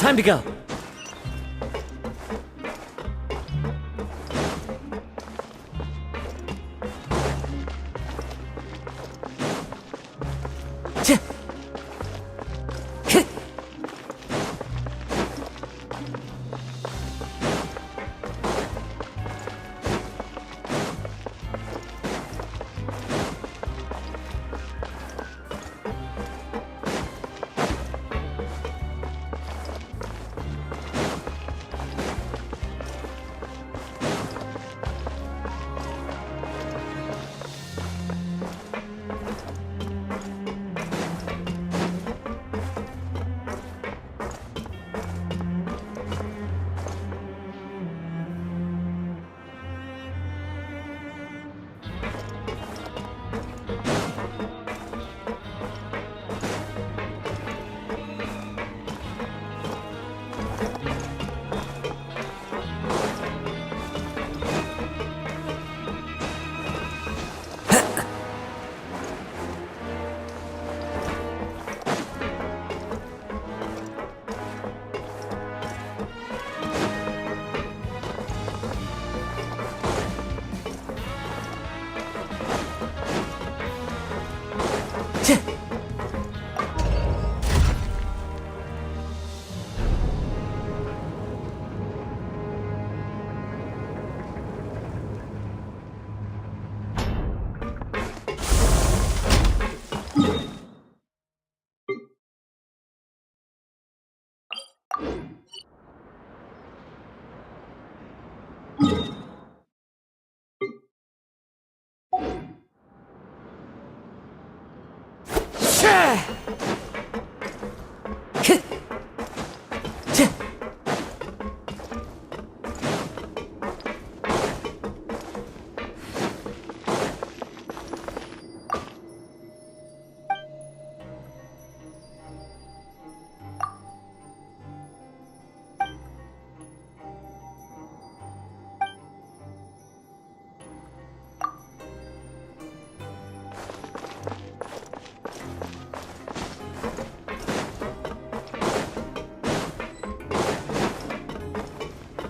Time to go.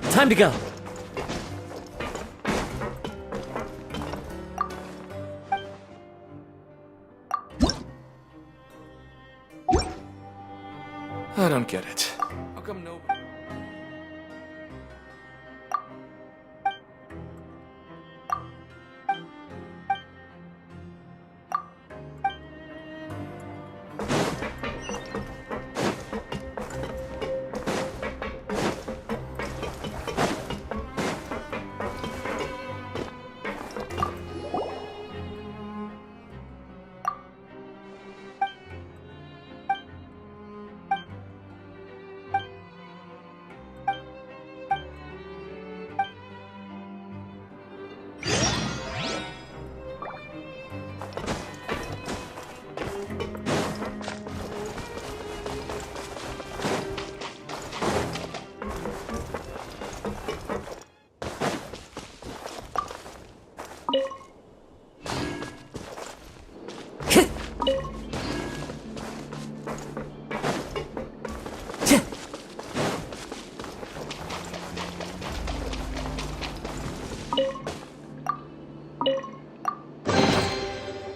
Time to go. I don't get it. How come nobody...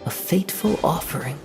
A fateful offering.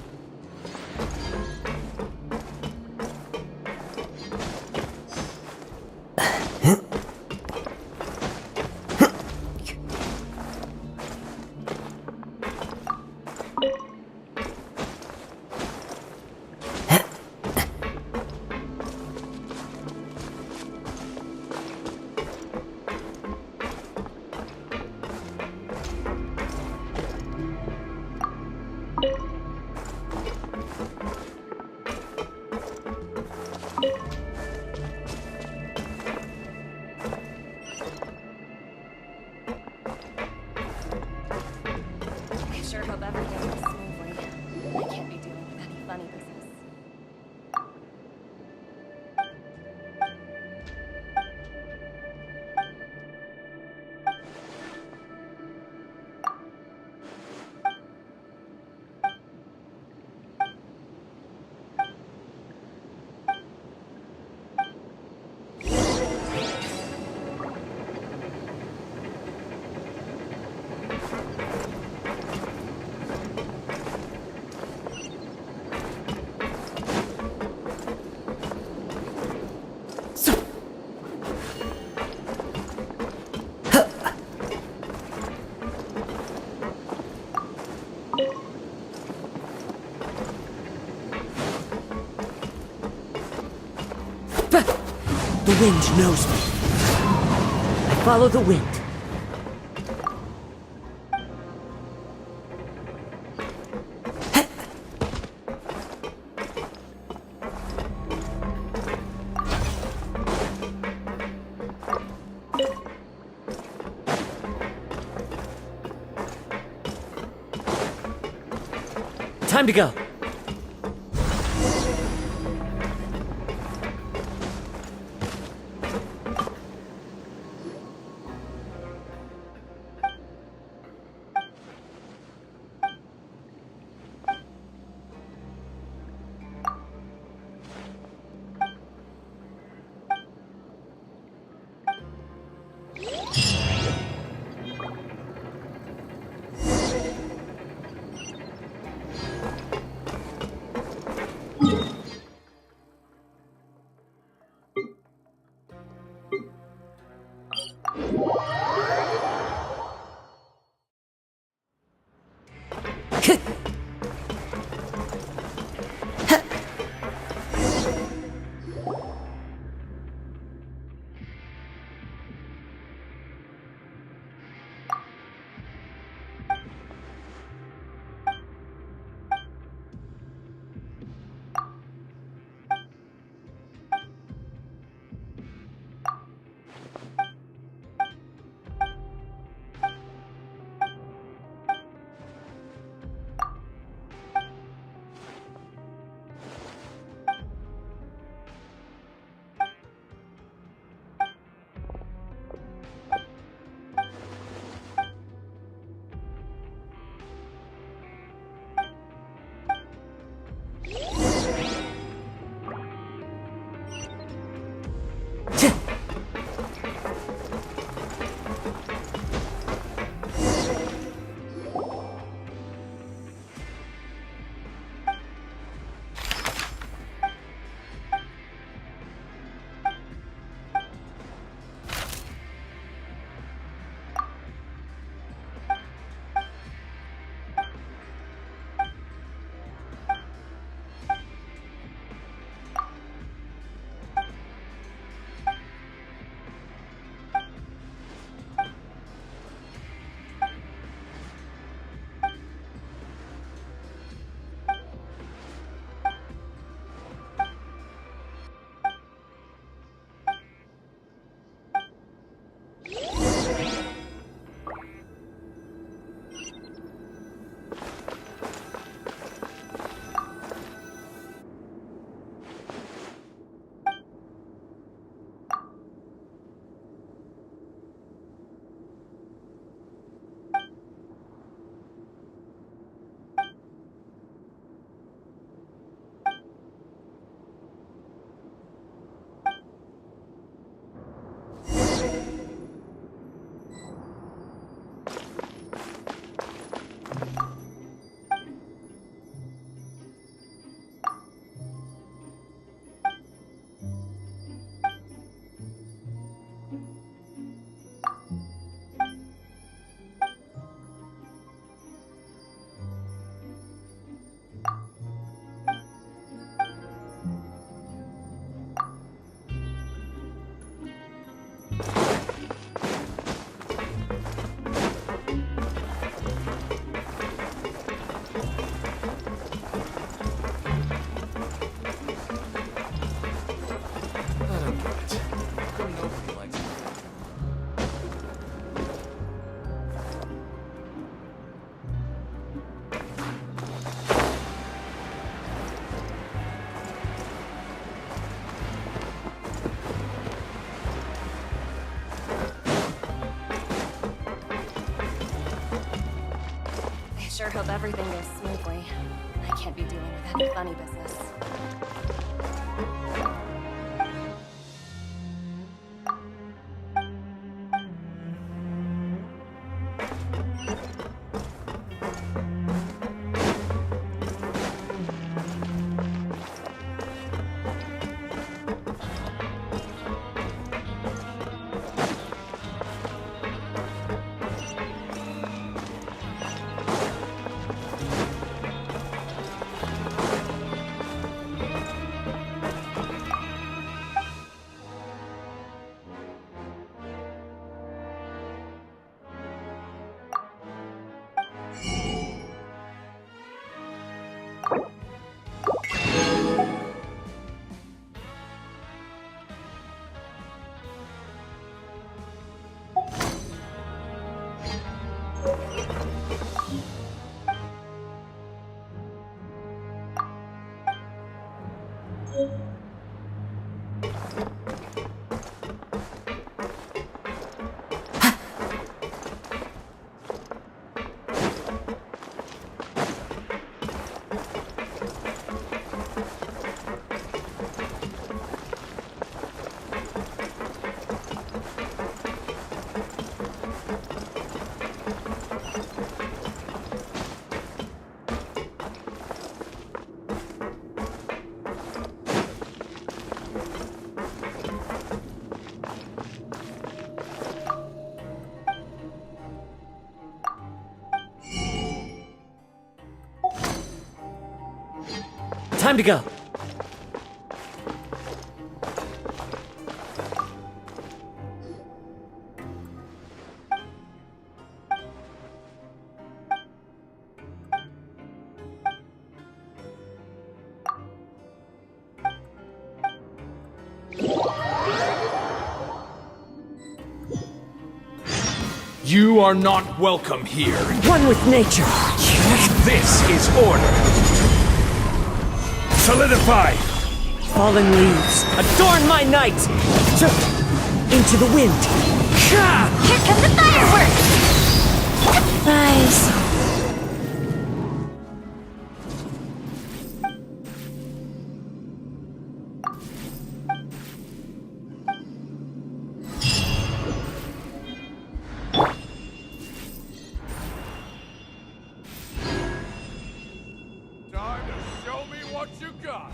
I sure hope everything goes smoothly. I can't be dealing with any funny business. The wind knows me. I follow the wind. Time to go. Sure hope everything goes smoothly. I can't be dealing with any funny business. Time to go. You are not welcome here. One with nature. This is order. Solidify! Fallen leaves, adorn my night! Into the wind! Here come the fireworks! Rise. got?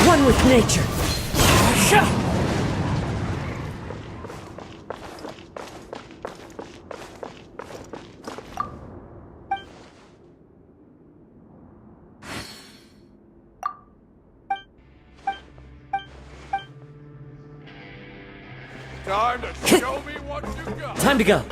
One with nature. Time to show me what you got. Time to go.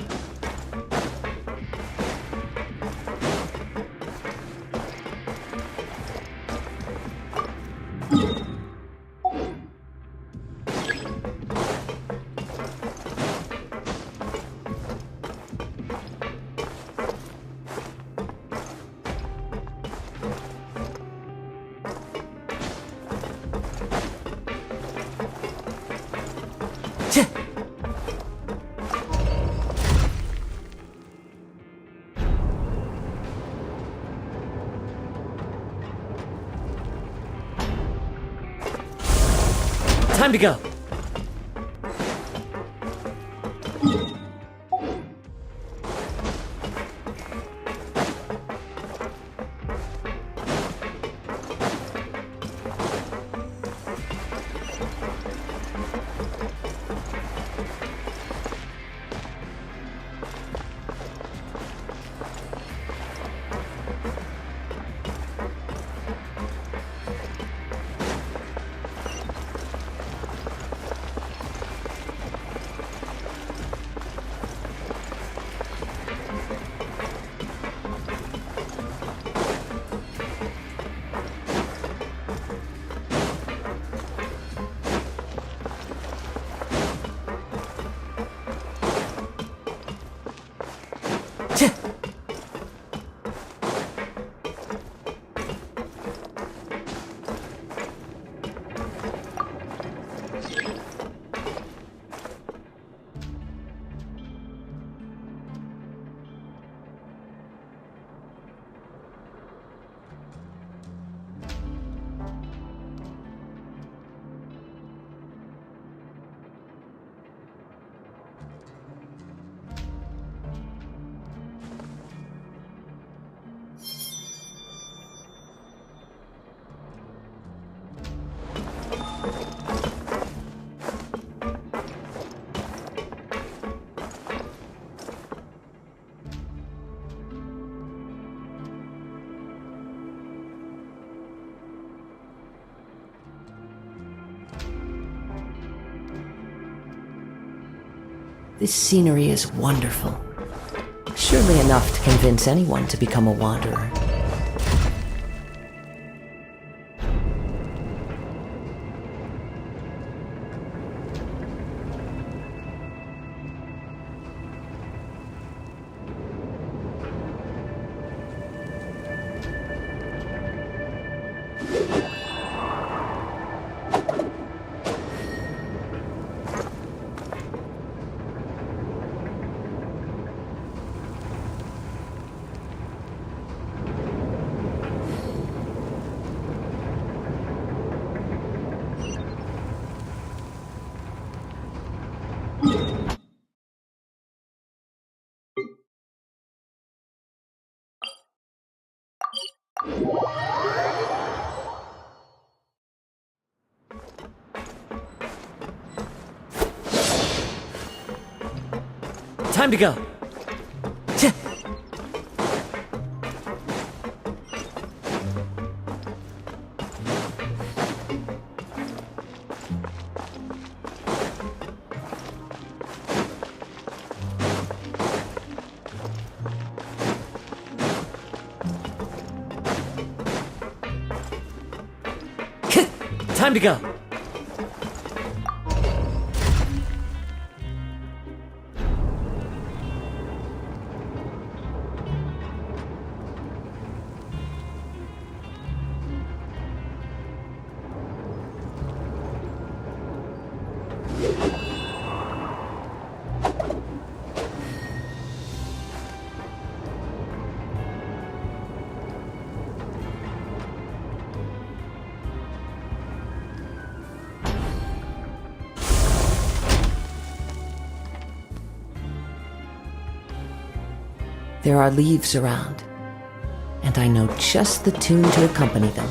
Time to go. This scenery is wonderful. Surely enough to convince anyone to become a wanderer. Time to go. Time to go. There are leaves around, and I know just the tune to accompany them.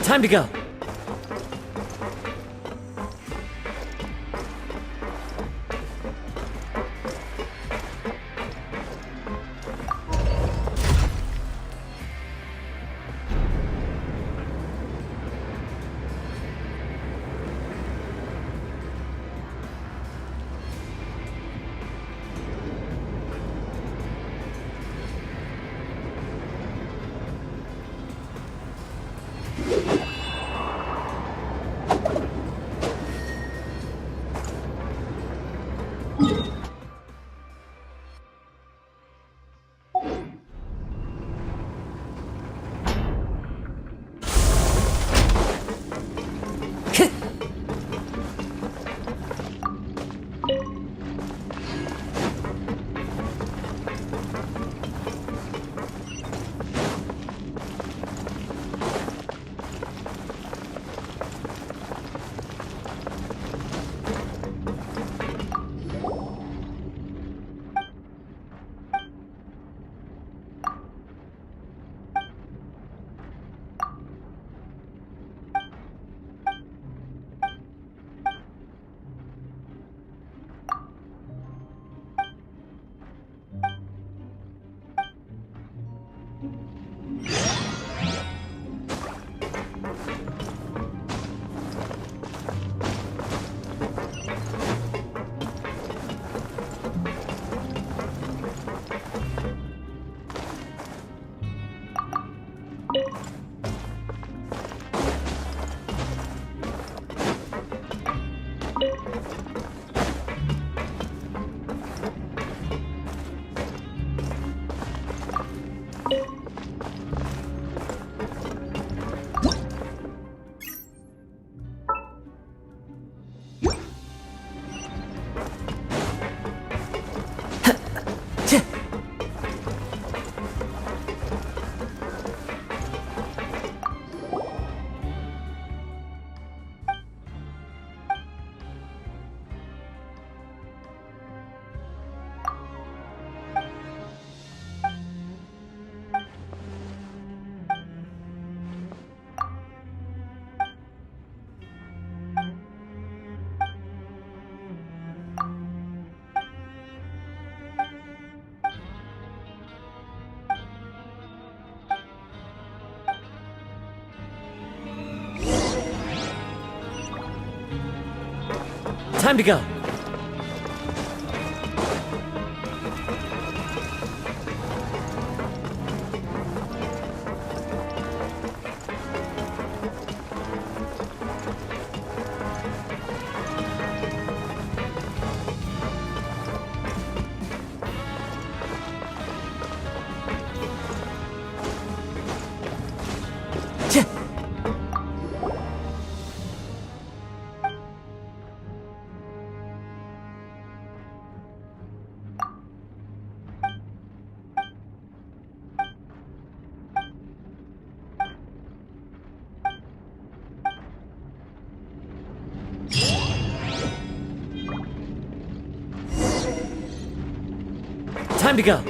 Time to go. Time to go. Time to go.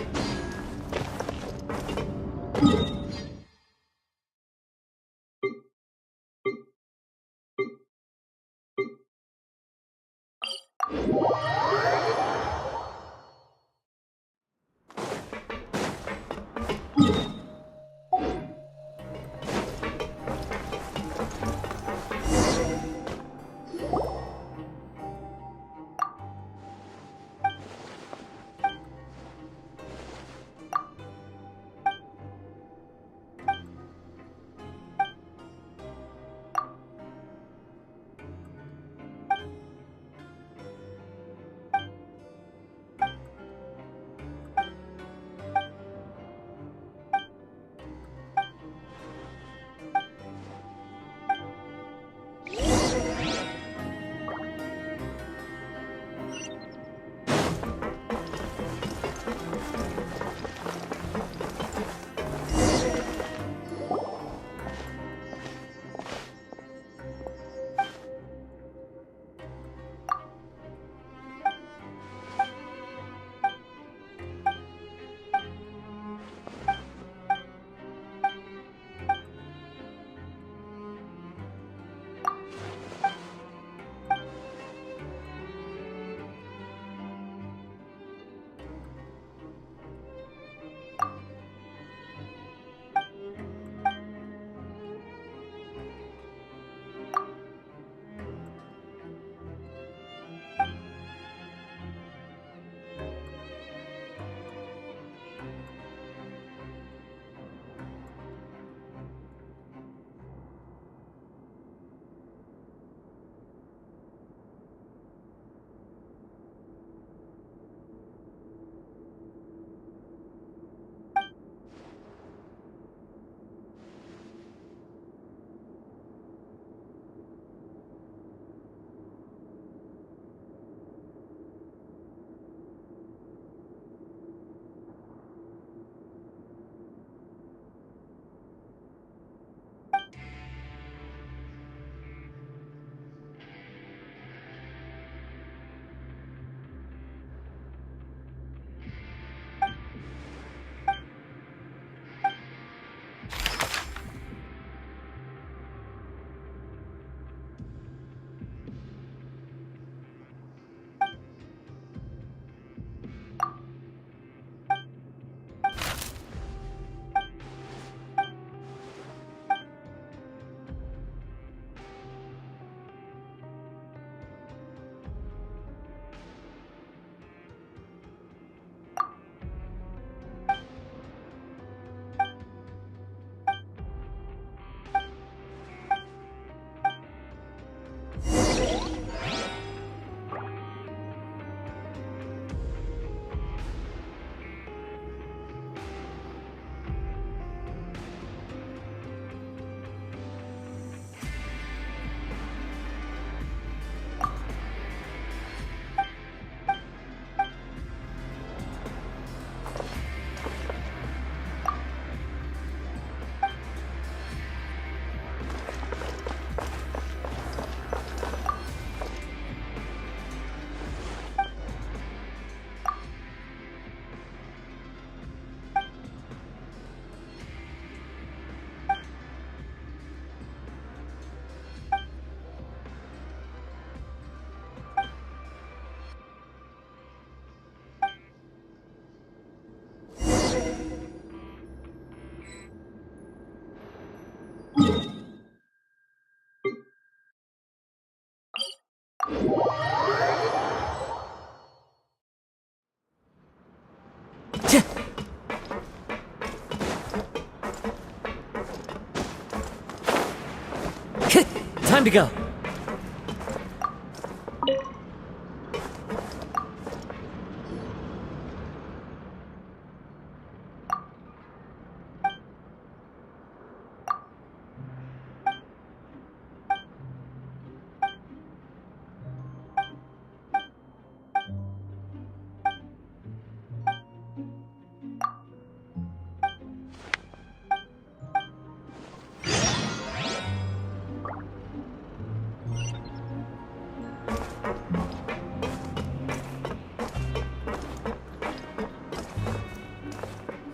Time to go.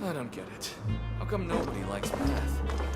I don't get it. How come nobody likes math?